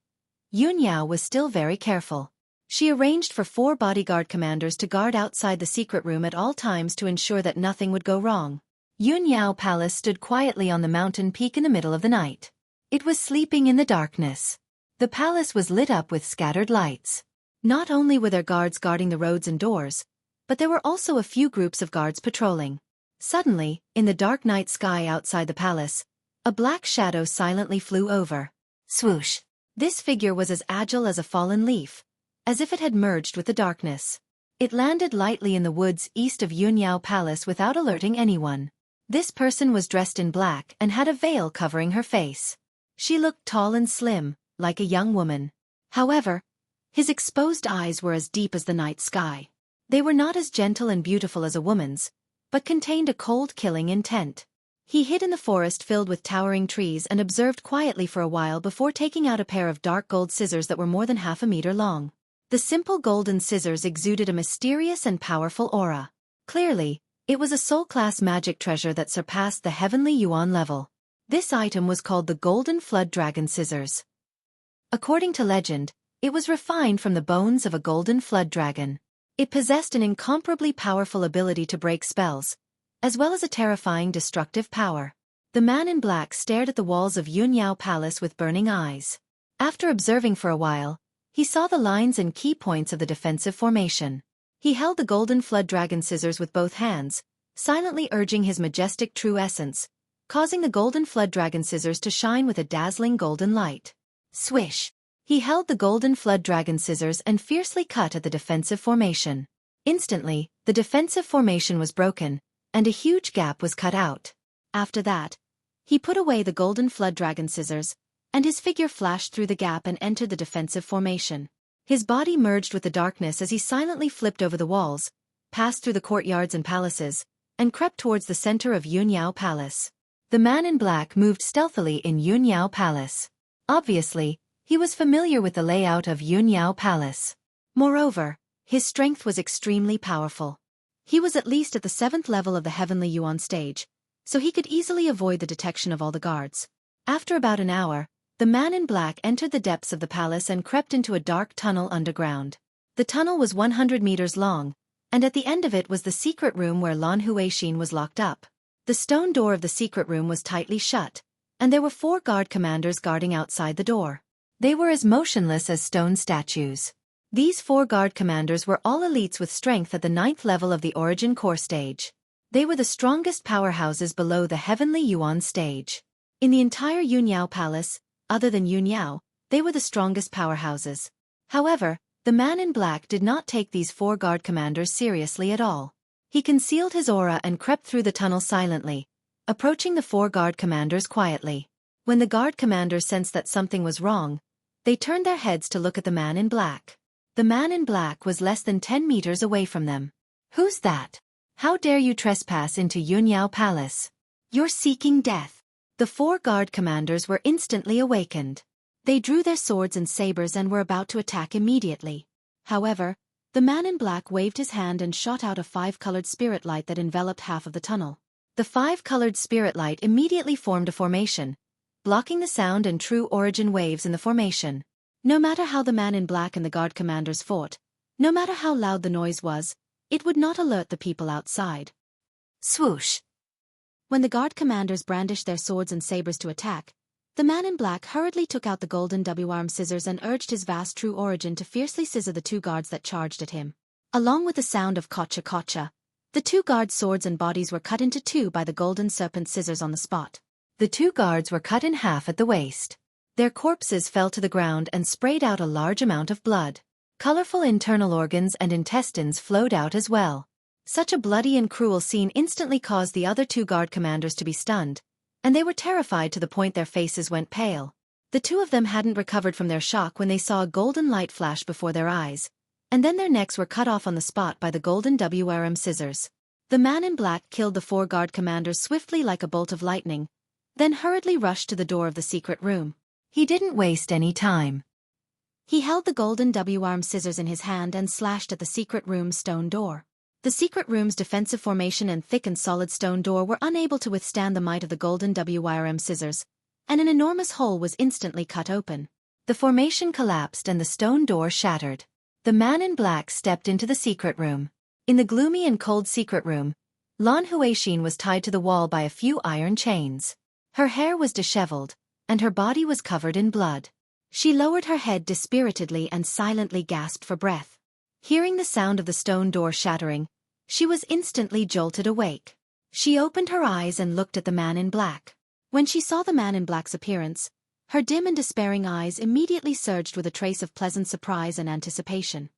Yun Yao was still very careful. She arranged for 4 bodyguard commanders to guard outside the secret room at all times to ensure that nothing would go wrong. Yun Yao Palace stood quietly on the mountain peak in the middle of the night. It was sleeping in the darkness. The palace was lit up with scattered lights. Not only were there guards guarding the roads and doors, but there were also a few groups of guards patrolling. Suddenly, in the dark night sky outside the palace, a black shadow silently flew over. Swoosh! This figure was as agile as a fallen leaf, as if it had merged with the darkness. It landed lightly in the woods east of Yun Yao Palace without alerting anyone. This person was dressed in black and had a veil covering her face. She looked tall and slim, like a young woman. However, his exposed eyes were as deep as the night sky. They were not as gentle and beautiful as a woman's, but contained a cold killing intent. He hid in the forest filled with towering trees and observed quietly for a while before taking out a pair of dark gold scissors that were more than half a meter long. The simple golden scissors exuded a mysterious and powerful aura. Clearly, it was a soul-class magic treasure that surpassed the heavenly yuan level. This item was called the Golden Flood Dragon Scissors. According to legend, it was refined from the bones of a golden flood dragon. It possessed an incomparably powerful ability to break spells, as well as a terrifying destructive power. The man in black stared at the walls of Yun Yao Palace with burning eyes. After observing for a while, he saw the lines and key points of the defensive formation. He held the Golden Flood Dragon Scissors with both hands, silently urging his majestic true essence, causing the Golden Flood Dragon Scissors to shine with a dazzling golden light. Swish! He held the Golden Flood Dragon Scissors and fiercely cut at the defensive formation. Instantly, the defensive formation was broken, and a huge gap was cut out. After that, he put away the Golden Flood Dragon Scissors, and his figure flashed through the gap and entered the defensive formation. His body merged with the darkness as he silently flipped over the walls, passed through the courtyards and palaces, and crept towards the center of Yun Yao Palace. The man in black moved stealthily in Yun Yao Palace. Obviously, he was familiar with the layout of Yun Yao Palace. Moreover, his strength was extremely powerful. He was at least at the 7th level of the Heavenly Yuan stage, so he could easily avoid the detection of all the guards. After about an hour, the man in black entered the depths of the palace and crept into a dark tunnel underground. The tunnel was 100 meters long, and at the end of it was the secret room where Lan Huixin was locked up. The stone door of the secret room was tightly shut, and there were 4 guard commanders guarding outside the door. They were as motionless as stone statues. These 4 guard commanders were all elites with strength at the 9th level of the Origin Core stage. They were the strongest powerhouses below the Heavenly Yuan stage. In the entire Yun Yao Palace, other than Yun Yao, they were the strongest powerhouses. However, the man in black did not take these 4 guard commanders seriously at all. He concealed his aura and crept through the tunnel silently, approaching the 4 guard commanders quietly. When the guard commanders sensed that something was wrong, they turned their heads to look at the man in black. The man in black was less than 10 meters away from them. "Who's that? How dare you trespass into Yun Yao Palace? You're seeking death." The 4 guard commanders were instantly awakened. They drew their swords and sabers and were about to attack immediately. However, the man in black waved his hand and shot out a 5-colored spirit light that enveloped half of the tunnel. The 5-colored spirit light immediately formed a formation, blocking the sound and true origin waves in the formation. No matter how the man in black and the guard commanders fought, no matter how loud the noise was, it would not alert the people outside. Swoosh! When the guard commanders brandished their swords and sabers to attack, the man in black hurriedly took out the golden W-arm scissors and urged his vast true origin to fiercely scissor the 2 guards that charged at him. Along with the sound of kocha kocha, The 2 guards' swords and bodies were cut into 2 by the golden serpent scissors on the spot. The 2 guards were cut in half at the waist. Their corpses fell to the ground and sprayed out a large amount of blood. Colorful internal organs and intestines flowed out as well. Such a bloody and cruel scene instantly caused the other 2 guard commanders to be stunned, and they were terrified to the point their faces went pale. The 2 of them hadn't recovered from their shock when they saw a golden light flash before their eyes, and then their necks were cut off on the spot by the golden WRM scissors. The man in black killed the 4 guard commanders swiftly like a bolt of lightning, then hurriedly rushed to the door of the secret room. He didn't waste any time. He held the golden WRM scissors in his hand and slashed at the secret room's stone door. The secret room's defensive formation and thick and solid stone door were unable to withstand the might of the golden WRM scissors, and an enormous hole was instantly cut open. The formation collapsed and the stone door shattered. The man in black stepped into the secret room. In the gloomy and cold secret room, Lan Huixin was tied to the wall by a few iron chains. Her hair was disheveled, and her body was covered in blood. She lowered her head dispiritedly and silently gasped for breath. Hearing the sound of the stone door shattering, she was instantly jolted awake. She opened her eyes and looked at the man in black. When she saw the man in black's appearance, her dim and despairing eyes immediately surged with a trace of pleasant surprise and anticipation.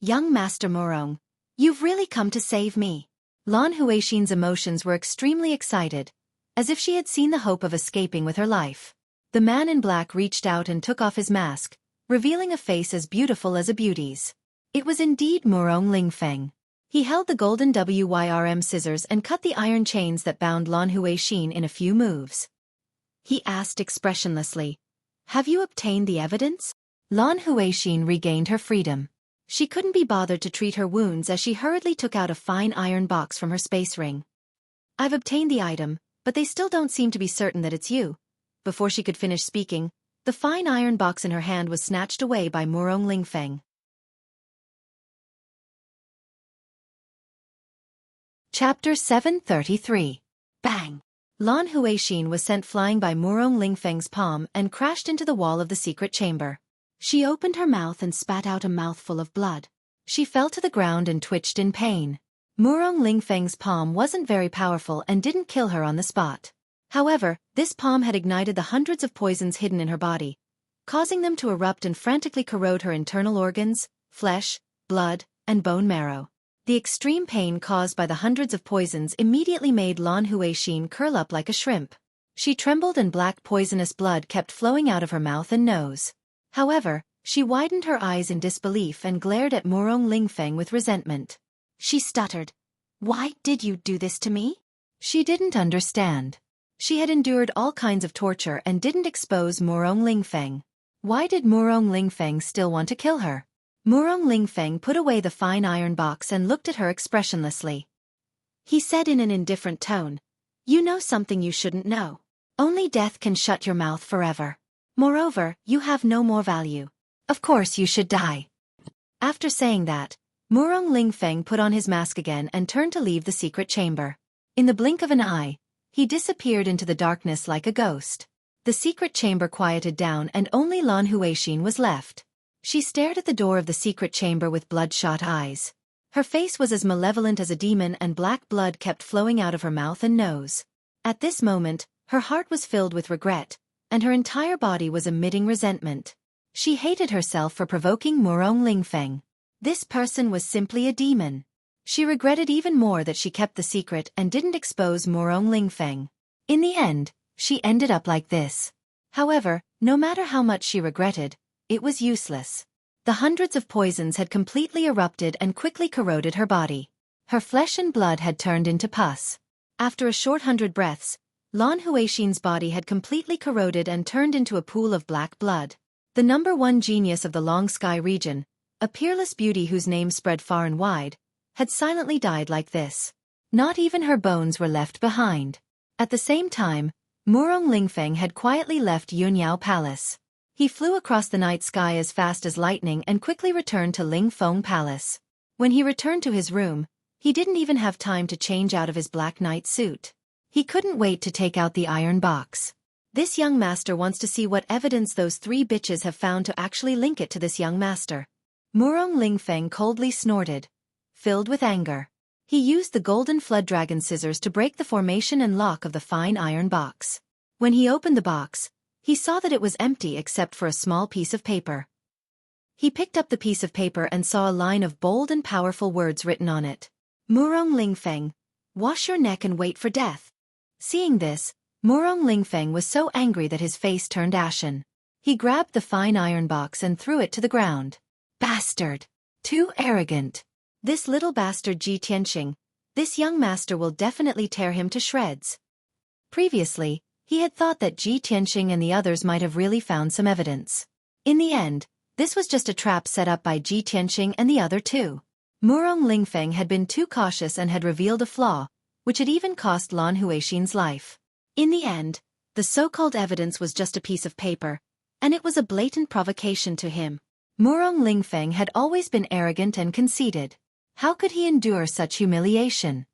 "Young Master Morong, you've really come to save me." Lan Huixin's emotions were extremely excited, as if she had seen the hope of escaping with her life. The man in black reached out and took off his mask, revealing a face as beautiful as a beauty's. It was indeed Morong Lingfeng. He held the golden WYRM scissors and cut the iron chains that bound Lan Huixin in a few moves. He asked expressionlessly, "Have you obtained the evidence?" Lan Huixin regained her freedom. She couldn't be bothered to treat her wounds as she hurriedly took out a fine iron box from her space ring. "I've obtained the item, but they still don't seem to be certain that it's you." Before she could finish speaking, the fine iron box in her hand was snatched away by Morong Lingfeng. Chapter 733. Bang! Lan Huixin was sent flying by Morong Lingfeng's palm and crashed into the wall of the secret chamber. She opened her mouth and spat out a mouthful of blood. She fell to the ground and twitched in pain. Morong Lingfeng's palm wasn't very powerful and didn't kill her on the spot. However, this palm had ignited the hundreds of poisons hidden in her body, causing them to erupt and frantically corrode her internal organs, flesh, blood, and bone marrow. The extreme pain caused by the hundreds of poisons immediately made Lan Huixin curl up like a shrimp. She trembled and black poisonous blood kept flowing out of her mouth and nose. However, she widened her eyes in disbelief and glared at Morong Lingfeng with resentment. She stuttered, "Why did you do this to me?" She didn't understand. She had endured all kinds of torture and didn't expose Morong Lingfeng. Why did Morong Lingfeng still want to kill her? Morong Lingfeng put away the fine iron box and looked at her expressionlessly. He said in an indifferent tone, "You know something you shouldn't know. Only death can shut your mouth forever. Moreover, you have no more value. Of course you should die." After saying that, Morong Lingfeng put on his mask again and turned to leave the secret chamber. In the blink of an eye, he disappeared into the darkness like a ghost. The secret chamber quieted down and only Lan Huixin was left. She stared at the door of the secret chamber with bloodshot eyes. Her face was as malevolent as a demon and black blood kept flowing out of her mouth and nose. At this moment, her heart was filled with regret, and her entire body was emitting resentment. She hated herself for provoking Morong Lingfeng. This person was simply a demon. She regretted even more that she kept the secret and didn't expose Morong Lingfeng. In the end, she ended up like this. However, no matter how much she regretted, it was useless. The hundreds of poisons had completely erupted and quickly corroded her body. Her flesh and blood had turned into pus. After a short 100 breaths, Lan Huixin's body had completely corroded and turned into a pool of black blood. The #1 genius of the Long Sky region, a peerless beauty whose name spread far and wide, had silently died like this. Not even her bones were left behind. At the same time, Morong Lingfeng had quietly left Yunyao Palace. He flew across the night sky as fast as lightning and quickly returned to Lingfeng Palace. When he returned to his room, he didn't even have time to change out of his black night suit. He couldn't wait to take out the iron box. This young master wants to see what evidence those 3 bitches have found to actually link it to this young master. Morong Lingfeng coldly snorted, filled with anger. He used the golden flood dragon scissors to break the formation and lock of the fine iron box. When he opened the box, he saw that it was empty except for a small piece of paper. He picked up the piece of paper and saw a line of bold and powerful words written on it. Murong Lingfeng, wash your neck and wait for death. Seeing this, Murong Lingfeng was so angry that his face turned ashen. He grabbed the fine iron box and threw it to the ground. Bastard! Too arrogant! This little bastard Ji Tianqing, this young master will definitely tear him to shreds. Previously, he had thought that Ji Tianqing and the others might have really found some evidence. In the end, this was just a trap set up by Ji Tianqing and the other two. Murong Lingfeng had been too cautious and had revealed a flaw, which had even cost Lan Huixin's life. In the end, the so-called evidence was just a piece of paper, and it was a blatant provocation to him. Murong Lingfeng had always been arrogant and conceited. How could he endure such humiliation?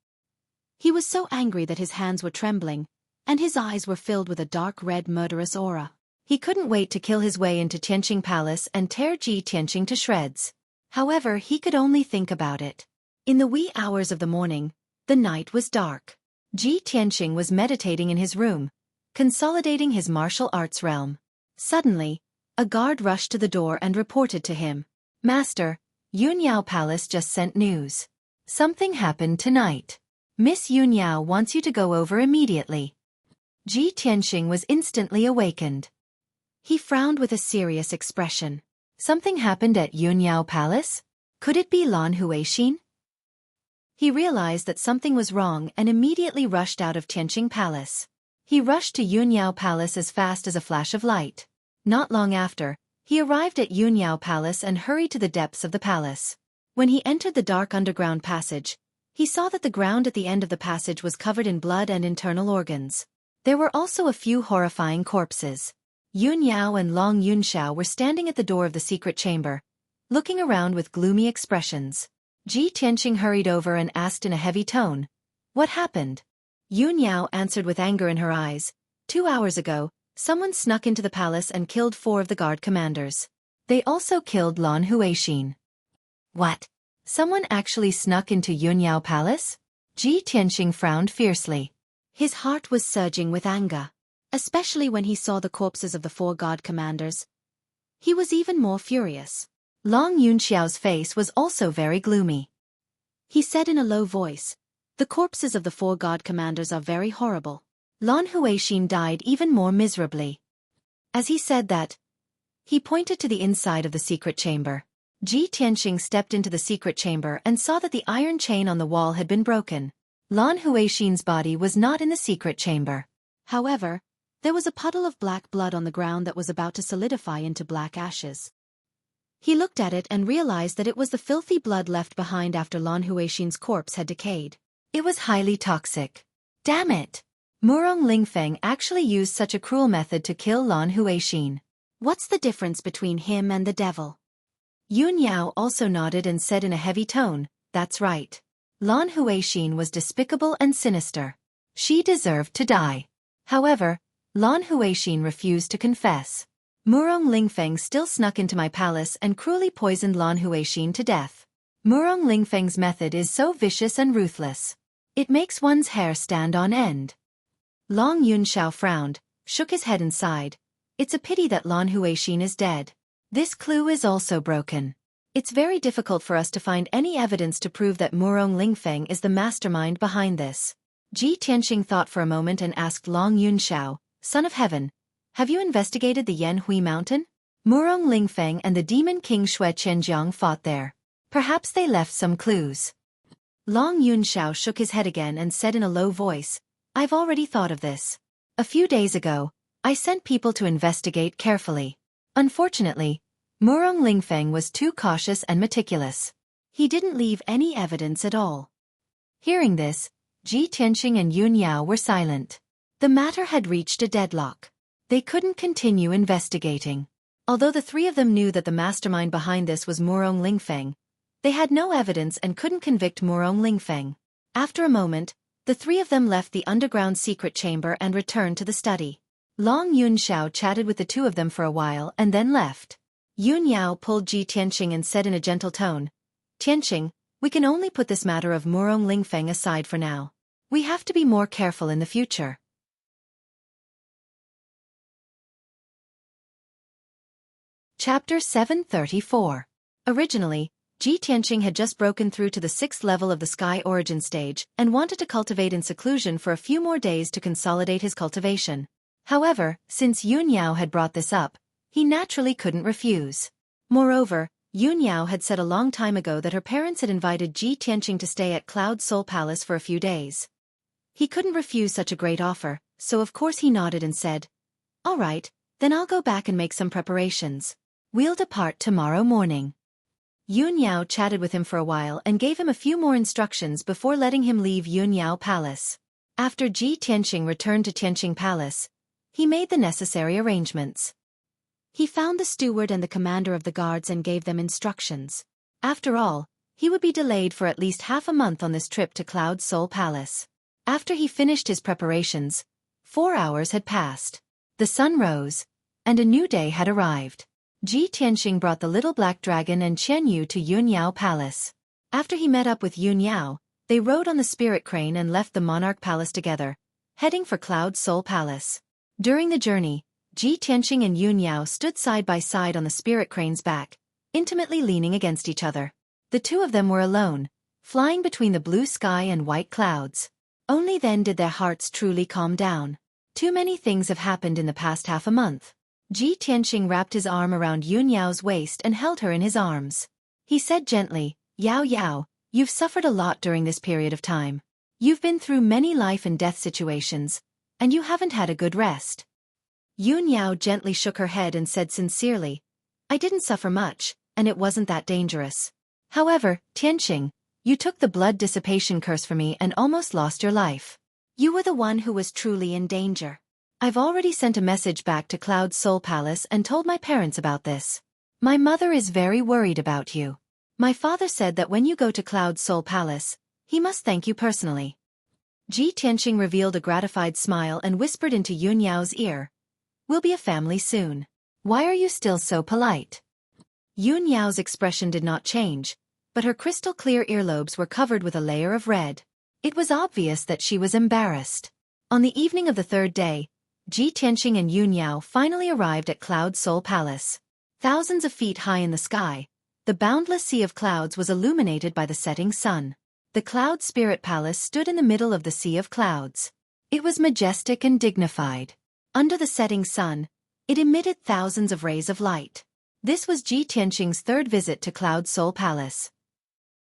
He was so angry that his hands were trembling, and his eyes were filled with a dark red murderous aura. He couldn't wait to kill his way into Tianqing Palace and tear Ji Tianqing to shreds. However, he could only think about it. In the wee hours of the morning, the night was dark. Ji Tianqing was meditating in his room, consolidating his martial arts realm. Suddenly, a guard rushed to the door and reported to him. Master, Yunyao Palace just sent news. Something happened tonight. Miss Yunyao wants you to go over immediately. Ji Tianqing was instantly awakened. He frowned with a serious expression. Something happened at Yunyao Palace? Could it be Lan Huixin? He realized that something was wrong and immediately rushed out of Tianqing Palace. He rushed to Yunyao Palace as fast as a flash of light. Not long after, he arrived at Yunyao Palace and hurried to the depths of the palace. When he entered the dark underground passage, he saw that the ground at the end of the passage was covered in blood and internal organs. There were also a few horrifying corpses. Yun Yao and Long Yunxiao were standing at the door of the secret chamber, looking around with gloomy expressions. Ji Tianqing hurried over and asked in a heavy tone, "What happened?" Yun Yao answered with anger in her eyes, 2 hours ago, someone snuck into the palace and killed 4 of the guard commanders. They also killed Lan Huixin." "What? Someone actually snuck into Yunyao Palace?" Ji Tianqing frowned fiercely. His heart was surging with anger, especially when he saw the corpses of the 4 guard commanders. He was even more furious. Long Yunxiao's face was also very gloomy. He said in a low voice, "The corpses of the 4 guard commanders are very horrible. Lan Huixin died even more miserably." As he said that, he pointed to the inside of the secret chamber. Ji Tianqing stepped into the secret chamber and saw that the iron chain on the wall had been broken. Lan Huixin's body was not in the secret chamber. However, there was a puddle of black blood on the ground that was about to solidify into black ashes. He looked at it and realized that it was the filthy blood left behind after Lan Huixin's corpse had decayed. It was highly toxic. Damn it! Murong Lingfeng actually used such a cruel method to kill Lan Huixin. What's the difference between him and the devil? Yun Yao also nodded and said in a heavy tone, "That's right. Lan Huixin was despicable and sinister. She deserved to die." However, Lan Huixin refused to confess. "Murong Lingfeng still snuck into my palace and cruelly poisoned Lan Huixin to death. Murong Lingfeng's method is so vicious and ruthless. It makes one's hair stand on end." Long Yunxiao frowned, shook his head and sighed. "It's a pity that Lan Huixin is dead. This clue is also broken. It's very difficult for us to find any evidence to prove that Murong Lingfeng is the mastermind behind this." Ji Tianqing thought for a moment and asked Long Yunxiao, "Son of Heaven, have you investigated the Yanhui Mountain? Murong Lingfeng and the demon king Xueqi fought there. Perhaps they left some clues." Long Yunxiao shook his head again and said in a low voice, "I've already thought of this. A few days ago, I sent people to investigate carefully. Unfortunately, Murong Lingfeng was too cautious and meticulous. He didn't leave any evidence at all." Hearing this, Ji Tianqing and Yun Yao were silent. The matter had reached a deadlock. They couldn't continue investigating. Although the 3 of them knew that the mastermind behind this was Murong Lingfeng, they had no evidence and couldn't convict Murong Lingfeng. After a moment, the 3 of them left the underground secret chamber and returned to the study. Long Yunxiao chatted with the 2 of them for a while and then left. Yun Yao pulled Ji Tianqing and said in a gentle tone, "Tianqing, We can only put this matter of Murong Lingfeng aside for now. We have to be more careful in the future. Chapter 734. Originally, Ji Tianqing had just broken through to the 6th level of the Sky Origin stage and wanted to cultivate in seclusion for a few more days to consolidate his cultivation. However, since Yun Yao had brought this up, he naturally couldn't refuse. Moreover, Yun Yao had said a long time ago that her parents had invited Ji Tianqing to stay at Cloud Soul Palace for a few days. He couldn't refuse such a great offer, so of course he nodded and said, "All right, then I'll go back and make some preparations. We'll depart tomorrow morning." Yun Yao chatted with him for a while and gave him a few more instructions before letting him leave Yun Yao Palace. After Ji Tianqing returned to Tianqing Palace, he made the necessary arrangements. He found the steward and the commander of the guards and gave them instructions. After all, he would be delayed for at least half a month on this trip to Cloud Soul Palace. After he finished his preparations, 4 hours had passed. The sun rose, and a new day had arrived. Ji Tianqing brought the little black dragon and Qian Yu to Yun Yao Palace. After he met up with Yun Yao, they rode on the spirit crane and left the monarch palace together, heading for Cloud Soul Palace. During the journey, Ji Tianqing and Yun Yao stood side by side on the spirit crane's back, intimately leaning against each other. The two of them were alone, flying between the blue sky and white clouds. Only then did their hearts truly calm down. Too many things have happened in the past half a month. Ji Tianqing wrapped his arm around Yun Yao's waist and held her in his arms. He said gently, "Yao Yao, you've suffered a lot during this period of time. You've been through many life and death situations, and you haven't had a good rest." Yun Yao gently shook her head and said sincerely, "I didn't suffer much, and it wasn't that dangerous. However, Tianqing, you took the blood dissipation curse for me and almost lost your life. You were the one who was truly in danger. I've already sent a message back to Cloud Soul Palace and told my parents about this. My mother is very worried about you. My father said that when you go to Cloud Soul Palace, he must thank you personally." Ji Tianqing revealed a gratified smile and whispered into Yun Yao's ear, "We'll be a family soon. Why are you still so polite?" Yun Yao's expression did not change, but her crystal-clear earlobes were covered with a layer of red. It was obvious that she was embarrassed. On the evening of the 3rd day, Ji Tianqing and Yun Yao finally arrived at Cloud Soul Palace. Thousands of feet high in the sky, the boundless sea of clouds was illuminated by the setting sun. The Cloud Spirit Palace stood in the middle of the sea of clouds. It was majestic and dignified. Under the setting sun, it emitted thousands of rays of light. This was Ji Tianqing's 3rd visit to Cloud Soul Palace.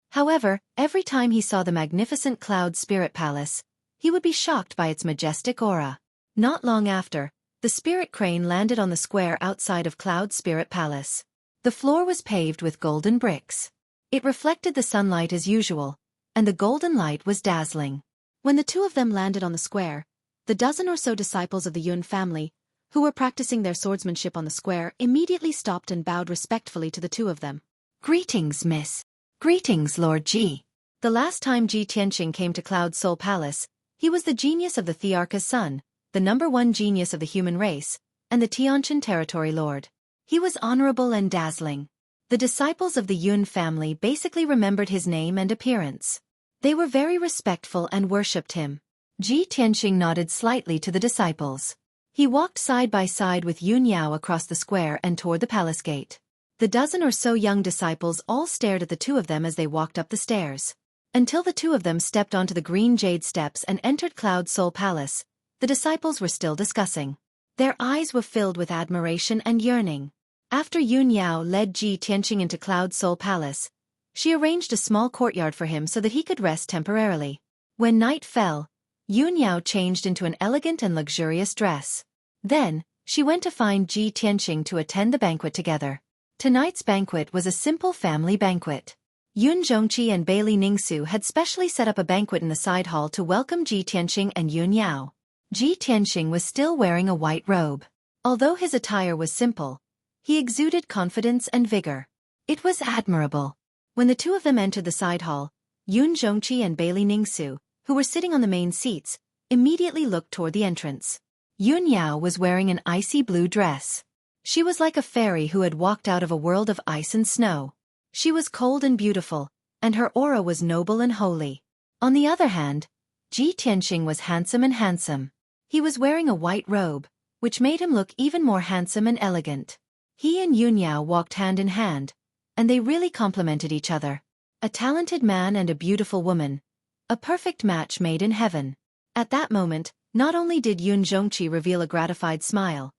However, every time he saw the magnificent Cloud Spirit Palace, he would be shocked by its majestic aura. Not long after, the spirit crane landed on the square outside of Cloud Spirit Palace. The floor was paved with golden bricks. It reflected the sunlight as usual, and the golden light was dazzling. When the two of them landed on the square, the dozen or so disciples of the Yun family, who were practicing their swordsmanship on the square, immediately stopped and bowed respectfully to the two of them. "Greetings, miss." "Greetings, Lord Ji." The last time Ji Tianqing came to Cloud Soul Palace, he was the genius of the Thearka's son, the #1 genius of the human race, and the Tianqin territory lord. He was honorable and dazzling. The disciples of the Yun family basically remembered his name and appearance. They were very respectful and worshipped him. Ji Tianqing nodded slightly to the disciples. He walked side by side with Yun Yao across the square and toward the palace gate. The dozen or so young disciples all stared at the two of them as they walked up the stairs. Until the two of them stepped onto the green jade steps and entered Cloud Soul Palace, the disciples were still discussing. Their eyes were filled with admiration and yearning. After Yun Yao led Ji Tianqing into Cloud Soul Palace, she arranged a small courtyard for him so that he could rest temporarily. When night fell, Yun Yao changed into an elegant and luxurious dress. Then, she went to find Ji Tianqing to attend the banquet together. Tonight's banquet was a simple family banquet. Yun Zhongqi and Bailey Ningsu had specially set up a banquet in the side hall to welcome Ji Tianqing and Yun Yao. Ji Tianqing was still wearing a white robe. Although his attire was simple, he exuded confidence and vigor. It was admirable. When the two of them entered the side hall, Yun Zhongqi and Bailey Ningsu, who were sitting on the main seats, immediately looked toward the entrance. Yun Yao was wearing an icy blue dress. She was like a fairy who had walked out of a world of ice and snow. She was cold and beautiful, and her aura was noble and holy. On the other hand, Ji Tianqing was handsome. He was wearing a white robe, which made him look even more handsome and elegant. He and Yun Yao walked hand in hand, and they really complemented each other. A talented man and a beautiful woman. A perfect match made in heaven. At that moment, not only did Xueqi reveal a gratified smile,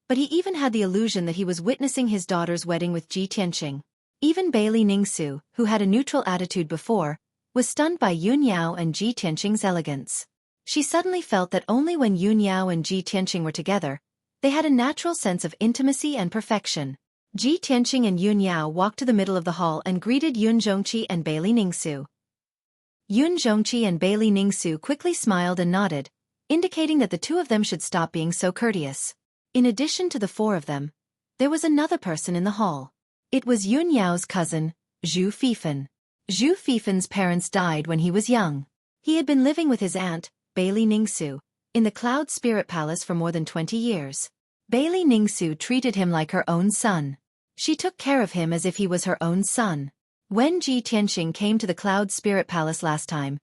but he even had the illusion that he was witnessing his daughter's wedding with Ji Tianqing. Even Bailey Ningsu, who had a neutral attitude before, was stunned by Yun Yao and Ji Tianqing's elegance. She suddenly felt that only when Yun Yao and Ji Tianqing were together, they had a natural sense of intimacy and perfection. Ji Tianqing and Yun Yao walked to the middle of the hall and greeted Xueqi and Bailey Ningsu. Xueqi and Bailey Ningsu quickly smiled and nodded, indicating that the two of them should stop being so courteous. In addition to the four of them, there was another person in the hall. It was Yun Yao's cousin, Zhu Fifan. Zhu Fifan's parents died when he was young. He had been living with his aunt, Bailey Ningsu, in the Cloud Spirit Palace for more than 20 years. Bailey Ningsu treated him like her own son. She took care of him as if he was her own son. When Ji Tianqing came to the Cloud Spirit Palace last time,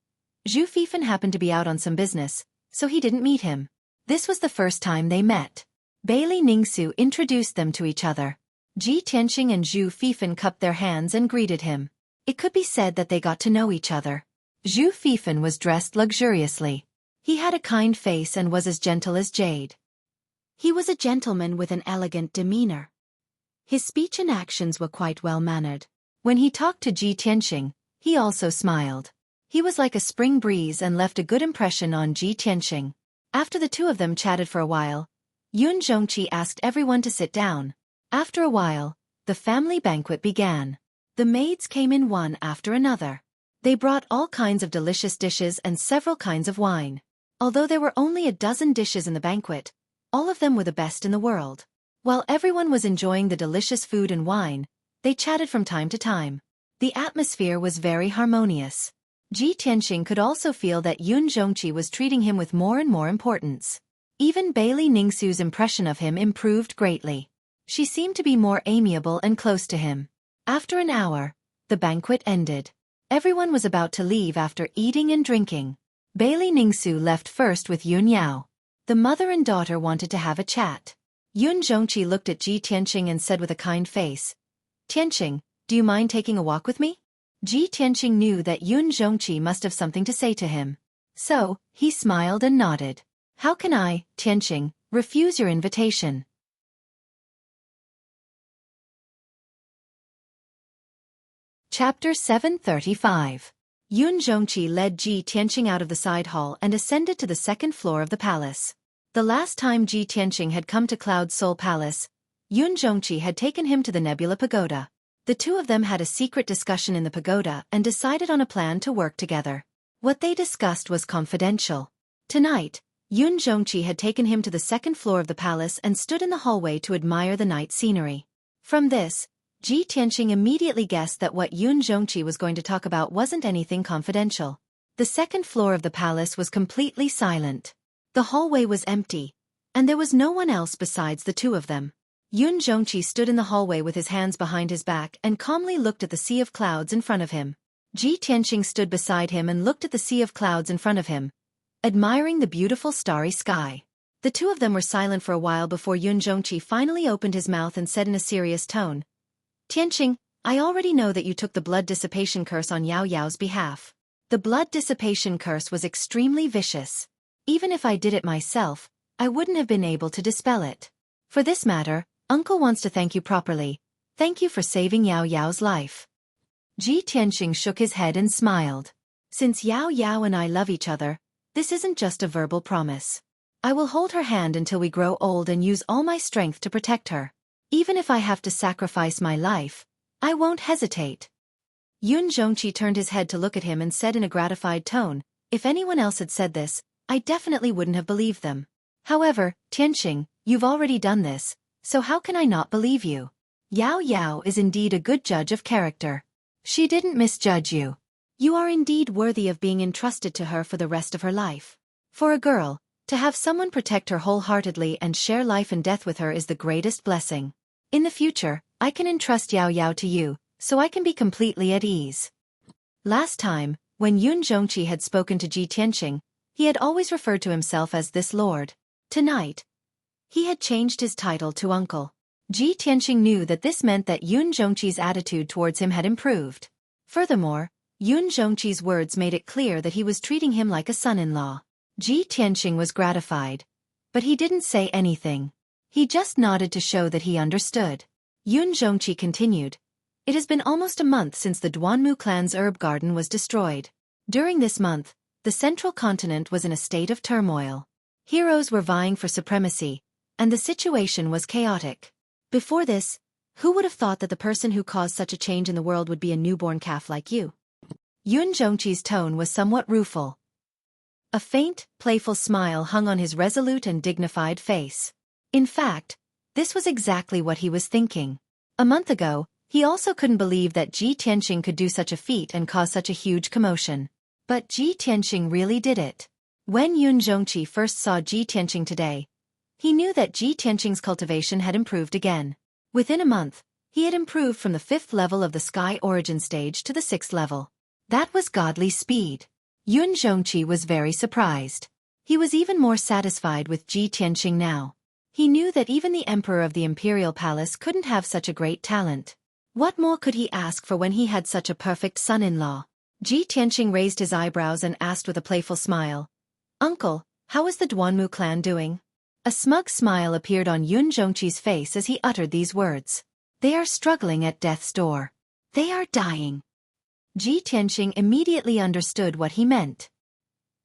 Zhu Fifan happened to be out on some business, so he didn't meet him. This was the first time they met. Bailey Ningsu introduced them to each other. Ji Tianqing and Zhu Fifan cupped their hands and greeted him. It could be said that they got to know each other. Zhu Fifan was dressed luxuriously. He had a kind face and was as gentle as jade. He was a gentleman with an elegant demeanor. His speech and actions were quite well-mannered. When he talked to Ji Tianqing, he also smiled. He was like a spring breeze and left a good impression on Ji Tianqing. After the two of them chatted for a while, Xueqi asked everyone to sit down. After a while, the family banquet began. The maids came in one after another. They brought all kinds of delicious dishes and several kinds of wine. Although there were only a dozen dishes in the banquet, all of them were the best in the world. While everyone was enjoying the delicious food and wine, they chatted from time to time. The atmosphere was very harmonious. Ji Tianqing could also feel that Xueqi was treating him with more and more importance. Even Bailey Ningsu's impression of him improved greatly. She seemed to be more amiable and close to him. After an hour, the banquet ended. Everyone was about to leave after eating and drinking. Bailey Ningsu left first with Yun Yao. The mother and daughter wanted to have a chat. Xueqi looked at Ji Tianqing and said with a kind face, "Tianqing, do you mind taking a walk with me?" Ji Tianqing knew that Xueqi must have something to say to him. So, he smiled and nodded. "How can I, Tianqing, refuse your invitation?" Chapter 735. Xueqi led Ji Tianqing out of the side hall and ascended to the second floor of the palace. The last time Ji Tianqing had come to Cloud Soul Palace, Xueqi had taken him to the Nebula Pagoda. The two of them had a secret discussion in the pagoda and decided on a plan to work together. What they discussed was confidential. Tonight, Xueqi had taken him to the second floor of the palace and stood in the hallway to admire the night scenery. From this, Ji Tianqing immediately guessed that what Xueqi was going to talk about wasn't anything confidential. The second floor of the palace was completely silent. The hallway was empty, and there was no one else besides the two of them. Xueqi stood in the hallway with his hands behind his back and calmly looked at the sea of clouds in front of him. Ji Tianqing stood beside him and looked at the sea of clouds in front of him, admiring the beautiful starry sky. The two of them were silent for a while before Xueqi finally opened his mouth and said in a serious tone, "Tianqing, I already know that you took the blood dissipation curse on Yao Yao's behalf. The blood dissipation curse was extremely vicious. Even if I did it myself, I wouldn't have been able to dispel it. For this matter, Uncle wants to thank you properly. Thank you for saving Yao Yao's life." Ji Tianqing shook his head and smiled. "Since Yao Yao and I love each other, this isn't just a verbal promise. I will hold her hand until we grow old and use all my strength to protect her. Even if I have to sacrifice my life, I won't hesitate." Xueqi turned his head to look at him and said in a gratified tone, "If anyone else had said this, I definitely wouldn't have believed them. However, Tianqing, you've already done this, so how can I not believe you? Yao Yao is indeed a good judge of character. She didn't misjudge you. You are indeed worthy of being entrusted to her for the rest of her life. For a girl, to have someone protect her wholeheartedly and share life and death with her is the greatest blessing. In the future, I can entrust Yao Yao to you, so I can be completely at ease." Last time, when Yun Zhongqi had spoken to Ji Tianqing, he had always referred to himself as this lord. Tonight, he had changed his title to uncle. Ji Tianqing knew that this meant that Yun Zhongqi's attitude towards him had improved. Furthermore, Yun Zhongqi's words made it clear that he was treating him like a son-in-law. Ji Tianqing was gratified, but he didn't say anything. He just nodded to show that he understood. Yun Zhongqi continued, "It has been almost a month since the Duanmu clan's herb garden was destroyed. During this month, the central continent was in a state of turmoil. Heroes were vying for supremacy, and the situation was chaotic. Before this, who would have thought that the person who caused such a change in the world would be a newborn calf like you?" Yun Zhongqi's tone was somewhat rueful. A faint, playful smile hung on his resolute and dignified face. In fact, this was exactly what he was thinking. A month ago, he also couldn't believe that Ji Tianqing could do such a feat and cause such a huge commotion. But Ji Tianqing really did it. When Yun Zhongqi first saw Ji Tianqing today, he knew that Ji Tianqing's cultivation had improved again. Within a month, he had improved from the 5th level of the Sky Origin stage to the 6th level. That was godly speed. Yun Zhongqi was very surprised. He was even more satisfied with Ji Tianqing now. He knew that even the Emperor of the Imperial Palace couldn't have such a great talent. What more could he ask for when he had such a perfect son-in-law? Ji Tianqing raised his eyebrows and asked with a playful smile, "Uncle, how is the Duanmu clan doing?" A smug smile appeared on Yun Zhongqi's face as he uttered these words. "They are struggling at death's door. They are dying." Ji Tianqing immediately understood what he meant.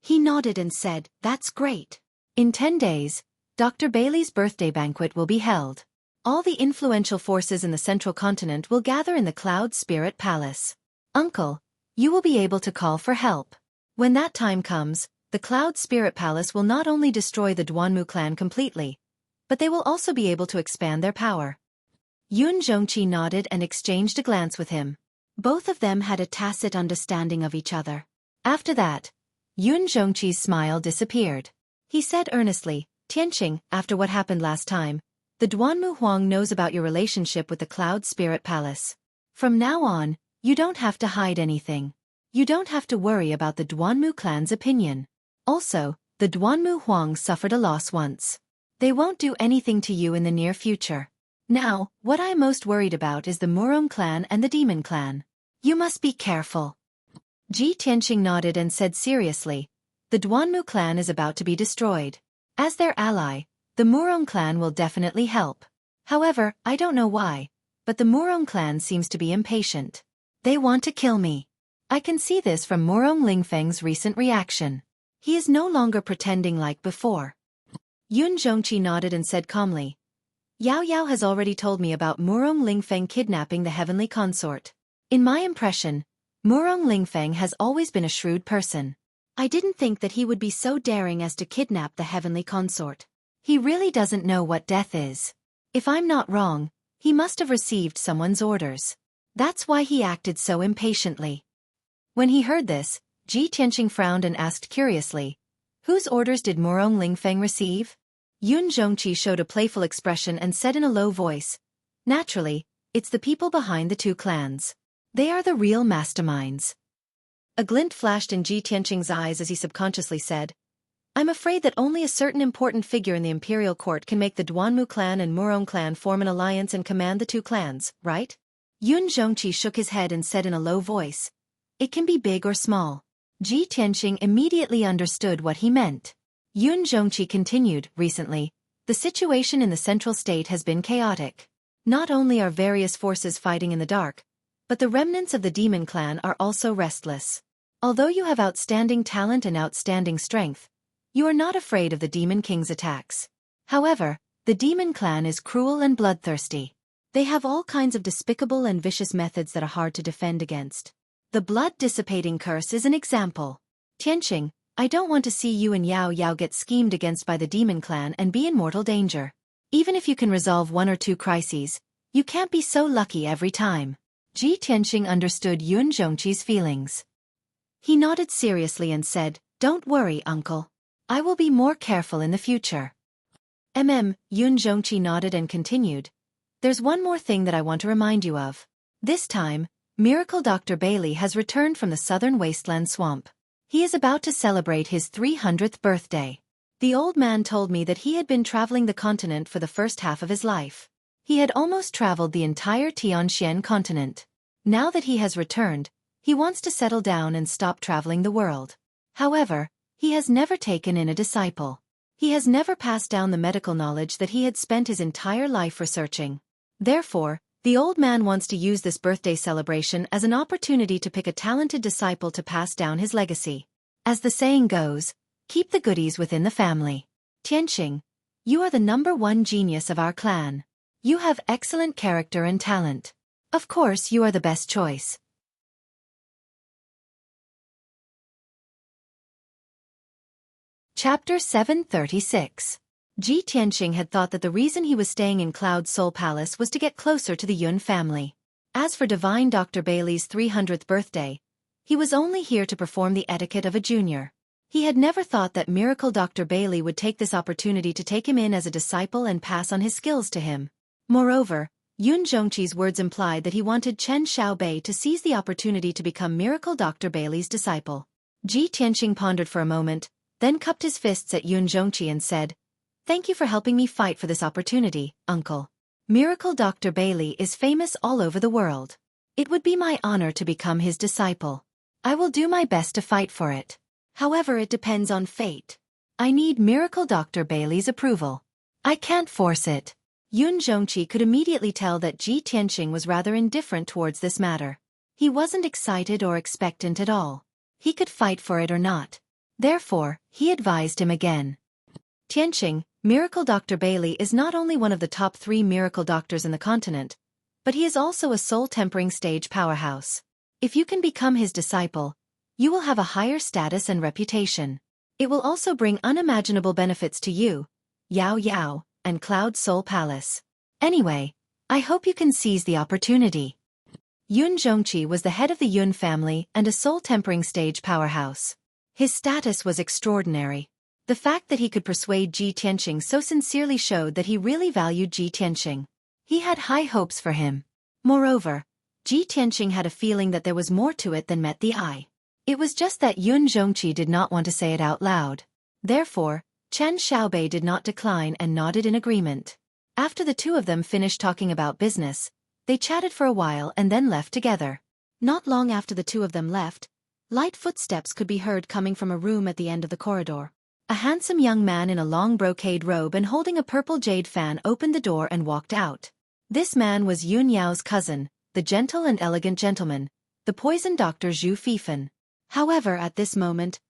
He nodded and said, "That's great. In 10 days, Dr. Bailey's birthday banquet will be held. All the influential forces in the central continent will gather in the Cloud Spirit Palace. Uncle, you will be able to call for help. When that time comes, the Cloud Spirit Palace will not only destroy the Duanmu clan completely, but they will also be able to expand their power." Yun Zhongqi nodded and exchanged a glance with him. Both of them had a tacit understanding of each other. After that, Yun Zhongqi's smile disappeared. He said earnestly, "Tianqing, after what happened last time, the Duanmu Huang knows about your relationship with the Cloud Spirit Palace. From now on, you don't have to hide anything. You don't have to worry about the Duanmu clan's opinion. Also, the Duanmu Huang suffered a loss once. They won't do anything to you in the near future. Now, what I'm most worried about is the Murong clan and the Demon clan. You must be careful." Ji Tianqing nodded and said seriously, "The Duanmu clan is about to be destroyed. As their ally, the Murong clan will definitely help. However, I don't know why, but the Murong clan seems to be impatient. They want to kill me. I can see this from Murong Lingfeng's recent reaction. He is no longer pretending like before." Yun Zhongqi nodded and said calmly, "Yao Yao has already told me about Murong Lingfeng kidnapping the heavenly consort. In my impression, Murong Lingfeng has always been a shrewd person. I didn't think that he would be so daring as to kidnap the heavenly consort. He really doesn't know what death is. If I'm not wrong, he must have received someone's orders. That's why he acted so impatiently." When he heard this, Ji Tianqing frowned and asked curiously, "Whose orders did Murong Lingfeng receive?" Yun Zhongqi showed a playful expression and said in a low voice, "Naturally, it's the people behind the two clans. They are the real masterminds." A glint flashed in Ji Tianqing's eyes as he subconsciously said, "I'm afraid that only a certain important figure in the imperial court can make the Duanmu clan and Murong clan form an alliance and command the two clans, right?" Yun Zhongqi shook his head and said in a low voice, "It can be big or small." Ji Tianqing immediately understood what he meant. Yun Zhongqi continued, "Recently, the situation in the central state has been chaotic. Not only are various forces fighting in the dark, but the remnants of the demon clan are also restless. Although you have outstanding talent and outstanding strength, you are not afraid of the Demon King's attacks. However, the demon clan is cruel and bloodthirsty. They have all kinds of despicable and vicious methods that are hard to defend against. The blood-dissipating curse is an example. Tianqing, I don't want to see you and Yao Yao get schemed against by the demon clan and be in mortal danger. Even if you can resolve 1 or 2 crises, you can't be so lucky every time." Ji Tianqing understood Yun Zhongqi's feelings. He nodded seriously and said, "Don't worry, uncle. I will be more careful in the future." Yun Zhongqi nodded and continued, "There's one more thing that I want to remind you of. This time, Miracle Dr. Bailey has returned from the southern wasteland swamp. He is about to celebrate his 300th birthday. The old man told me that he had been traveling the continent for the first half of his life. He had almost traveled the entire Tianxian continent. Now that he has returned, he wants to settle down and stop traveling the world. However, he has never taken in a disciple. He has never passed down the medical knowledge that he had spent his entire life researching. Therefore, the old man wants to use this birthday celebration as an opportunity to pick a talented disciple to pass down his legacy. As the saying goes, keep the goodies within the family. Tianqing, you are the #1 genius of our clan. You have excellent character and talent. Of course, you are the best choice. Chapter 736. Ji Tianqing had thought that the reason he was staying in Cloud Soul Palace was to get closer to the Yun family. As for Divine Dr. Bailey's 300th birthday, he was only here to perform the etiquette of a junior. He had never thought that Miracle Dr. Bailey would take this opportunity to take him in as a disciple and pass on his skills to him. Moreover, Yun Zhongqi's words implied that he wanted Chen Xiaobei to seize the opportunity to become Miracle Dr. Bailey's disciple. Ji Tianqing pondered for a moment, then cupped his fists at Yun Zhongqi and said, "Thank you for helping me fight for this opportunity, uncle. Miracle Dr. Bailey is famous all over the world. It would be my honor to become his disciple. I will do my best to fight for it. However, it depends on fate. I need Miracle Dr. Bailey's approval. I can't force it." Yun Zhongqi could immediately tell that Ji Tianqing was rather indifferent towards this matter. He wasn't excited or expectant at all. He could fight for it or not. Therefore, he advised him again. "Tianqing, Miracle Dr. Bailey is not only one of the top 3 miracle doctors in the continent, but he is also a soul-tempering stage powerhouse. If you can become his disciple, you will have a higher status and reputation. It will also bring unimaginable benefits to you, Yao Yao, and Cloud Soul Palace. Anyway, I hope you can seize the opportunity." Yun Zhongqi was the head of the Yun family and a soul-tempering stage powerhouse. His status was extraordinary. The fact that he could persuade Ji Tianqing so sincerely showed that he really valued Ji Tianqing. He had high hopes for him. Moreover, Ji Tianqing had a feeling that there was more to it than met the eye. It was just that Yun Zhongqi did not want to say it out loud. Therefore, Chen Xiaobei did not decline and nodded in agreement. After the two of them finished talking about business, they chatted for a while and then left together. Not long after the two of them left, light footsteps could be heard coming from a room at the end of the corridor. A handsome young man in a long brocade robe and holding a purple jade fan opened the door and walked out. This man was Yun Yao's cousin, the gentle and elegant gentleman, the poison doctor Zhu Fifan. However, at this moment,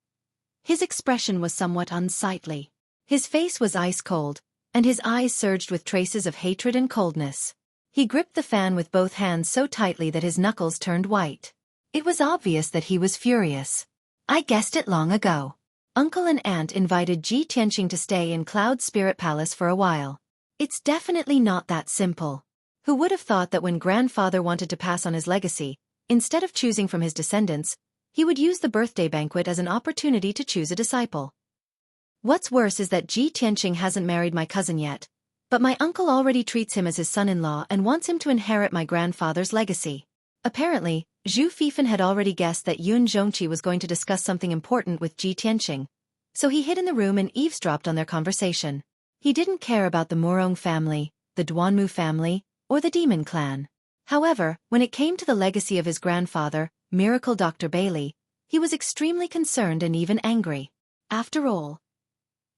his expression was somewhat unsightly. His face was ice-cold, and his eyes surged with traces of hatred and coldness. He gripped the fan with both hands so tightly that his knuckles turned white. It was obvious that he was furious. "I guessed it long ago." Uncle and aunt invited Ji Tianqing to stay in Cloud Spirit Palace for a while. It's definitely not that simple. Who would have thought that when grandfather wanted to pass on his legacy, instead of choosing from his descendants, he would use the birthday banquet as an opportunity to choose a disciple. What's worse is that Ji Tianqing hasn't married my cousin yet, but my uncle already treats him as his son-in-law and wants him to inherit my grandfather's legacy. Apparently, Zhu Fifan had already guessed that Yun Zhongqi was going to discuss something important with Ji Tianqing, so he hid in the room and eavesdropped on their conversation. He didn't care about the Murong family, the Duanmu family, or the Demon clan. However, when it came to the legacy of his grandfather, Miracle Dr. Bailey, he was extremely concerned and even angry. After all,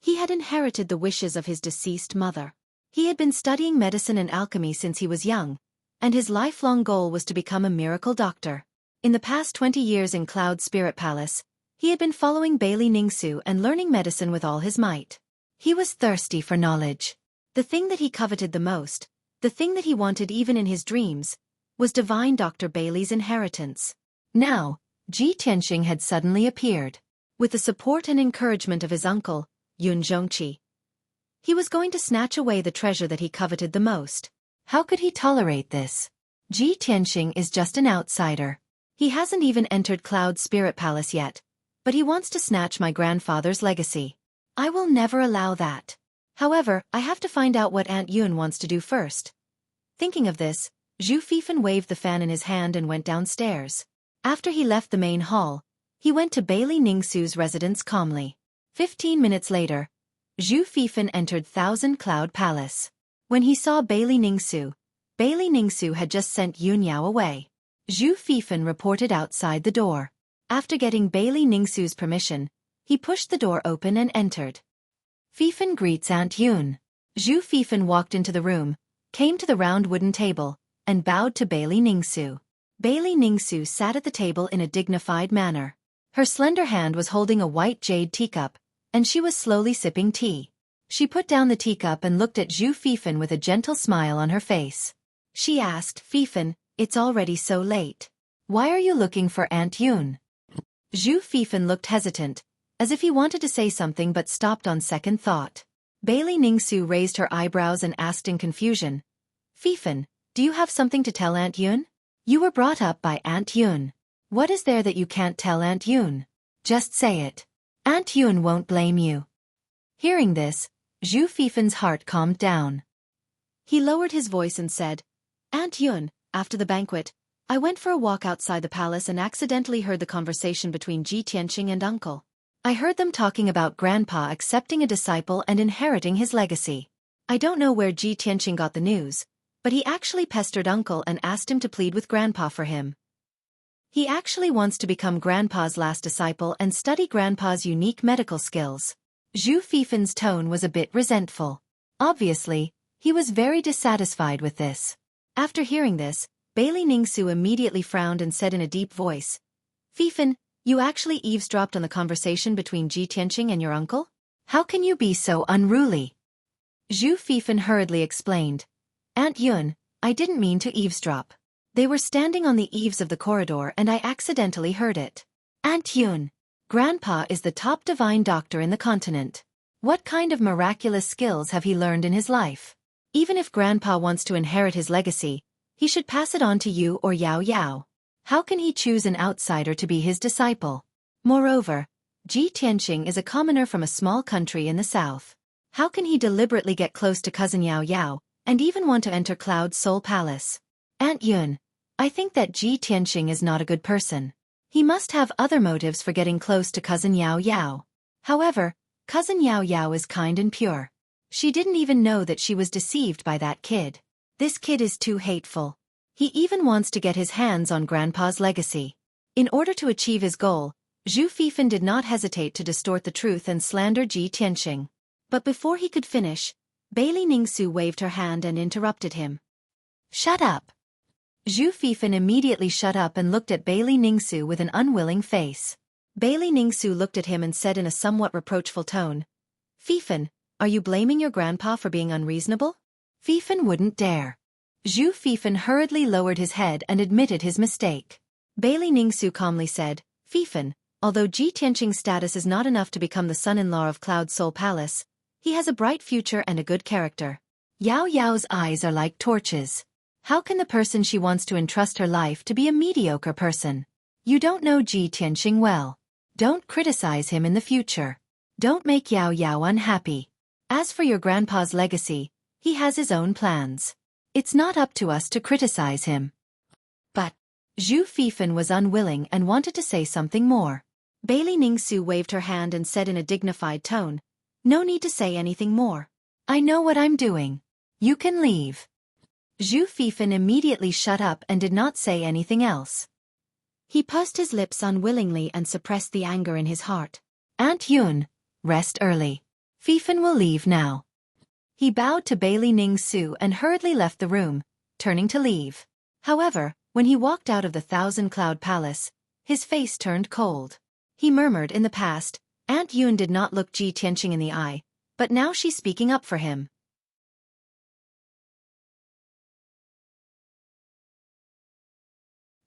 he had inherited the wishes of his deceased mother. He had been studying medicine and alchemy since he was young, and his lifelong goal was to become a miracle doctor. In the past 20 years in Cloud Spirit Palace, he had been following Bailey Ningsu and learning medicine with all his might. He was thirsty for knowledge. The thing that he coveted the most, the thing that he wanted even in his dreams, was Divine Dr. Bailey's inheritance. Now, Ji Tianqing had suddenly appeared. With the support and encouragement of his uncle, Yun Zhongqi, he was going to snatch away the treasure that he coveted the most. How could he tolerate this? Ji Tianqing is just an outsider. He hasn't even entered Cloud Spirit Palace yet, but he wants to snatch my grandfather's legacy. I will never allow that. However, I have to find out what Aunt Yun wants to do first. Thinking of this, Zhu Fifan waved the fan in his hand and went downstairs. After he left the main hall, he went to Bailey Ningsu's residence calmly. 15 minutes later, Zhu Fifan entered Thousand Cloud Palace. When he saw Bailey Ningsu had just sent Yun Yao away. Zhu Fifan reported outside the door. After getting Bailey Ningsu's permission, he pushed the door open and entered. Fifan greets Aunt Yun. Zhu Fifan walked into the room, came to the round wooden table, and bowed to Bailey Ningsu. Bailey Ningsu sat at the table in a dignified manner. Her slender hand was holding a white jade teacup, and she was slowly sipping tea. She put down the teacup and looked at Zhu Fifan with a gentle smile on her face. She asked, Fifan, it's already so late. Why are you looking for Aunt Yun? Zhu Fifan looked hesitant, as if he wanted to say something but stopped on second thought. Bailey Ningsu raised her eyebrows and asked in confusion, Fifan, do you have something to tell Aunt Yun? You were brought up by Aunt Yun. What is there that you can't tell Aunt Yun? Just say it. Aunt Yun won't blame you. Hearing this, Zhu Fifan's heart calmed down. He lowered his voice and said, Aunt Yun, after the banquet, I went for a walk outside the palace and accidentally heard the conversation between Ji Tianqing and Uncle. I heard them talking about Grandpa accepting a disciple and inheriting his legacy. I don't know where Ji Tianqing got the news, but he actually pestered Uncle and asked him to plead with Grandpa for him. He actually wants to become Grandpa's last disciple and study Grandpa's unique medical skills. Zhu Fifan's tone was a bit resentful. Obviously, he was very dissatisfied with this. After hearing this, Bailey Ningsu immediately frowned and said in a deep voice, Fifan, you actually eavesdropped on the conversation between Ji Tianqing and your uncle? How can you be so unruly? Zhu Fifan hurriedly explained, Aunt Yun, I didn't mean to eavesdrop. They were standing on the eaves of the corridor and I accidentally heard it. Aunt Yun, Grandpa is the top divine doctor in the continent. What kind of miraculous skills have he learned in his life? Even if Grandpa wants to inherit his legacy, he should pass it on to you or Yao Yao. How can he choose an outsider to be his disciple? Moreover, Ji Tianqing is a commoner from a small country in the south. How can he deliberately get close to cousin Yao Yao, and even want to enter Cloud Soul Palace? Aunt Yun, I think that Ji Tianqing is not a good person. He must have other motives for getting close to cousin Yao Yao. However, cousin Yao Yao is kind and pure. She didn't even know that she was deceived by that kid. This kid is too hateful. He even wants to get his hands on Grandpa's legacy. In order to achieve his goal, Zhu Fifan did not hesitate to distort the truth and slander Ji Tianqing. But before he could finish, Bailey Ningsu waved her hand and interrupted him. Shut up. Zhu Fifan immediately shut up and looked at Bailey Ningsu with an unwilling face. Bailey Ningsu looked at him and said in a somewhat reproachful tone, Fifan, are you blaming your grandpa for being unreasonable? Fifan wouldn't dare. Zhu Fifan hurriedly lowered his head and admitted his mistake. Bailey Ningsu calmly said, Fifan, although Ji Tianqing's status is not enough to become the son-in-law of Cloud Soul Palace, he has a bright future and a good character. Yao Yao's eyes are like torches. How can the person she wants to entrust her life to be a mediocre person? You don't know Ji Tianqing well. Don't criticize him in the future. Don't make Yao Yao unhappy. As for your grandpa's legacy, he has his own plans. It's not up to us to criticize him. But Zhu Fifan was unwilling and wanted to say something more. Bailey Ningsu waved her hand and said in a dignified tone, No need to say anything more. I know what I'm doing. You can leave. Zhu Fifan immediately shut up and did not say anything else. He pursed his lips unwillingly and suppressed the anger in his heart. Aunt Yun, rest early. Fifan will leave now. He bowed to Bailey Ningsu and hurriedly left the room, turning to leave. However, when he walked out of the Thousand Cloud Palace, his face turned cold. He murmured in the past, Aunt Yun did not look Ji Tianqing in the eye, but now she's speaking up for him.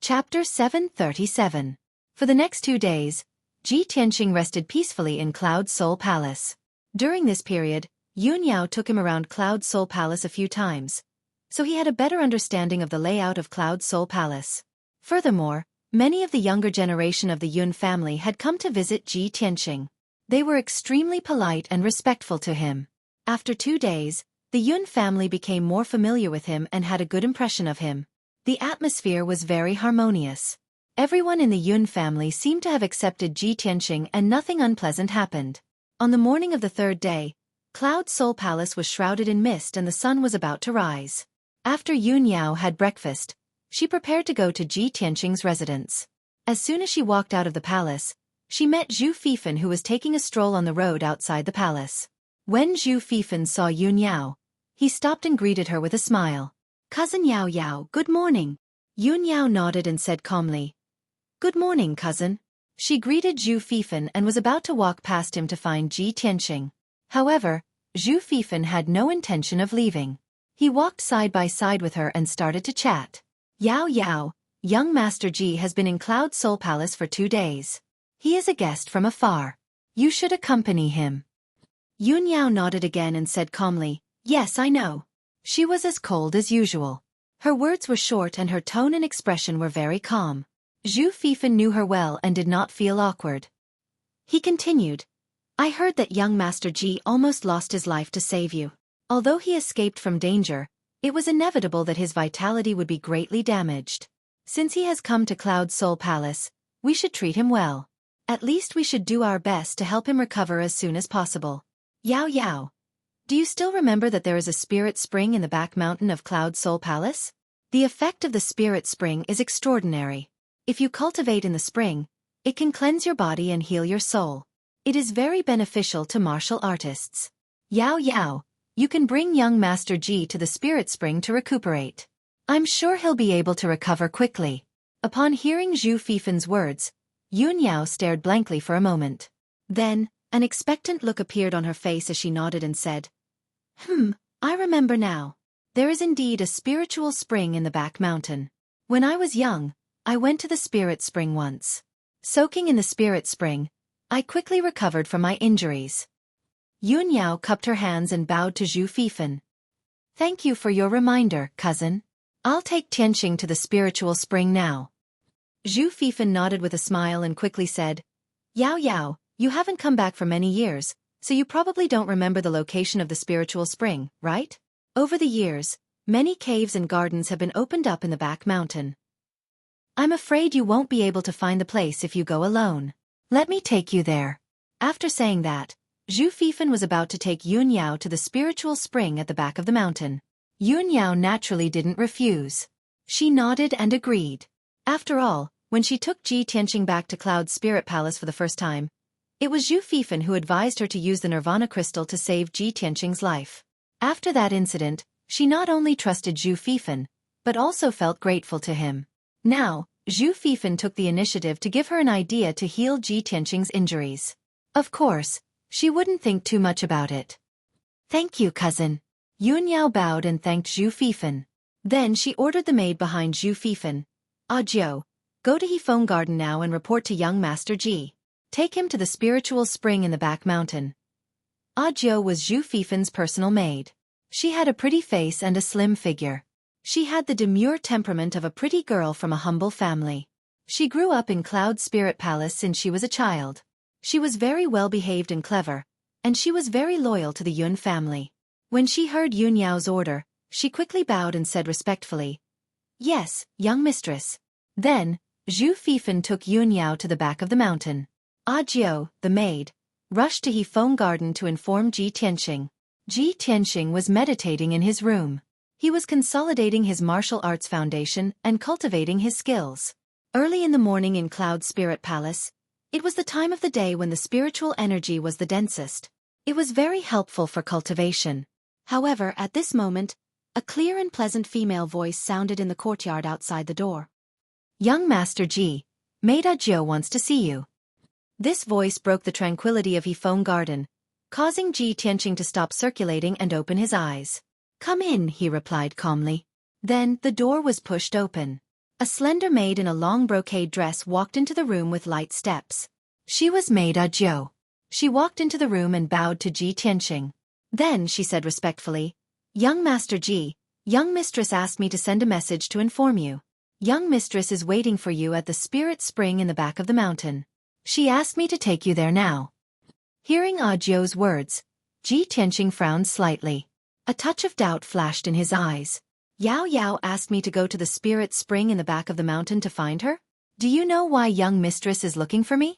Chapter 737. For the next 2 days, Ji Tianqing rested peacefully in Cloud Soul Palace. During this period, Yun Yao took him around Cloud Soul Palace a few times, so he had a better understanding of the layout of Cloud Soul Palace. Furthermore, many of the younger generation of the Yun family had come to visit Ji Tianqing. They were extremely polite and respectful to him. After 2 days, the Yun family became more familiar with him and had a good impression of him. The atmosphere was very harmonious. Everyone in the Yun family seemed to have accepted Ji Tianqing and nothing unpleasant happened. On the morning of the third day, Cloud Soul Palace was shrouded in mist and the sun was about to rise. After Yun Yao had breakfast, she prepared to go to Ji Tianqing's residence. As soon as she walked out of the palace, she met Zhu Fifan, who was taking a stroll on the road outside the palace. When Zhu Fifan saw Yun Yao, he stopped and greeted her with a smile. "Cousin Yao Yao, good morning." Yun Yao nodded and said calmly, "Good morning, cousin." She greeted Zhu Fifan and was about to walk past him to find Ji Tianqing. However, Zhu Fifan had no intention of leaving. He walked side by side with her and started to chat. "Yao Yao, young Master Ji has been in Cloud Soul Palace for 2 days. He is a guest from afar. You should accompany him." Yun Yao nodded again and said calmly, "Yes, I know." She was as cold as usual. Her words were short and her tone and expression were very calm. Zhu Fifan knew her well and did not feel awkward. He continued, "I heard that young Master Ji almost lost his life to save you. Although he escaped from danger, it was inevitable that his vitality would be greatly damaged. Since he has come to Cloud Soul Palace, we should treat him well. At least we should do our best to help him recover as soon as possible. Yao Yao, do you still remember that there is a spirit spring in the back mountain of Cloud Soul Palace? The effect of the spirit spring is extraordinary. If you cultivate in the spring, it can cleanse your body and heal your soul. It is very beneficial to martial artists. Yao Yao, you can bring young Master Ji to the spirit spring to recuperate. I'm sure he'll be able to recover quickly." Upon hearing Zhu Fifan's words, Yun Yao stared blankly for a moment. Then, an expectant look appeared on her face as she nodded and said, I remember now. There is indeed a spiritual spring in the back mountain. When I was young, I went to the spirit spring once. Soaking in the spirit spring, I quickly recovered from my injuries." Yun Yao cupped her hands and bowed to Zhu Fifan. "Thank you for your reminder, cousin. I'll take Tianqing to the spiritual spring now." Zhu Fifan nodded with a smile and quickly said, "Yao Yao, you haven't come back for many years, so you probably don't remember the location of the spiritual spring, right? Over the years, many caves and gardens have been opened up in the back mountain. I'm afraid you won't be able to find the place if you go alone. Let me take you there." After saying that, Zhu Fifan was about to take Yun Yao to the spiritual spring at the back of the mountain. Yun Yao naturally didn't refuse. She nodded and agreed. After all, when she took Ji Tianqing back to Cloud Spirit Palace for the first time, it was Zhu Fifan who advised her to use the Nirvana crystal to save Ji Tianqing's life. After that incident, she not only trusted Zhu Fifan, but also felt grateful to him. Now, Zhu Fifan took the initiative to give her an idea to heal Ji Tianqing's injuries. Of course, she wouldn't think too much about it. "Thank you, cousin." Yun Yao bowed and thanked Zhu Fifan. Then she ordered the maid behind Zhu Fifan, "Audiobook, go to Hefeng Garden now and report to young Master Ji. Take him to the spiritual spring in the back mountain." Audiobook was Zhu Fifan's personal maid. She had a pretty face and a slim figure. She had the demure temperament of a pretty girl from a humble family. She grew up in Cloud Spirit Palace since she was a child. She was very well behaved and clever, and she was very loyal to the Yun family. When she heard Yun Yao's order, she quickly bowed and said respectfully, "Yes, young mistress." Then, Zhu Fifan took Yun Yao to the back of the mountain. Audiobook, the maid, rushed to Hefeng Garden to inform Ji Tianqing. Ji Tianqing was meditating in his room. He was consolidating his martial arts foundation and cultivating his skills. Early in the morning in Cloud Spirit Palace, it was the time of the day when the spiritual energy was the densest. It was very helpful for cultivation. However, at this moment, a clear and pleasant female voice sounded in the courtyard outside the door. "Young Master Ji, Maid Audiobook wants to see you." This voice broke the tranquility of Hefeng Garden, causing Ji Tianqing to stop circulating and open his eyes. "Come in," he replied calmly. Then, the door was pushed open. A slender maid in a long brocade dress walked into the room with light steps. She was Maid Audiobook. She walked into the room and bowed to Ji Tianqing. Then she said respectfully, "Young Master Ji, young mistress asked me to send a message to inform you. Young mistress is waiting for you at the spirit spring in the back of the mountain. She asked me to take you there now." Hearing Audiobook's words, Ji Tianqing frowned slightly. A touch of doubt flashed in his eyes. Yao Yao asked me to go to the spirit spring in the back of the mountain to find her? Do you know why young mistress is looking for me?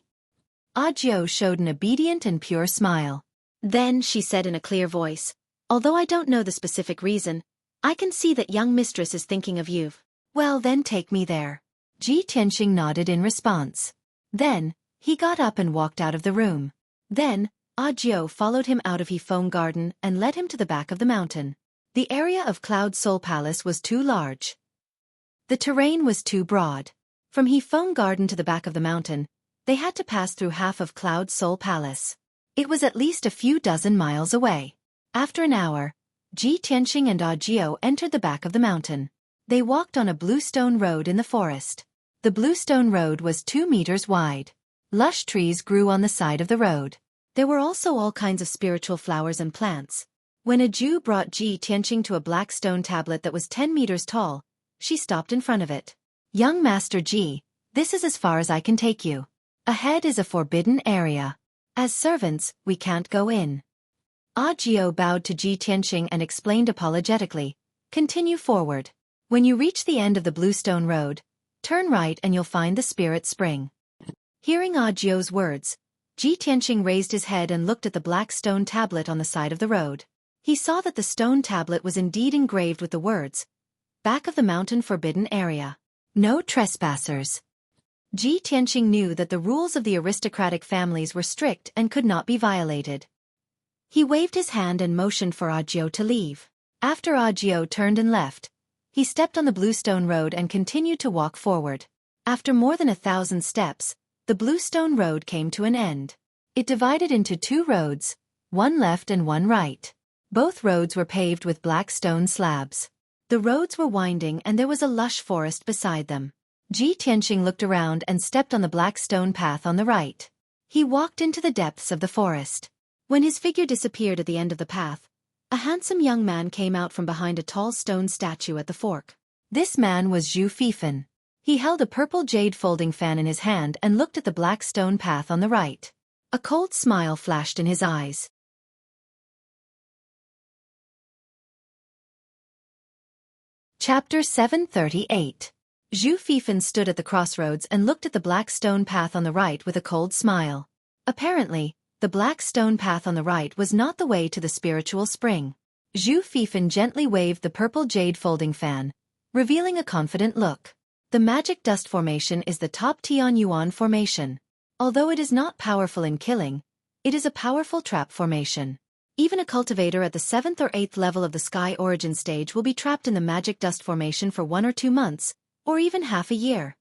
Audiobook showed an obedient and pure smile. Then she said in a clear voice, although I don't know the specific reason, I can see that young mistress is thinking of you. Well then take me there. Ji Tianxing nodded in response. Then, he got up and walked out of the room. Then, Audiobook followed him out of Hefeng Garden and led him to the back of the mountain. The area of Cloud Soul Palace was too large. The terrain was too broad. From Hefeng Garden to the back of the mountain, they had to pass through half of Cloud Soul Palace. It was at least a few dozen miles away. After an hour, Ji Tianxing and Audiobook entered the back of the mountain. They walked on a bluestone road in the forest. The bluestone road was 2 meters wide. Lush trees grew on the side of the road. There were also all kinds of spiritual flowers and plants. When a Jew brought Ji Tianxing to a black stone tablet that was 10 meters tall, she stopped in front of it. Young Master Ji, this is as far as I can take you. Ahead is a forbidden area. As servants, we can't go in. Audiobook bowed to Ji Tianxing and explained apologetically, continue forward. When you reach the end of the bluestone road, turn right and you'll find the spirit spring. Hearing Audiobook's words, Ji Tianxing raised his head and looked at the black stone tablet on the side of the road. He saw that the stone tablet was indeed engraved with the words, back of the mountain forbidden area. No trespassers. Ji Tianxing knew that the rules of the aristocratic families were strict and could not be violated. He waved his hand and motioned for Audiobook to leave. After Audiobook turned and left, he stepped on the bluestone road and continued to walk forward. After more than 1,000 steps, the bluestone road came to an end. It divided into 2 roads, one left and one right. Both roads were paved with black stone slabs. The roads were winding and there was a lush forest beside them. Ji Tianxing looked around and stepped on the black stone path on the right. He walked into the depths of the forest. When his figure disappeared at the end of the path, a handsome young man came out from behind a tall stone statue at the fork. This man was Zhu Fifan. He held a purple jade folding fan in his hand and looked at the black stone path on the right. A cold smile flashed in his eyes. Chapter 738. Zhu Fifan stood at the crossroads and looked at the black stone path on the right with a cold smile. Apparently, the black stone path on the right was not the way to the spiritual spring. Zhu Fifan gently waved the purple jade folding fan, revealing a confident look. The magic dust formation is the top Tian Yuan formation. Although it is not powerful in killing, it is a powerful trap formation. Even a cultivator at the 7th or 8th level of the Sky Origin stage will be trapped in the magic dust formation for 1 or 2 months, or even half a year.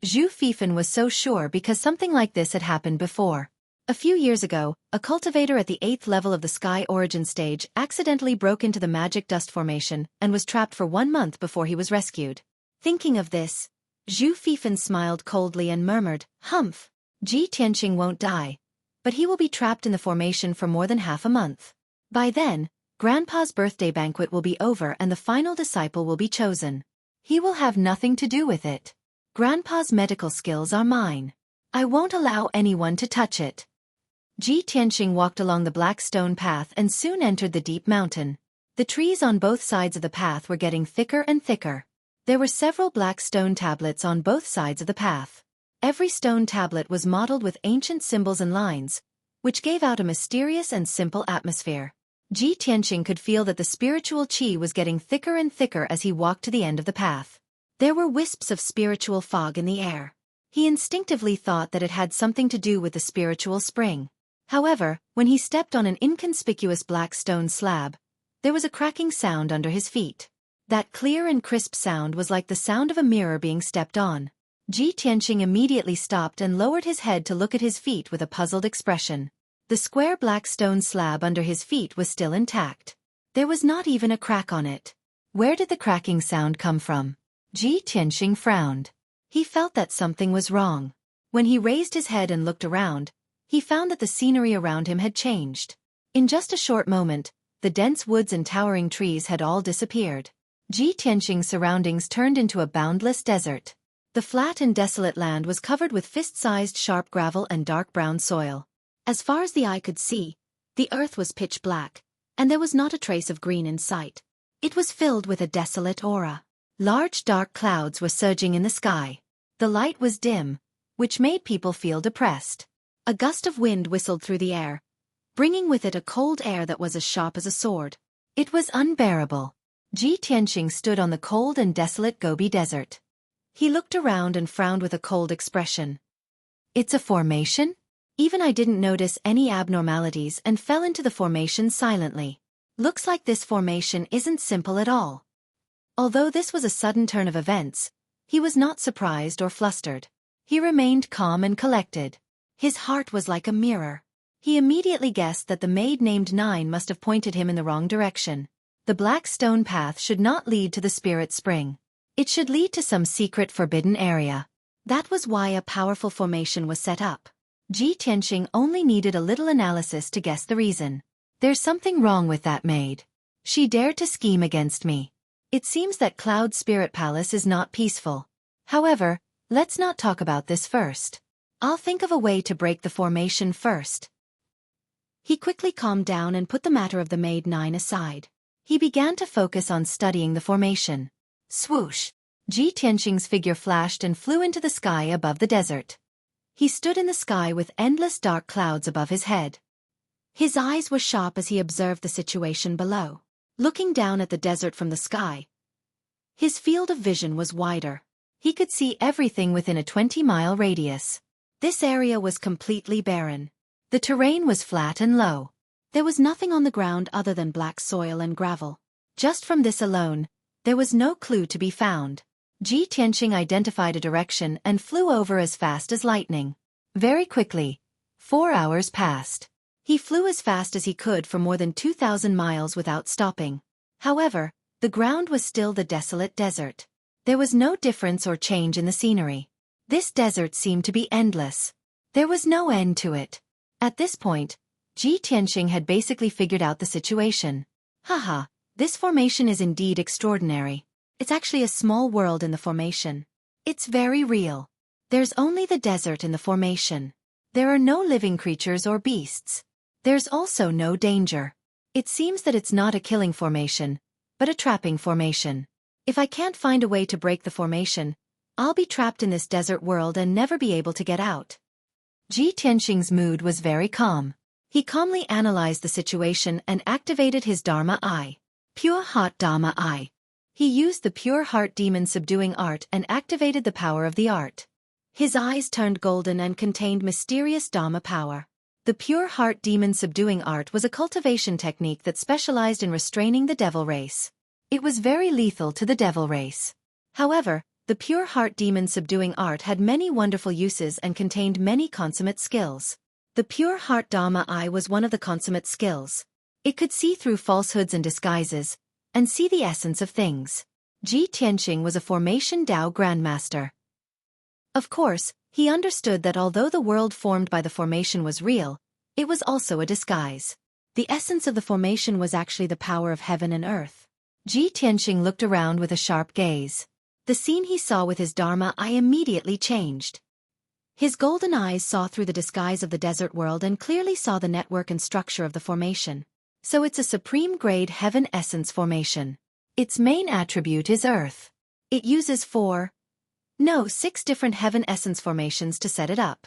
Zhu Fifan was so sure because something like this had happened before. A few years ago, a cultivator at the 8th level of the Sky Origin stage accidentally broke into the magic dust formation and was trapped for 1 month before he was rescued. Thinking of this, Zhu Fifan smiled coldly and murmured, "Humph. Ji Tianxing won't die, but he will be trapped in the formation for more than half a month. By then, Grandpa's birthday banquet will be over and the final disciple will be chosen. He will have nothing to do with it. Grandpa's medical skills are mine. I won't allow anyone to touch it." Ji Tianxing walked along the black stone path and soon entered the deep mountain. The trees on both sides of the path were getting thicker and thicker. There were several black stone tablets on both sides of the path. Every stone tablet was modeled with ancient symbols and lines, which gave out a mysterious and simple atmosphere. Ji Tianxing could feel that the spiritual qi was getting thicker and thicker as he walked to the end of the path. There were wisps of spiritual fog in the air. He instinctively thought that it had something to do with the spiritual spring. However, when he stepped on an inconspicuous black stone slab, there was a cracking sound under his feet. That clear and crisp sound was like the sound of a mirror being stepped on. Ji Tianxing immediately stopped and lowered his head to look at his feet with a puzzled expression. The square black stone slab under his feet was still intact. There was not even a crack on it. Where did the cracking sound come from? Ji Tianxing frowned. He felt that something was wrong. When he raised his head and looked around, he found that the scenery around him had changed. In just a short moment, the dense woods and towering trees had all disappeared. Ji Tianxing's surroundings turned into a boundless desert. The flat and desolate land was covered with fist-sized sharp gravel and dark brown soil. As far as the eye could see, the earth was pitch black, and there was not a trace of green in sight. It was filled with a desolate aura. Large dark clouds were surging in the sky. The light was dim, which made people feel depressed. A gust of wind whistled through the air, bringing with it a cold air that was as sharp as a sword. It was unbearable. Ji Tianqing stood on the cold and desolate Gobi Desert. He looked around and frowned with a cold expression. It's a formation? Even I didn't notice any abnormalities and fell into the formation silently. Looks like this formation isn't simple at all. Although this was a sudden turn of events, he was not surprised or flustered. He remained calm and collected. His heart was like a mirror. He immediately guessed that the maid named Nine must have pointed him in the wrong direction. The black stone path should not lead to the spirit spring. It should lead to some secret forbidden area. That was why a powerful formation was set up. Ji Tianqing only needed a little analysis to guess the reason. There's something wrong with that maid. She dared to scheme against me. It seems that Cloud Spirit Palace is not peaceful. However, let's not talk about this first. I'll think of a way to break the formation first. He quickly calmed down and put the matter of the maid Nine aside. He began to focus on studying the formation. Swoosh! Ji Tianqing's figure flashed and flew into the sky above the desert. He stood in the sky with endless dark clouds above his head. His eyes were sharp as he observed the situation below. Looking down at the desert from the sky, his field of vision was wider. He could see everything within a 20-mile radius. This area was completely barren. The terrain was flat and low. There was nothing on the ground other than black soil and gravel. Just from this alone, there was no clue to be found. Ji Tianqing identified a direction and flew over as fast as lightning. Very quickly, 4 hours passed. He flew as fast as he could for more than 2,000 miles without stopping. However, the ground was still the desolate desert. There was no difference or change in the scenery. This desert seemed to be endless. There was no end to it. At this point, Ji Tianqing had basically figured out the situation. Haha, this formation is indeed extraordinary. It's actually a small world in the formation. It's very real. There's only the desert in the formation. There are no living creatures or beasts. There's also no danger. It seems that it's not a killing formation, but a trapping formation. If I can't find a way to break the formation, I'll be trapped in this desert world and never be able to get out. Ji Tianqing's mood was very calm. He calmly analyzed the situation and activated his Dharma Eye. Pure Heart Dharma Eye. He used the Pure Heart Demon Subduing Art and activated the power of the art. His eyes turned golden and contained mysterious Dharma power. The Pure Heart Demon Subduing Art was a cultivation technique that specialized in restraining the devil race. It was very lethal to the devil race. However, the Pure Heart Demon Subduing Art had many wonderful uses and contained many consummate skills. The Pure Heart Dharma Eye was one of the consummate skills. It could see through falsehoods and disguises, and see the essence of things. Ji Tianqing was a Formation Tao Grandmaster. Of course, he understood that although the world formed by the formation was real, it was also a disguise. The essence of the formation was actually the power of heaven and earth. Ji Tianqing looked around with a sharp gaze. The scene he saw with his Dharma Eye immediately changed. His golden eyes saw through the disguise of the desert world and clearly saw the network and structure of the formation. So it's a supreme-grade heaven essence formation. Its main attribute is earth. It uses 6 different heaven essence formations to set it up.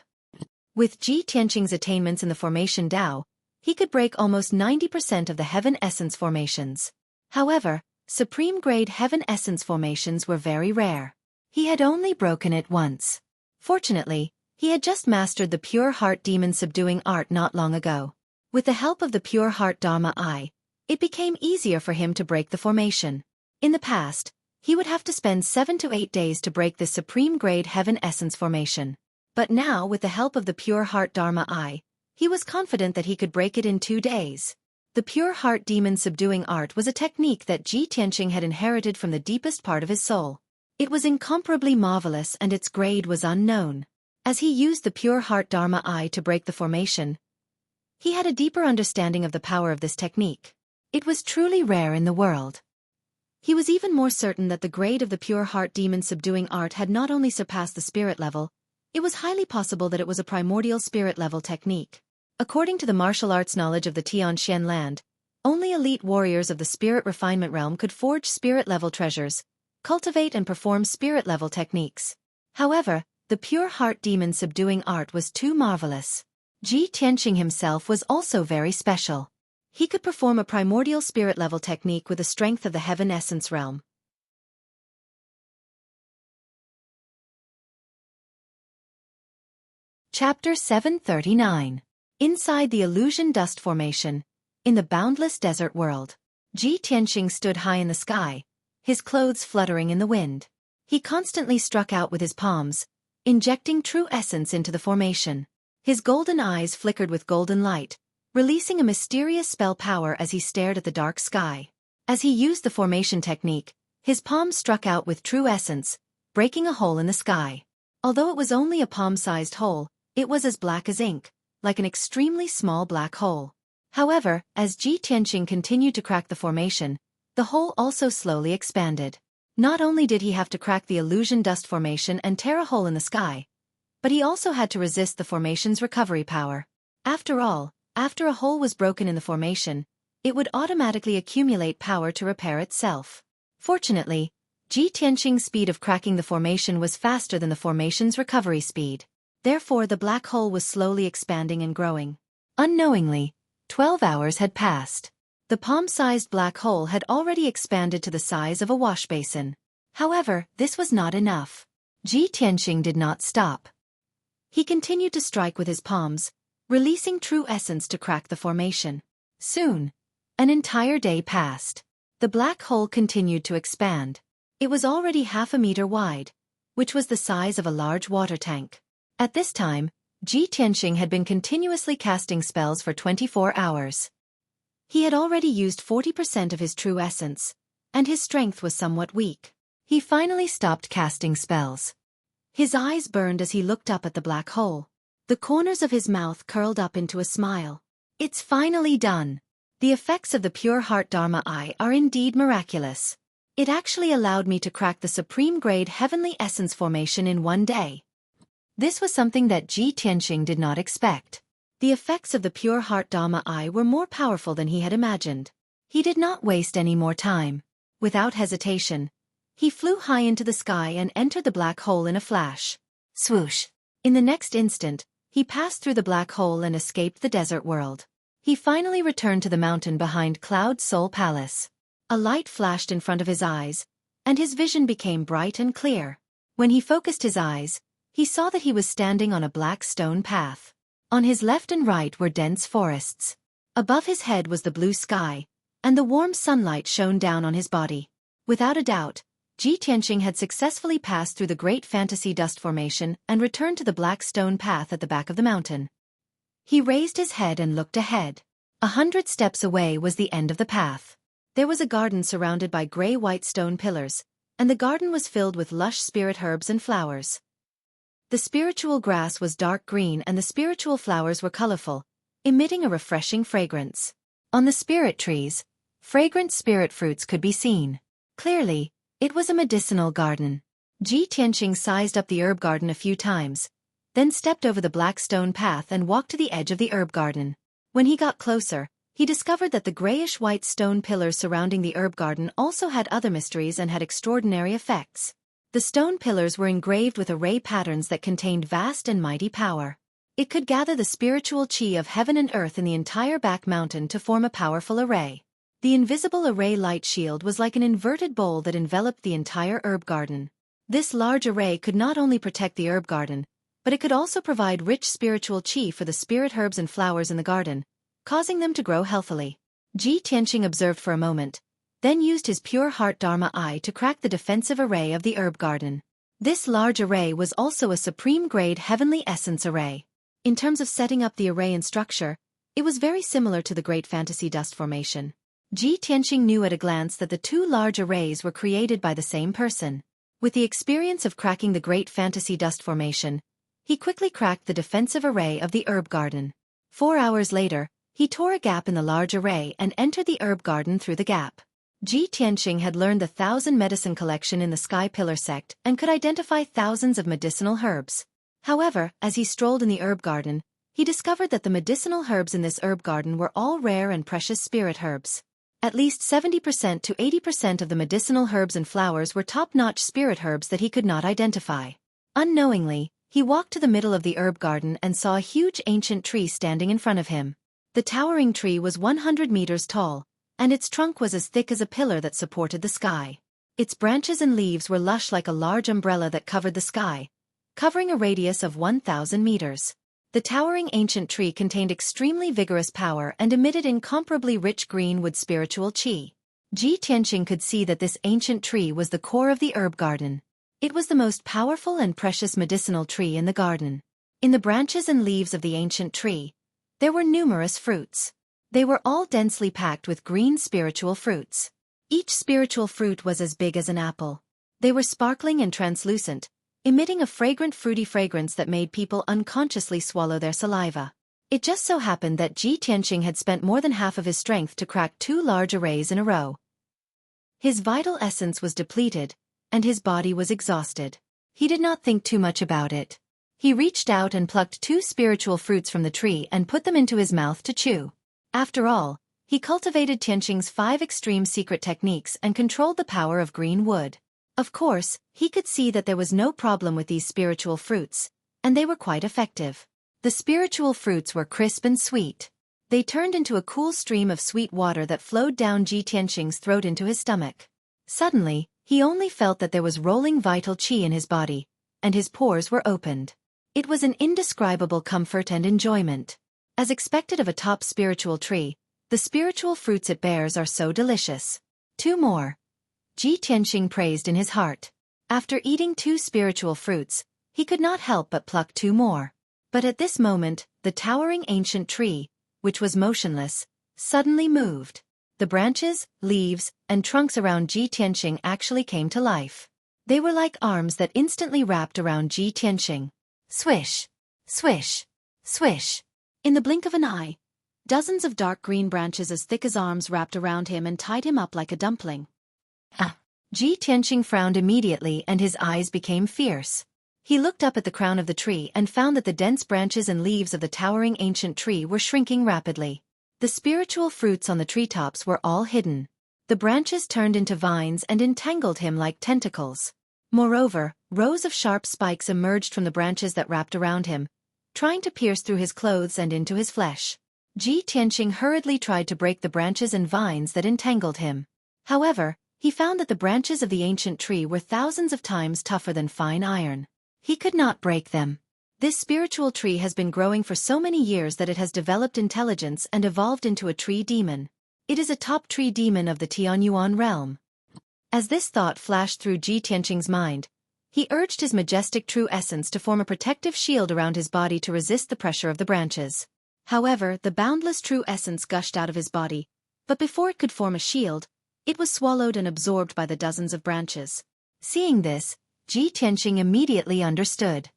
With Ji Tianqing's attainments in the formation Tao, he could break almost 90% of the heaven essence formations. However, supreme-grade heaven essence formations were very rare. He had only broken it once. Fortunately, he had just mastered the Pure Heart Demon Subduing Art not long ago. With the help of the Pure Heart Dharma Eye, it became easier for him to break the formation. In the past, he would have to spend 7 to 8 days to break this supreme-grade heaven essence formation. But now, with the help of the Pure Heart Dharma Eye, he was confident that he could break it in 2 days. The Pure Heart Demon Subduing Art was a technique that Ji Tianqing had inherited from the deepest part of his soul. It was incomparably marvelous and its grade was unknown. As he used the Pure Heart Dharma Eye to break the formation, he had a deeper understanding of the power of this technique. It was truly rare in the world. He was even more certain that the grade of the Pure Heart Demon Subduing Art had not only surpassed the spirit level, it was highly possible that it was a primordial spirit level technique. According to the martial arts knowledge of the Tianxian land, Only elite warriors of the spirit refinement realm could forge spirit-level treasures, cultivate and perform spirit-level techniques. However, the pure heart demon subduing art was too marvelous. Ji Tianqing himself was also very special. He could perform a primordial spirit-level technique with the strength of the heaven essence realm. Chapter 739. Inside the illusion dust formation. In the boundless desert world, Ji Tianqing stood high in the sky, his clothes fluttering in the wind. He constantly struck out with his palms, injecting true essence into the formation. His golden eyes flickered with golden light, releasing a mysterious spell power as he stared at the dark sky. As he used the formation technique, his palms struck out with true essence, breaking a hole in the sky. Although it was only a palm-sized hole, it was as black as ink, like an extremely small black hole. However, as Ji Tianqing continued to crack the formation, the hole also slowly expanded. Not only did he have to crack the illusion dust formation and tear a hole in the sky, but he also had to resist the formation's recovery power. After all, after a hole was broken in the formation, it would automatically accumulate power to repair itself. Fortunately, Ji Tianqing's speed of cracking the formation was faster than the formation's recovery speed. Therefore, the black hole was slowly expanding and growing. Unknowingly, 12 hours had passed. The palm-sized black hole had already expanded to the size of a wash basin. However, this was not enough. Ji Tianqing did not stop. He continued to strike with his palms, releasing true essence to crack the formation. Soon, an entire day passed. The black hole continued to expand. It was already half a meter wide, which was the size of a large water tank. At this time, Ji Tianqing had been continuously casting spells for 24 hours. He had already used 40% of his true essence, and his strength was somewhat weak. He finally stopped casting spells. His eyes burned as he looked up at the black hole. The corners of his mouth curled up into a smile. It's finally done. The effects of the pure heart Dharma Eye are indeed miraculous. It actually allowed me to crack the supreme grade heavenly essence formation in one day. This was something that Ji Tianqing did not expect. The effects of the pure heart Dharma Eye were more powerful than he had imagined. He did not waste any more time. Without hesitation, he flew high into the sky and entered the black hole in a flash. Swoosh! In the next instant, he passed through the black hole and escaped the desert world. He finally returned to the mountain behind Cloud Soul Palace. A light flashed in front of his eyes, and his vision became bright and clear. When he focused his eyes, he saw that he was standing on a black stone path. On his left and right were dense forests. Above his head was the blue sky, and the warm sunlight shone down on his body. Without a doubt, Ji Tianqing had successfully passed through the great fantasy dust formation and returned to the black stone path at the back of the mountain. He raised his head and looked ahead. 100 steps away was the end of the path. There was a garden surrounded by gray-white stone pillars, and the garden was filled with lush spirit herbs and flowers. The spiritual grass was dark green and the spiritual flowers were colorful, emitting a refreshing fragrance. On the spirit trees, fragrant spirit fruits could be seen. Clearly, it was a medicinal garden. Ji Tianqing sized up the herb garden a few times, then stepped over the black stone path and walked to the edge of the herb garden. When he got closer, he discovered that the grayish-white stone pillars surrounding the herb garden also had other mysteries and had extraordinary effects. The stone pillars were engraved with array patterns that contained vast and mighty power. It could gather the spiritual chi of heaven and earth in the entire back mountain to form a powerful array. The invisible array light shield was like an inverted bowl that enveloped the entire herb garden. This large array could not only protect the herb garden, but it could also provide rich spiritual chi for the spirit herbs and flowers in the garden, causing them to grow healthily. Ji Tianqing observed for a moment, then used his pure heart Dharma Eye to crack the defensive array of the herb garden. This large array was also a supreme-grade heavenly essence array. In terms of setting up the array and structure, it was very similar to the great fantasy dust formation. Ji Tianqing knew at a glance that the two large arrays were created by the same person. With the experience of cracking the great fantasy dust formation, he quickly cracked the defensive array of the herb garden. 4 hours later, he tore a gap in the large array and entered the herb garden through the gap. Ji Tianqing had learned the 1,000 medicine collection in the Sky Pillar sect and could identify thousands of medicinal herbs. However, as he strolled in the herb garden, he discovered that the medicinal herbs in this herb garden were all rare and precious spirit herbs. At least 70% to 80% of the medicinal herbs and flowers were top-notch spirit herbs that he could not identify. Unknowingly, he walked to the middle of the herb garden and saw a huge ancient tree standing in front of him. The towering tree was 100 meters tall, and its trunk was as thick as a pillar that supported the sky. Its branches and leaves were lush like a large umbrella that covered the sky, covering a radius of 1,000 meters. The towering ancient tree contained extremely vigorous power and emitted incomparably rich green wood spiritual qi. Ji Tianqing could see that this ancient tree was the core of the herb garden. It was the most powerful and precious medicinal tree in the garden. In the branches and leaves of the ancient tree, there were numerous fruits. They were all densely packed with green spiritual fruits. Each spiritual fruit was as big as an apple. They were sparkling and translucent, emitting a fragrant fruity fragrance that made people unconsciously swallow their saliva. It just so happened that Ji Tianqing had spent more than half of his strength to crack 2 large arrays in a row. His vital essence was depleted, and his body was exhausted. He did not think too much about it. He reached out and plucked 2 spiritual fruits from the tree and put them into his mouth to chew. After all, he cultivated Tianqing's 5 extreme secret techniques and controlled the power of green wood. Of course, he could see that there was no problem with these spiritual fruits, and they were quite effective. The spiritual fruits were crisp and sweet. They turned into a cool stream of sweet water that flowed down Ji Tianqing's throat into his stomach. Suddenly, he only felt that there was rolling vital qi in his body, and his pores were opened. It was an indescribable comfort and enjoyment. As expected of a top spiritual tree, the spiritual fruits it bears are so delicious. 2 more. Ji Tianqing praised in his heart. After eating 2 spiritual fruits, he could not help but pluck 2 more. But at this moment, the towering ancient tree, which was motionless, suddenly moved. The branches, leaves, and trunks around Ji Tianqing actually came to life. They were like arms that instantly wrapped around Ji Tianqing. Swish! Swish! Swish! In the blink of an eye, dozens of dark green branches as thick as arms wrapped around him and tied him up like a dumpling. Ji Tianqing frowned immediately and his eyes became fierce. He looked up at the crown of the tree and found that the dense branches and leaves of the towering ancient tree were shrinking rapidly. The spiritual fruits on the treetops were all hidden. The branches turned into vines and entangled him like tentacles. Moreover, rows of sharp spikes emerged from the branches that wrapped around him, trying to pierce through his clothes and into his flesh. Ji Tianqing hurriedly tried to break the branches and vines that entangled him. However, he found that the branches of the ancient tree were thousands of times tougher than fine iron. He could not break them. This spiritual tree has been growing for so many years that it has developed intelligence and evolved into a tree demon. It is a top tree demon of the Tianyuan realm. As this thought flashed through Ji Tianqing's mind, he urged his majestic true essence to form a protective shield around his body to resist the pressure of the branches. However, the boundless true essence gushed out of his body, but before it could form a shield, it was swallowed and absorbed by the dozens of branches. Seeing this, Ji Tianqing immediately understood.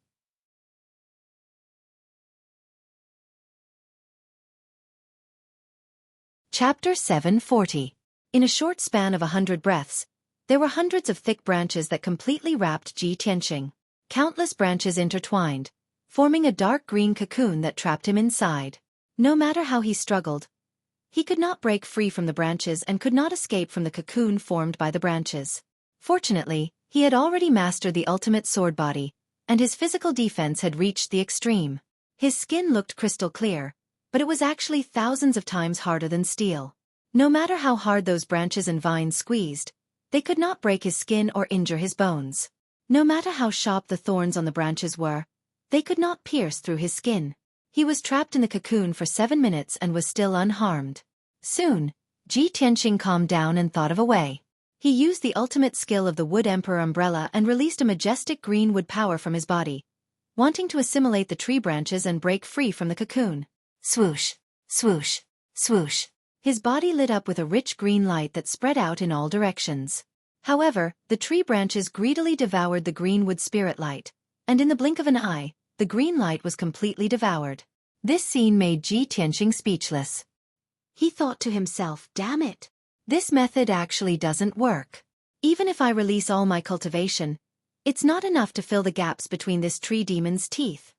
Chapter 740. In a short span of 100 breaths, there were hundreds of thick branches that completely wrapped Ji Tianqing. Countless branches intertwined, forming a dark green cocoon that trapped him inside. No matter how he struggled, he could not break free from the branches and could not escape from the cocoon formed by the branches. Fortunately, he had already mastered the ultimate sword body, and his physical defense had reached the extreme. His skin looked crystal clear, but it was actually thousands of times harder than steel. No matter how hard those branches and vines squeezed, they could not break his skin or injure his bones. No matter how sharp the thorns on the branches were, they could not pierce through his skin. He was trapped in the cocoon for 7 minutes and was still unharmed. Soon, Ji Tianqing calmed down and thought of a way. He used the ultimate skill of the Wood Emperor umbrella and released a majestic green wood power from his body, wanting to assimilate the tree branches and break free from the cocoon. Swoosh, swoosh, swoosh. His body lit up with a rich green light that spread out in all directions. However, the tree branches greedily devoured the green wood spirit light, and in the blink of an eye, the green light was completely devoured. This scene made Ji Tianqing speechless. He thought to himself, damn it. This method actually doesn't work. Even if I release all my cultivation, it's not enough to fill the gaps between this tree demon's teeth.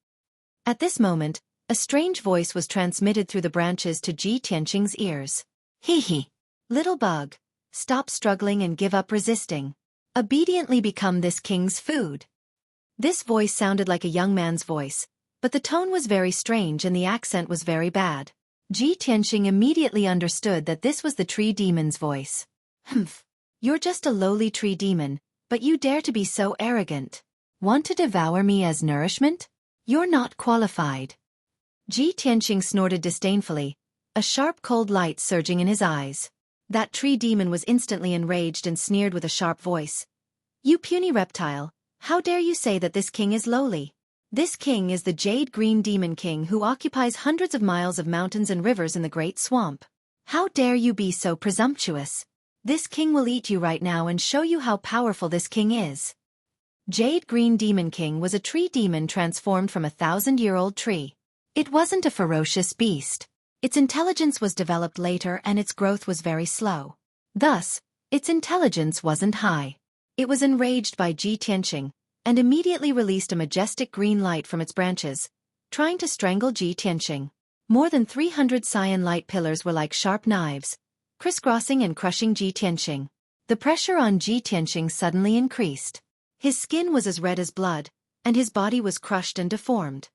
At this moment, A strange voice was transmitted through the branches to Ji Tianqing's ears. Hee hee. Little bug, stop struggling and give up resisting. Obediently become this king's food. This voice sounded like a young man's voice, but the tone was very strange and the accent was very bad. Ji Tianqing immediately understood that this was the tree demon's voice. Humph. You're just a lowly tree demon, but you dare to be so arrogant. Want to devour me as nourishment? You're not qualified. Ji Tianqing snorted disdainfully, a sharp cold light surging in his eyes. That tree demon was instantly enraged and sneered with a sharp voice. You puny reptile, how dare you say that this king is lowly? This king is the Jade Green Demon King who occupies hundreds of miles of mountains and rivers in the Great Swamp. How dare you be so presumptuous? This king will eat you right now and show you how powerful this king is. Jade Green Demon King was a tree demon transformed from a 1,000-year-old tree. It wasn't a ferocious beast. Its intelligence was developed later and its growth was very slow. Thus, its intelligence wasn't high. It was enraged by Ji Tianqing, and immediately released a majestic green light from its branches, trying to strangle Ji Tianqing. More than 300 cyan light pillars were like sharp knives, crisscrossing and crushing Ji Tianqing. The pressure on Ji Tianqing suddenly increased. His skin was as red as blood, and his body was crushed and deformed.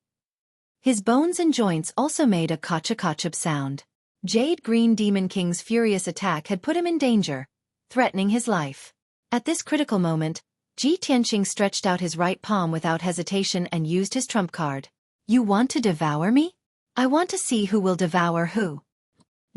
His bones and joints also made a kacha-kacha sound. Jade Green Demon King's furious attack had put him in danger, threatening his life. At this critical moment, Ji Tianqing stretched out his right palm without hesitation and used his trump card. You want to devour me? I want to see who will devour who.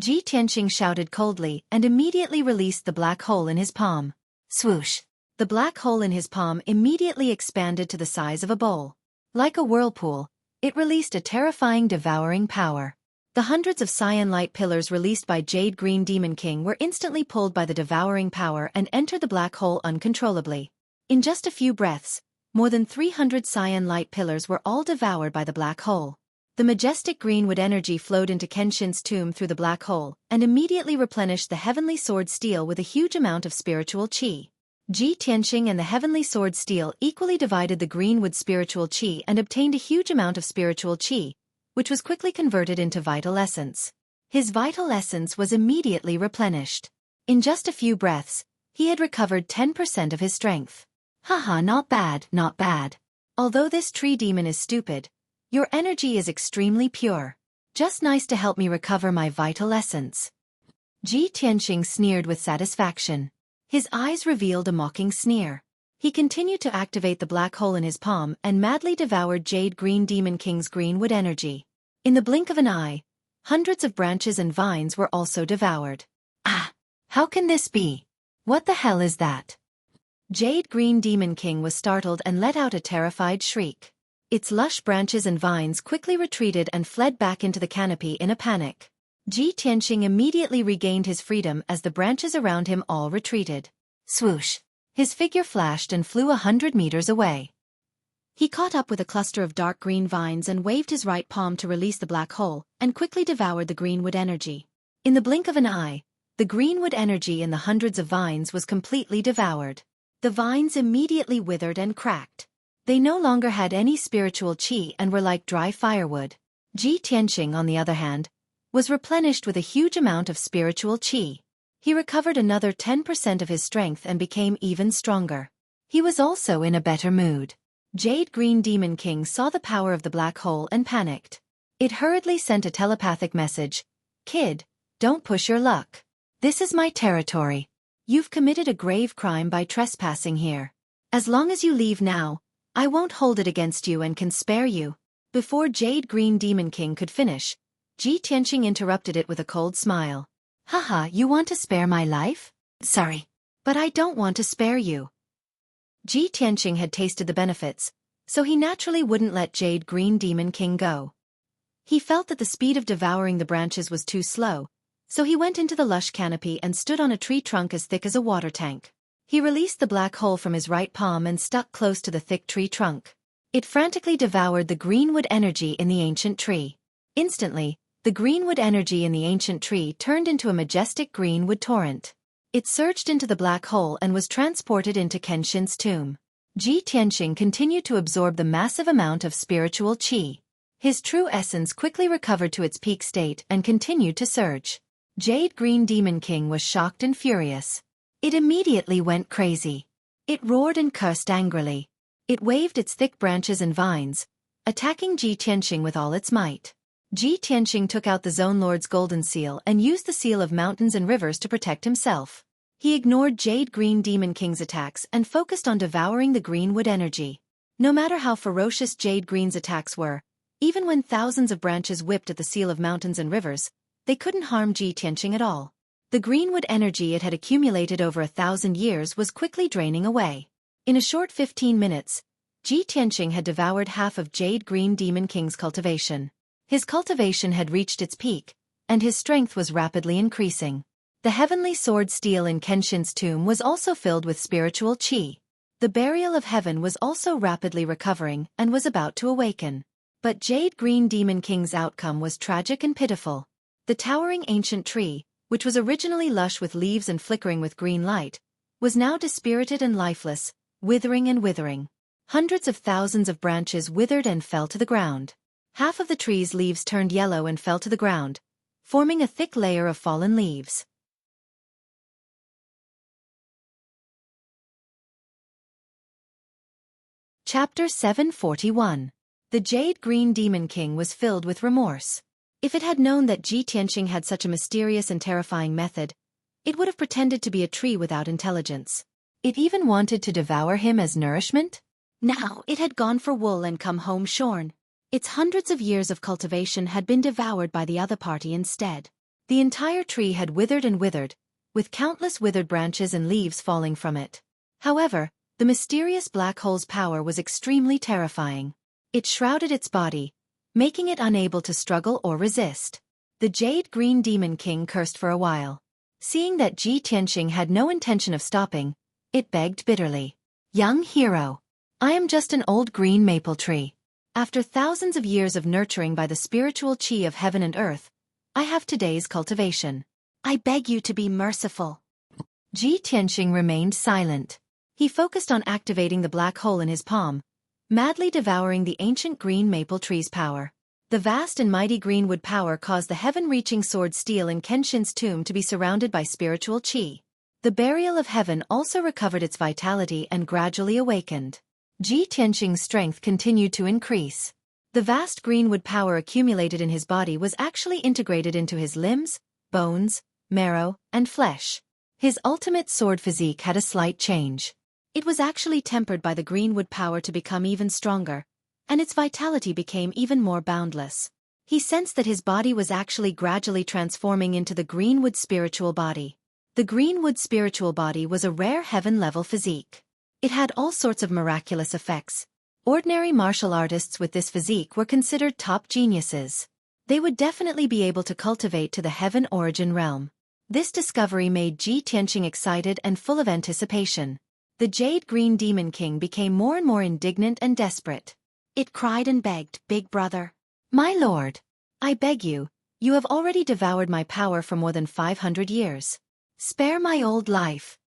Ji Tianqing shouted coldly and immediately released the black hole in his palm. Swoosh! The black hole in his palm immediately expanded to the size of a bowl. Like a whirlpool, it released a terrifying devouring power. The hundreds of cyan light pillars released by Jade Green Demon King were instantly pulled by the devouring power and entered the black hole uncontrollably. In just a few breaths, more than 300 cyan light pillars were all devoured by the black hole. The majestic greenwood energy flowed into Kenshin's tomb through the black hole and immediately replenished the heavenly sword steel with a huge amount of spiritual qi. Ji Tianqing and the heavenly sword steel equally divided the greenwood spiritual qi and obtained a huge amount of spiritual qi, which was quickly converted into vital essence. His vital essence was immediately replenished. In just a few breaths, he had recovered 10% of his strength. Haha, not bad, not bad. Although this tree demon is stupid, your energy is extremely pure. Just nice to help me recover my vital essence. Ji Tianqing sneered with satisfaction. His eyes revealed a mocking sneer. He continued to activate the black hole in his palm and madly devoured Jade Green Demon King's greenwood energy. In the blink of an eye, hundreds of branches and vines were also devoured. Ah! How can this be? What the hell is that? Jade Green Demon King was startled and let out a terrified shriek. Its lush branches and vines quickly retreated and fled back into the canopy in a panic. Ji Tianqing immediately regained his freedom as the branches around him all retreated. Swoosh! His figure flashed and flew 100 meters away. He caught up with a cluster of dark green vines and waved his right palm to release the black hole and quickly devoured the greenwood energy. In the blink of an eye, the greenwood energy in the hundreds of vines was completely devoured. The vines immediately withered and cracked. They no longer had any spiritual qi and were like dry firewood. Ji Tianqing, on the other hand, was replenished with a huge amount of spiritual qi. He recovered another 10% of his strength and became even stronger. He was also in a better mood. Jade Green Demon King saw the power of the black hole and panicked. It hurriedly sent a telepathic message. Kid, don't push your luck. This is my territory. You've committed a grave crime by trespassing here. As long as you leave now, I won't hold it against you and can spare you. Before Jade Green Demon King could finish, Ji Tianqing interrupted it with a cold smile. Haha, you want to spare my life? Sorry, but I don't want to spare you. Ji Tianqing had tasted the benefits, so he naturally wouldn't let Jade Green Demon King go. He felt that the speed of devouring the branches was too slow, so he went into the lush canopy and stood on a tree trunk as thick as a water tank. He released the black hole from his right palm and stuck close to the thick tree trunk. It frantically devoured the greenwood energy in the ancient tree. Instantly, the greenwood energy in the ancient tree turned into a majestic greenwood torrent. It surged into the black hole and was transported into Kenshin's tomb. Ji Tianqing continued to absorb the massive amount of spiritual qi. His true essence quickly recovered to its peak state and continued to surge. Jade Green Demon King was shocked and furious. It immediately went crazy. It roared and cursed angrily. It waved its thick branches and vines, attacking Ji Tianqing with all its might. Ji Tianqing took out the Zone Lord's golden seal and used the seal of mountains and rivers to protect himself. He ignored Jade Green Demon King's attacks and focused on devouring the greenwood energy. No matter how ferocious Jade Green's attacks were, even when thousands of branches whipped at the seal of mountains and rivers, they couldn't harm Ji Tianqing at all. The greenwood energy it had accumulated over 1,000 years was quickly draining away. In a short 15 minutes, Ji Tianqing had devoured half of Jade Green Demon King's cultivation. His cultivation had reached its peak, and his strength was rapidly increasing. The heavenly sword steel in Kenshin's tomb was also filled with spiritual qi. The burial of heaven was also rapidly recovering and was about to awaken. But Jade Green Demon King's outcome was tragic and pitiful. The towering ancient tree, which was originally lush with leaves and flickering with green light, was now dispirited and lifeless, withering and withering. Hundreds of thousands of branches withered and fell to the ground. Half of the tree's leaves turned yellow and fell to the ground, forming a thick layer of fallen leaves. Chapter 741. The Jade Green Demon King was filled with remorse. If it had known that Ji Tianqing had such a mysterious and terrifying method, it would have pretended to be a tree without intelligence. It even wanted to devour him as nourishment. Now it had gone for wool and come home shorn. Its hundreds of years of cultivation had been devoured by the other party instead. The entire tree had withered and withered, with countless withered branches and leaves falling from it. However, the mysterious black hole's power was extremely terrifying. It shrouded its body, making it unable to struggle or resist. The Jade Green Demon King cursed for a while. Seeing that Ji Tianqing had no intention of stopping, it begged bitterly. "Young hero, I am just an old green maple tree. After thousands of years of nurturing by the spiritual qi of heaven and earth, I have today's cultivation. I beg you to be merciful." Ji Tianqing remained silent. He focused on activating the black hole in his palm, madly devouring the ancient green maple tree's power. The vast and mighty greenwood power caused the heaven-reaching sword steel in Kenshin's tomb to be surrounded by spiritual qi. The burial of heaven also recovered its vitality and gradually awakened. Ji Tianqing's strength continued to increase. The vast greenwood power accumulated in his body was actually integrated into his limbs, bones, marrow, and flesh. His ultimate sword physique had a slight change. It was actually tempered by the greenwood power to become even stronger, and its vitality became even more boundless. He sensed that his body was actually gradually transforming into the greenwood spiritual body. The greenwood spiritual body was a rare heaven-level physique. It had all sorts of miraculous effects. Ordinary martial artists with this physique were considered top geniuses. They would definitely be able to cultivate to the heaven origin realm. This discovery made Ji Tianqing excited and full of anticipation. The Jade Green Demon King became more and more indignant and desperate. It cried and begged, "Big brother, my lord, I beg you, you have already devoured my power for more than 500 years. Spare my old life."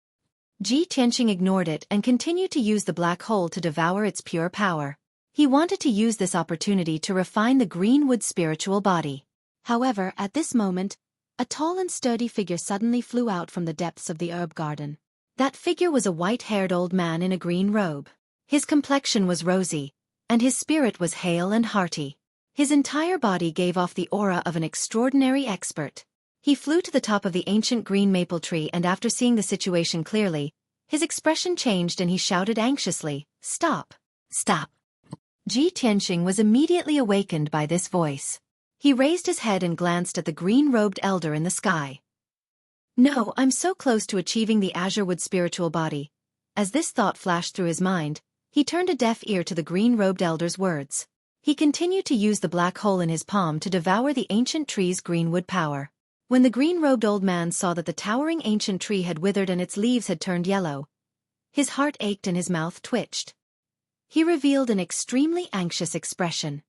Ji Tianqing ignored it and continued to use the black hole to devour its pure power. He wanted to use this opportunity to refine the greenwood spiritual body. However, at this moment, a tall and sturdy figure suddenly flew out from the depths of the herb garden. That figure was a white-haired old man in a green robe. His complexion was rosy, and his spirit was hale and hearty. His entire body gave off the aura of an extraordinary expert. He flew to the top of the ancient green maple tree, and after seeing the situation clearly, his expression changed and he shouted anxiously, "Stop! Stop!" Ji Tianqing was immediately awakened by this voice. He raised his head and glanced at the green-robed elder in the sky. "No, I'm so close to achieving the Azurewood spiritual body." As this thought flashed through his mind, he turned a deaf ear to the green-robed elder's words. He continued to use the black hole in his palm to devour the ancient tree's greenwood power. When the green-robed old man saw that the towering ancient tree had withered and its leaves had turned yellow, his heart ached and his mouth twitched. He revealed an extremely anxious expression.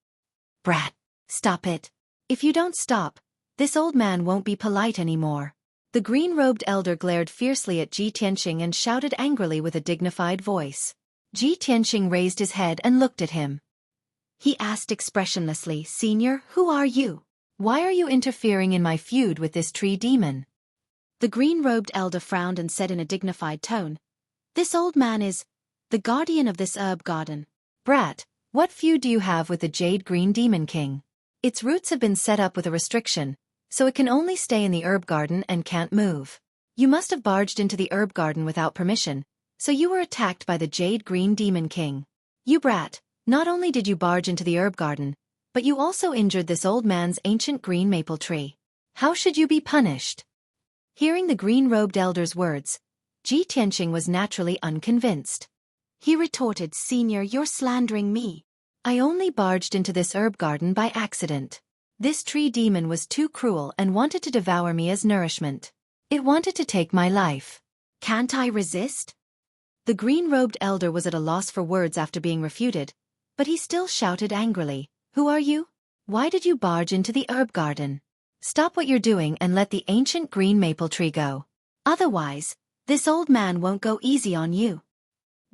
"Brat, stop it. If you don't stop, this old man won't be polite anymore." The green-robed elder glared fiercely at Ji Tianqing and shouted angrily with a dignified voice. Ji Tianqing raised his head and looked at him. He asked expressionlessly. Senior, who are you? Why are you interfering in my feud with this tree demon? The green-robed elder frowned and said in a dignified tone, This old man is the guardian of this herb garden. Brat, what feud do you have with the Jade Green Demon King? Its roots have been set up with a restriction, so it can only stay in the herb garden and can't move. You must have barged into the herb garden without permission, so you were attacked by the Jade Green Demon King. You brat, not only did you barge into the herb garden, but you also injured this old man's ancient green maple tree. How should you be punished? Hearing the green-robed elder's words, Ji Tianqing was naturally unconvinced. He retorted, Senior, you're slandering me. I only barged into this herb garden by accident. This tree demon was too cruel and wanted to devour me as nourishment. It wanted to take my life. Can't I resist? The green-robed elder was at a loss for words after being refuted, but he still shouted angrily, Who are you? Why did you barge into the herb garden? Stop what you're doing and let the ancient green maple tree go. Otherwise, this old man won't go easy on you.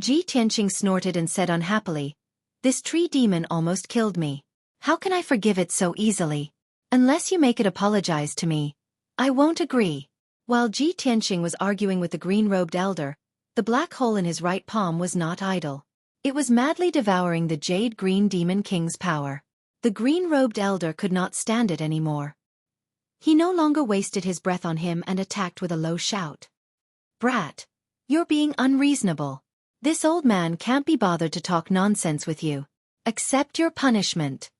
Ji Tianqing snorted and said unhappily, This tree demon almost killed me. How can I forgive it so easily? Unless you make it apologize to me, I won't agree. While Ji Tianqing was arguing with the green-robed elder, the black hole in his right palm was not idle. It was madly devouring the Jade Green Demon King's power. The green-robed elder could not stand it anymore. He no longer wasted his breath on him and attacked with a low shout. Brat, you're being unreasonable. This old man can't be bothered to talk nonsense with you. Accept your punishment.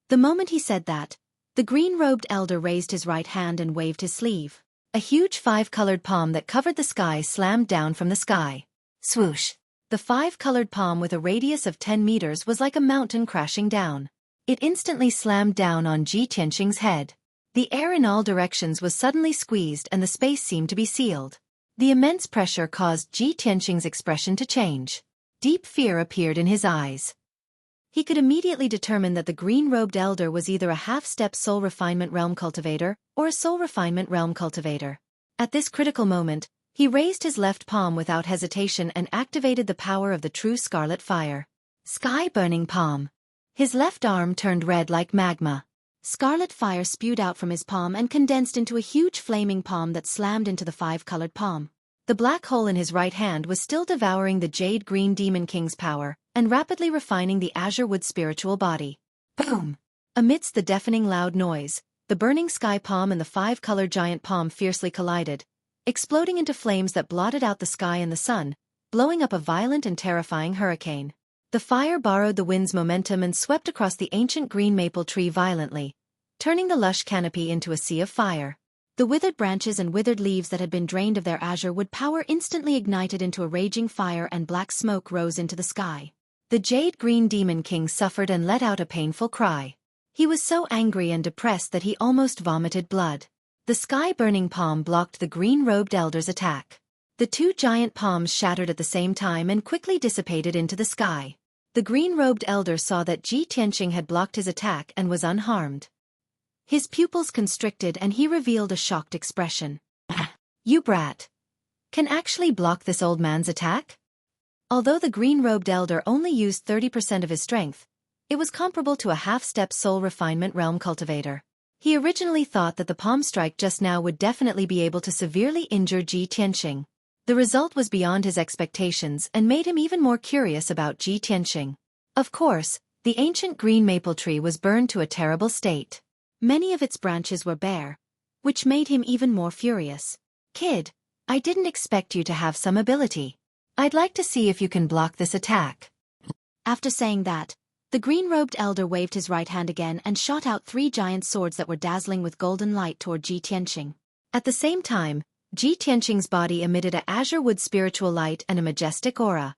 The moment he said that, the green-robed elder raised his right hand and waved his sleeve. A huge five-colored palm that covered the sky slammed down from the sky. Swoosh! The five-colored palm with a radius of 10 meters was like a mountain crashing down. It instantly slammed down on Ji Tianqing's head. The air in all directions was suddenly squeezed and the space seemed to be sealed. The immense pressure caused Ji Tianqing's expression to change. Deep fear appeared in his eyes. He could immediately determine that the green-robed elder was either a half-step soul refinement realm cultivator or a soul refinement realm cultivator. At this critical moment, he raised his left palm without hesitation and activated the power of the true scarlet fire. Sky-burning palm. His left arm turned red like magma. Scarlet fire spewed out from his palm and condensed into a huge flaming palm that slammed into the five-colored palm. The black hole in his right hand was still devouring the Jade Green Demon King's power and rapidly refining the azure wood spiritual body. Boom! Amidst the deafening loud noise, the burning sky palm and the five-colored giant palm fiercely collided, exploding into flames that blotted out the sky and the sun, blowing up a violent and terrifying hurricane. The fire borrowed the wind's momentum and swept across the ancient green maple tree violently, turning the lush canopy into a sea of fire. The withered branches and withered leaves that had been drained of their azure wood power instantly ignited into a raging fire and black smoke rose into the sky. The Jade Green Demon King suffered and let out a painful cry. He was so angry and depressed that he almost vomited blood. The sky-burning palm blocked the green-robed elder's attack. The two giant palms shattered at the same time and quickly dissipated into the sky. The green-robed elder saw that Ji Tianqing had blocked his attack and was unharmed. His pupils constricted and he revealed a shocked expression. You brat! Can actually block this old man's attack? Although the green-robed elder only used 30% of his strength, it was comparable to a half-step soul refinement realm cultivator. He originally thought that the palm strike just now would definitely be able to severely injure Ji Tianqing. The result was beyond his expectations and made him even more curious about Ji Tianqing. Of course, the ancient green maple tree was burned to a terrible state. Many of its branches were bare, which made him even more furious. Kid, I didn't expect you to have some ability. I'd like to see if you can block this attack. After saying that, the green-robed elder waved his right hand again and shot out 3 giant swords that were dazzling with golden light toward Ji Tianqing. At the same time, Ji Tianqing's body emitted a azure wood spiritual light and a majestic aura.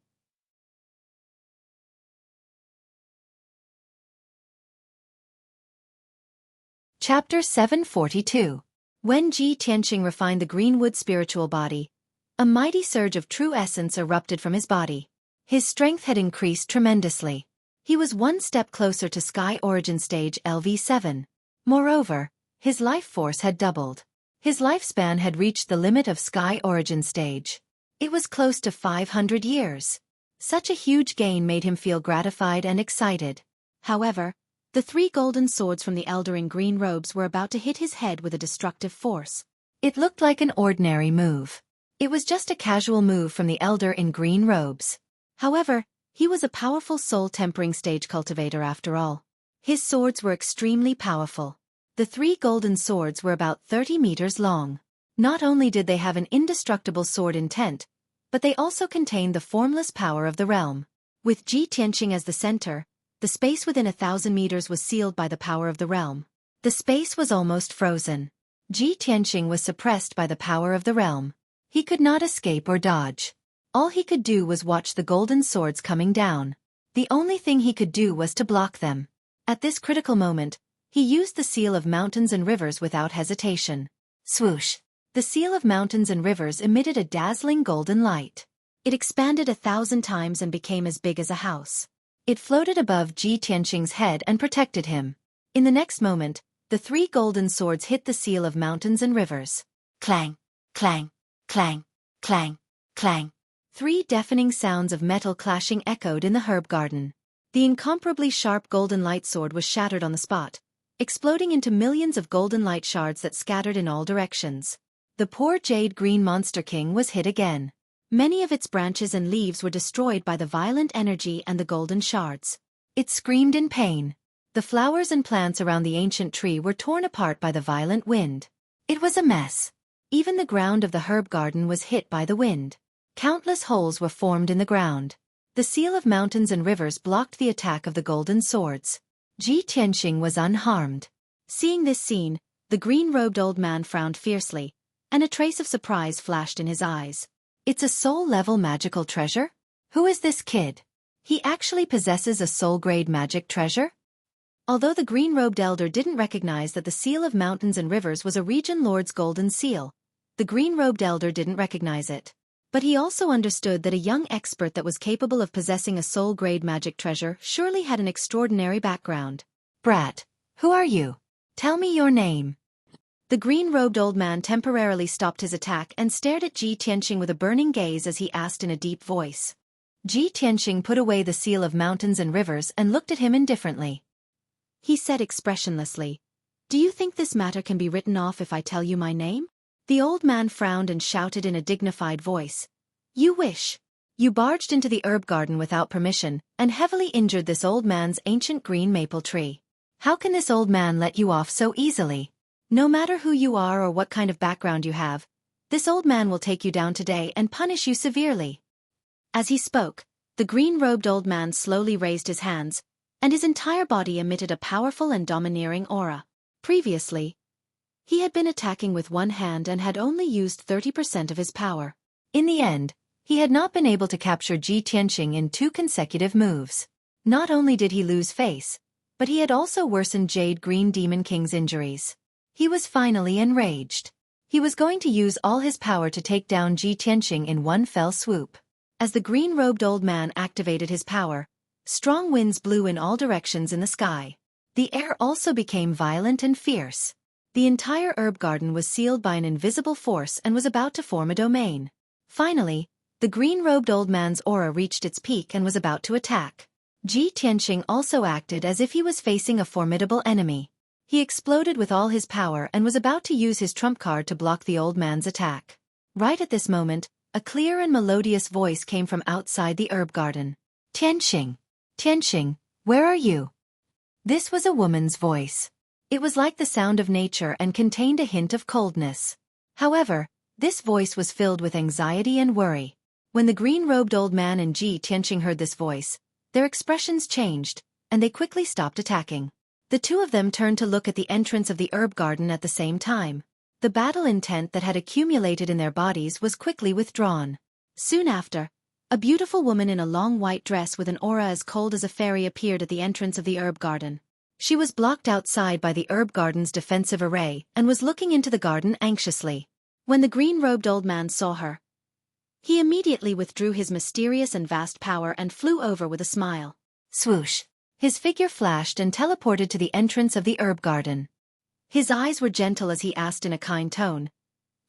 Chapter 742. When Ji Tianqing refined the greenwood spiritual body, a mighty surge of true essence erupted from his body. His strength had increased tremendously. He was one step closer to Sky Origin Stage LV7. Moreover, his life force had doubled. His lifespan had reached the limit of Sky Origin Stage. It was close to 500 years. Such a huge gain made him feel gratified and excited. However, the 3 golden swords from the elder in green robes were about to hit his head with a destructive force. It looked like an ordinary move. It was just a casual move from the elder in green robes. However, he was a powerful soul-tempering stage cultivator after all. His swords were extremely powerful. The 3 golden swords were about 30 meters long. Not only did they have an indestructible sword intent, but they also contained the formless power of the realm. With Ji Tianqing as the center, the space within 1,000 meters was sealed by the power of the realm. The space was almost frozen. Ji Tianqing was suppressed by the power of the realm. He could not escape or dodge. All he could do was watch the golden swords coming down. The only thing he could do was to block them. At this critical moment, he used the seal of mountains and rivers without hesitation. Swoosh! The seal of mountains and rivers emitted a dazzling golden light. It expanded 1,000 times and became as big as a house. It floated above Ji Tianqing's head and protected him. In the next moment, the 3 golden swords hit the seal of mountains and rivers. Clang! Clang! Clang! Clang! Clang! 3 deafening sounds of metal clashing echoed in the herb garden. The incomparably sharp golden light sword was shattered on the spot, exploding into millions of golden light shards that scattered in all directions. The poor jade green monster king was hit again. Many of its branches and leaves were destroyed by the violent energy and the golden shards. It screamed in pain. The flowers and plants around the ancient tree were torn apart by the violent wind. It was a mess. Even the ground of the herb garden was hit by the wind. Countless holes were formed in the ground. The seal of mountains and rivers blocked the attack of the golden swords. Ji Tianqing was unharmed. Seeing this scene, the green-robed old man frowned fiercely, and a trace of surprise flashed in his eyes. It's a soul-level magical treasure? Who is this kid? He actually possesses a soul-grade magic treasure? Although the green-robed elder didn't recognize that the seal of mountains and rivers was a region lord's golden seal, the green-robed elder didn't recognize it. But he also understood that a young expert that was capable of possessing a soul-grade magic treasure surely had an extraordinary background. Brat, who are you? Tell me your name. The green-robed old man temporarily stopped his attack and stared at Ji Tianqing with a burning gaze as he asked in a deep voice. Ji Tianqing put away the seal of mountains and rivers and looked at him indifferently. He said expressionlessly, "Do you think this matter can be written off if I tell you my name?" The old man frowned and shouted in a dignified voice, "You wish. You barged into the herb garden without permission and heavily injured this old man's ancient green maple tree. How can this old man let you off so easily? No matter who you are or what kind of background you have, this old man will take you down today and punish you severely." As he spoke, the green-robed old man slowly raised his hands, and his entire body emitted a powerful and domineering aura. Previously, he had been attacking with one hand and had only used 30% of his power. In the end, he had not been able to capture Ji Tianqing in 2 consecutive moves. Not only did he lose face, but he had also worsened Jade Green Demon King's injuries. He was finally enraged. He was going to use all his power to take down Ji Tianqing in one fell swoop. As the green-robed old man activated his power, strong winds blew in all directions in the sky. The air also became violent and fierce. The entire herb garden was sealed by an invisible force and was about to form a domain. Finally, the green-robed old man's aura reached its peak and was about to attack. Ji Tianqing also acted as if he was facing a formidable enemy. He exploded with all his power and was about to use his trump card to block the old man's attack. Right at this moment, a clear and melodious voice came from outside the herb garden. "Tianqing! Tianqing, where are you?" This was a woman's voice. It was like the sound of nature and contained a hint of coldness. However, this voice was filled with anxiety and worry. When the green-robed old man and Ji Tianqing heard this voice, their expressions changed, and they quickly stopped attacking. The 2 of them turned to look at the entrance of the herb garden at the same time. The battle intent that had accumulated in their bodies was quickly withdrawn. Soon after, a beautiful woman in a long white dress with an aura as cold as a fairy appeared at the entrance of the herb garden. She was blocked outside by the herb garden's defensive array and was looking into the garden anxiously. When the green-robed old man saw her, he immediately withdrew his mysterious and vast power and flew over with a smile. Swoosh! His figure flashed and teleported to the entrance of the herb garden. His eyes were gentle as he asked in a kind tone,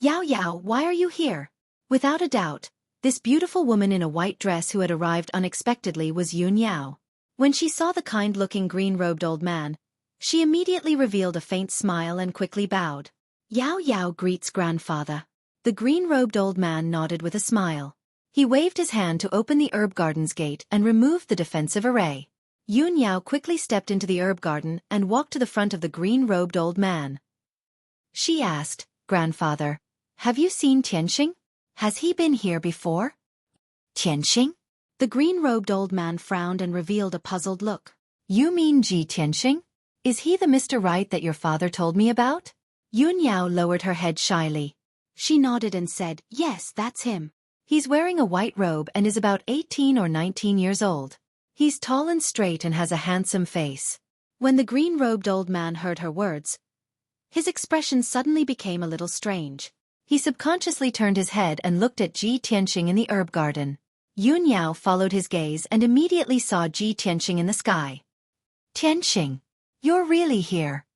"Yao Yao, why are you here?" Without a doubt, this beautiful woman in a white dress who had arrived unexpectedly was Yun Yao. When she saw the kind-looking green-robed old man, she immediately revealed a faint smile and quickly bowed. Yao Yao greets grandfather. The green-robed old man nodded with a smile. He waved his hand to open the herb garden's gate and removed the defensive array. Yun Yao quickly stepped into the herb garden and walked to the front of the green-robed old man. She asked, "Grandfather, have you seen Tianxing? Has he been here before?" Tianxing? The green-robed old man frowned and revealed a puzzled look. You mean Ji Tianxing? Is he the Mr. Right that your father told me about? Yun Yao lowered her head shyly. She nodded and said, "Yes, that's him. He's wearing a white robe and is about 18 or 19 years old. He's tall and straight and has a handsome face." When the green-robed old man heard her words, his expression suddenly became a little strange. He subconsciously turned his head and looked at Ji Tianxing in the herb garden. Yun Yao followed his gaze and immediately saw Ji Tianxing in the sky. "Tianxing, you're really here."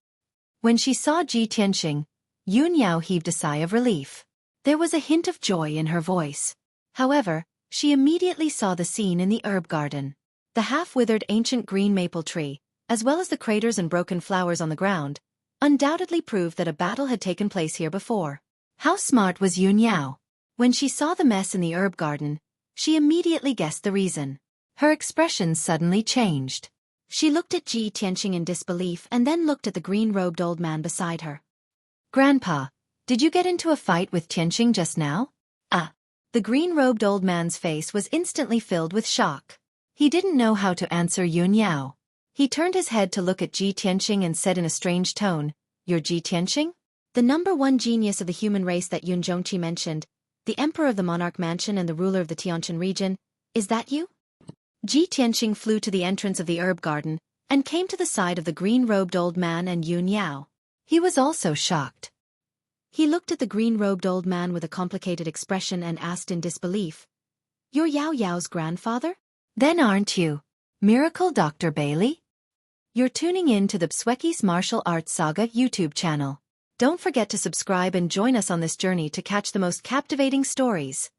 When she saw Ji Tianxing, Yun Yao heaved a sigh of relief. There was a hint of joy in her voice. However, she immediately saw the scene in the herb garden. The half-withered ancient green maple tree, as well as the craters and broken flowers on the ground, undoubtedly proved that a battle had taken place here before. How smart was Yun Yao? When she saw the mess in the herb garden, she immediately guessed the reason. Her expression suddenly changed. She looked at Ji Tianxing in disbelief and then looked at the green-robed old man beside her. "Grandpa, did you get into a fight with Tianxing just now?" The green-robed old man's face was instantly filled with shock. He didn't know how to answer Yun Yao. He turned his head to look at Ji Tianxing and said in a strange tone, "You're Ji Tianxing? The #1 genius of the human race that Yun Zhongqi mentioned, the emperor of the monarch mansion and the ruler of the Tianqian region, is that you?" Ji Tianxing flew to the entrance of the herb garden and came to the side of the green-robed old man and Yun Yao. He was also shocked. He looked at the green-robed old man with a complicated expression and asked in disbelief, "You're Yao Yao's grandfather? Then aren't you Miracle Dr. Bailey?" You're tuning in to the Xueqi's Martial Arts Saga YouTube channel. Don't forget to subscribe and join us on this journey to catch the most captivating stories.